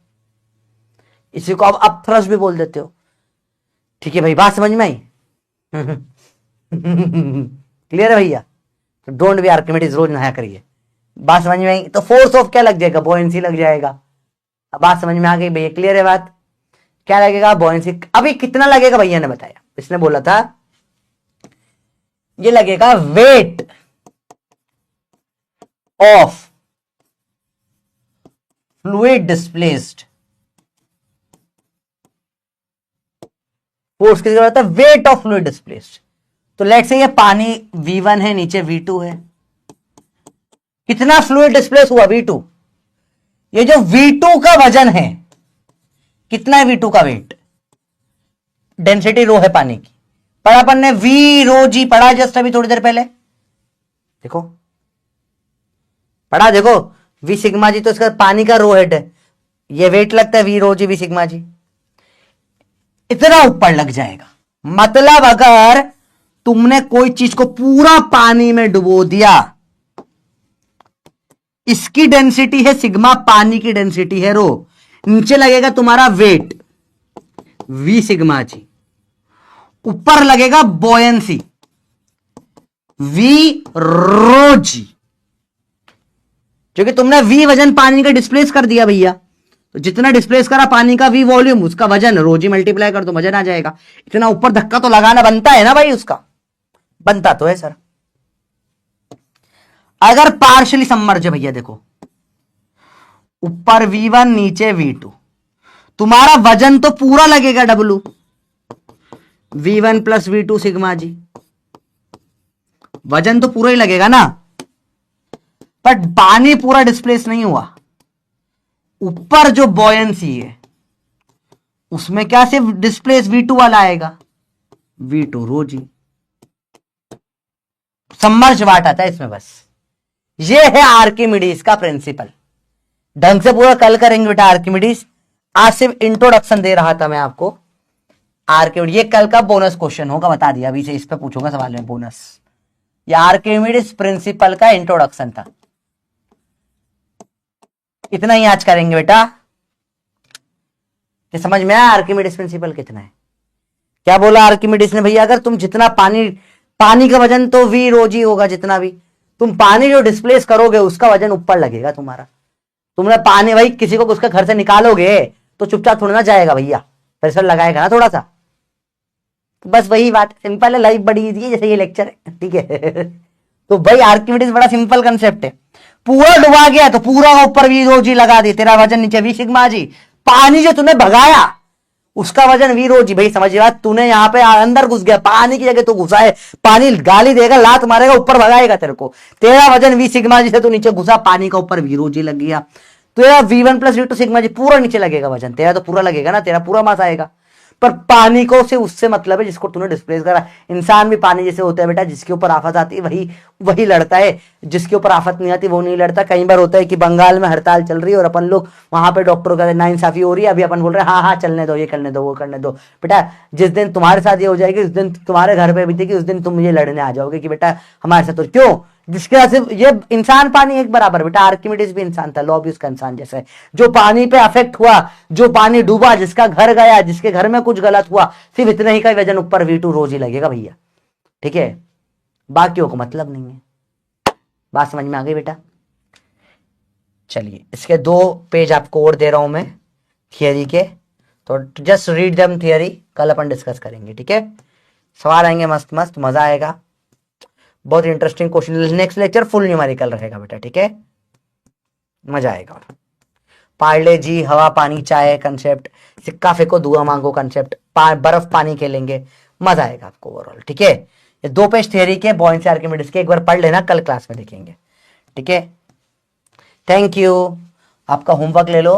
इसी को आप अपथ्रस्ट भी बोल देते हो। ठीक है भाई, बात समझ में आई? क्लियर है भैया? तो डोंट बी आर्किमिडीज, रोज नहाया करिए। बात समझ में आई? तो फोर्स ऑफ क्या लग जाएगा? बॉयंसी लग जाएगा। अब बात समझ में आ गई भैया? क्लियर है बात? क्या लगेगा? बॉयंसी। अभी कितना लगेगा भैया ने बताया, इसने बोला था ये लगेगा weight of fluid displaced. Force किसकी जरूरत है? Weight of fluid displaced. तो लेट्स से ये पानी V1 है, नीचे V2 है। कितना फ्लूइड डिस्प्लेस हुआ? V2। ये जो V2 का वजन है, कितना है V2 का वेट? डेंसिटी रो है पानी की, पढ़ा अपन ने, वी रो जी पढ़ा जस्ट अभी थोड़ी देर पहले। देखो पढ़ा, देखो वी सिग्मा जी, तो इसका पानी का रो हेड है, ये वेट लगता है V rho G V sigma G. इतना ऊपर लग जाएगा। मतलब अगर तुमने कोई चीज को पूरा पानी में डुबो दिया, इसकी डेंसिटी है सिग्मा, पानी की डेंसिटी है रो, नीचे लगेगा तुम्हारा वेट वी सिग्मा जी, ऊपर लगेगा बॉयंसी वी रो जी, क्योंकि तुमने वी वजन पानी का डिस्प्लेस कर दिया भैया, तो जितना डिस्प्लेस करा पानी का वी वॉल्यूम, उसका वजन रो जी मल्टीप्लाई कर दो, वजन आ जाएगा। इतना ऊपर धक्का तो लगाना बनता है ना भाई, उसका बनता तो है सर। अगर पार्शियली सबमर्ज है भैया, देखो ऊपर V1 नीचे V2, तुम्हारा वजन तो पूरा लगेगा W, V1 plus V2 sigma जी, वजन तो पूरा ही लगेगा ना, बट पानी पूरा डिस्प्लेस नहीं हुआ। ऊपर जो बॉयंसी है उसमें क्या सिर्फ डिस्प्लेस V2 वाला आएगा, V2 रो जी, सबमर्ज वाट आता है इसमें बस। ये है आर्किमिडीज का प्रिंसिपल। ढंग से पूरा कल करेंगे बेटा आर्किमिडीज, आज सिर्फ इंट्रोडक्शन दे रहा था मैं आपको आर्किमिडीज। ये कल का बोनस क्वेश्चन होगा, बता दिया अभी से, इस पे पूछूंगा सवाल में बोनस। ये आर्किमिडीज प्रिंसिपल का इंट्रोडक्शन था, इतना ही आज करेंगे बेटा। ये समझ में आया आर्किमिडीज प्रिंसिपल कितना है? क्या बोला आर्किमिडीज ने भैया, अगर तुम जितना पानी का वजन तो वी रो जी होगा, जितना भी तुम पानी जो डिस्प्लेस करोगे उसका वजन ऊपर लगेगा तुम्हारा। तुमने पानी, भाई किसी को उसके घर से निकालोगे तो चुपचाप थोड़ा ना जाएगा भैया, प्रेशर लगाएगा ना थोड़ा सा। बस वही बात, सिंपल है, लाइफ बड़ी इजी है, जैसे ये लेक्चर है, ठीक है। तो भाई आर्किमिडीज बड़ा सिंपल कंसेप्ट है। पूरा डुबा गया तो पूरा ऊपर वी रो जी लगा दी, तेरा वजन नीचे वी सिग्मा जी। पानी जो तूने भगाया उसका वजन वी रो जी, भाई समझिए बात, तूने यहाँ पे अंदर घुस गया, पानी की जगह तू घुसा है, पानी गाली देगा, लात मारेगा, ऊपर भगाएगा तेरे को, तेरा वजन वी सिग्मा जी से तू नीचे घुसा, पानी का ऊपर वी रो जी लग गया, तेरा V1 प्लस V2 सिग्मा जी पूरा नीचे लगेगा वजन, तेरा तो पूरा लगेगा ना, तेरा पूरा मास आएगा। पर पानी को से उससे मतलब है जिसको तूने डिस्प्लेस करा। इंसान भी पानी जैसे होता है बेटा, जिसके ऊपर आफत आती है वही लड़ता है, जिसके ऊपर आफत नहीं आती वो नहीं लड़ता। कई बार होता है कि बंगाल में हड़ताल चल रही है और अपन लोग वहां पे डॉक्टरों का नाइंसाफी हो रही है, अभी अपन बोल रहे हैं हाँ हाँ चलने दो, ये करने दो, वो करने दो। बेटा जिस दिन तुम्हारे साथ ये हो जाएगी, उस दिन तुम्हारे घर पे बीतेगी, उस दिन तुम मुझे लड़ने आ जाओगे कि बेटा हमारे साथ तो क्यों, जिसके सिर्फ ये इंसान पानी एक बराबर। बेटा आर्किमिडीज भी इंसान था, लॉ भी उसका इंसान जैसा है। जो पानी पे अफेक्ट हुआ, जो पानी डूबा, जिसका घर गया, जिसके घर में कुछ गलत हुआ, सिर्फ इतना ही का वजन ऊपर V2 रोज ही लगेगा भैया, ठीक है, बाकियों को मतलब नहीं है। बात समझ में आ गई बेटा? चलिए इसके 2 पेज आपको और दे रहा हूं मैं थियरी के, तो जस्ट रीड देम थियरी, कल अपन डिस्कस करेंगे, ठीक है। सवाल आएंगे मस्त मस्त, मजा आएगा, बहुत interesting question. Next lecture full numerical रहेगा बेटा, ठीक है, मजा आएगा। पार्ले जी, हवा पानी चाय कंसेप्ट, सिक्का फेंको धुआं मांगो कंसेप्ट, बर्फ पानी खेलेंगे, मजा आएगा आपको ओवरऑल, ठीक है। ये 2 पेज थियरी के बॉयंसी आर्किमिडीज के, एक बार पढ़ लेना, कल क्लास में देखेंगे, ठीक है। थैंक यू, आपका होमवर्क ले लो।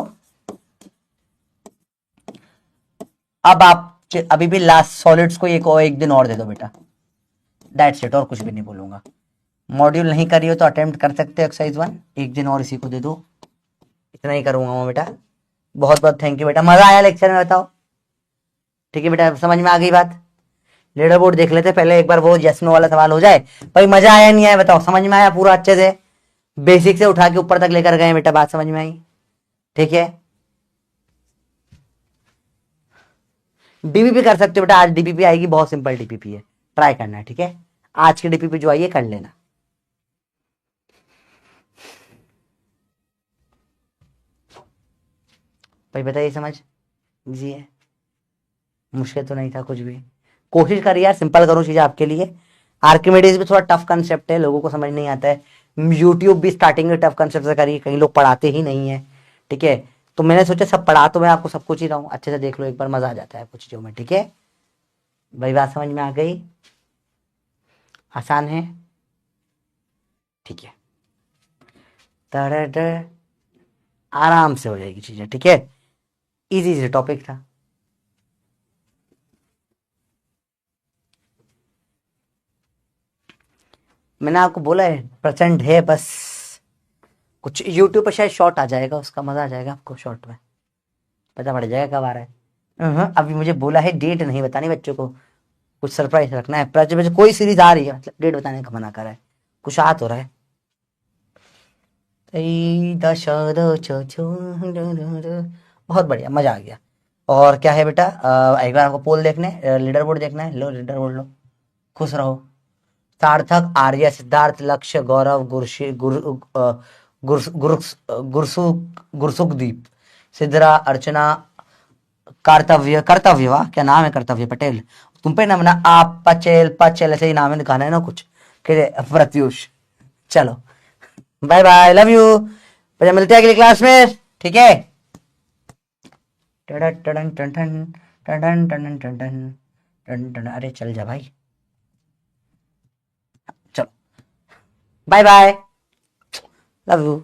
अब आप अभी भी लास्ट सॉलिड्स को एक दिन और दे दो बेटा, दैट्स इट, और कुछ भी नहीं बोलूंगा। मॉड्यूल नहीं करिए तो अटेम्प्ट कर सकते हो एक्सरसाइज 1, एक दिन और इसी को दे दो, इतना ही करूंगा मैं बेटा। बहुत बहुत थैंक यू बेटा, मजा आया लेक्चर में, बताओ, ठीक है बेटा, समझ में आ गई बात? लीडर बोर्ड देख लेते पहले एक बार, वो यस नो वाला सवाल हो जाए। भाई मजा आया नहीं आया बताओ, समझ में आया पूरा अच्छे से, बेसिक से उठा के ऊपर तक लेकर गए बेटा, बात समझ में आई, ठीक है। डीपीपी कर सकते हो बेटा, आज डीपीपी आएगी, बहुत सिंपल डीपीपी है, ट्राई करना है, ठीक है। आज की डीपीपी जो आई है कर लेना। भाई बताइए, समझ इजी है, मुश्किल तो नहीं था कुछ भी। कोशिश करिए यार सिंपल करो चीजें आपके लिए। आर्किमिडीज भी थोड़ा टफ कंसेप्ट है, लोगों को समझ नहीं आता है। यूट्यूब भी स्टार्टिंग में टफ कंसेप्ट से करिए, कई लोग पढ़ाते ही नहीं है, ठीक है। तो मैंने सोचा सब पढ़ा तो मैं आपको सब कुछ ही रहा हूँ, अच्छे से देख लो एक बार, मजा आ जाता है कुछ चीजों में, ठीक है भाई। बात समझ में आ गई? आसान है, ठीक है, आराम से हो जाएगी चीजें, ठीक है। इजी से टॉपिक था। मैंने आपको बोला है प्रचंड है, बस कुछ यूट्यूब पर शायद शॉर्ट आ जाएगा, उसका मजा आ जाएगा आपको, शॉर्ट में पता पड़ जाएगा कब आ रहा है। अभी मुझे बोला है डेट नहीं बतानी बच्चों को, कुछ सरप्राइज रखना है। प्रजा कोई सीरीज आ रही है, मतलब डेट बताने का मना कर रहा है, कुछ आ तो रहा है। बहुत बढ़िया, मजा आ गया। और क्या है बेटा, एक बार आपको पोल देखने, लीडर बोर्ड देखना है, लो लीडर बोर्ड लो, खुश रहो। सार्थक, आर्य, सिद्धार्थ, लक्ष्य, गौरव, गुरशी गुर गुरस गुरस गुरसु गुरसुखदीप, सिद्धरा, अर्चना, कर्तव्य, कर्तव्य, वाह क्या नाम है, कर्तव्य पटेल। तुम पे ना बना आप पचेल पचेल, ऐसे ही नाम है, दिखाना है ना कुछ, प्रत्युष। चलो बाय बाय, लव यू, फिर मिलते हैं अगली क्लास में, ठीक है। टडन टडन टडन टडन टडन टडन टडन, अरे चल जा भाई, चलो बाय बाय, लव यू।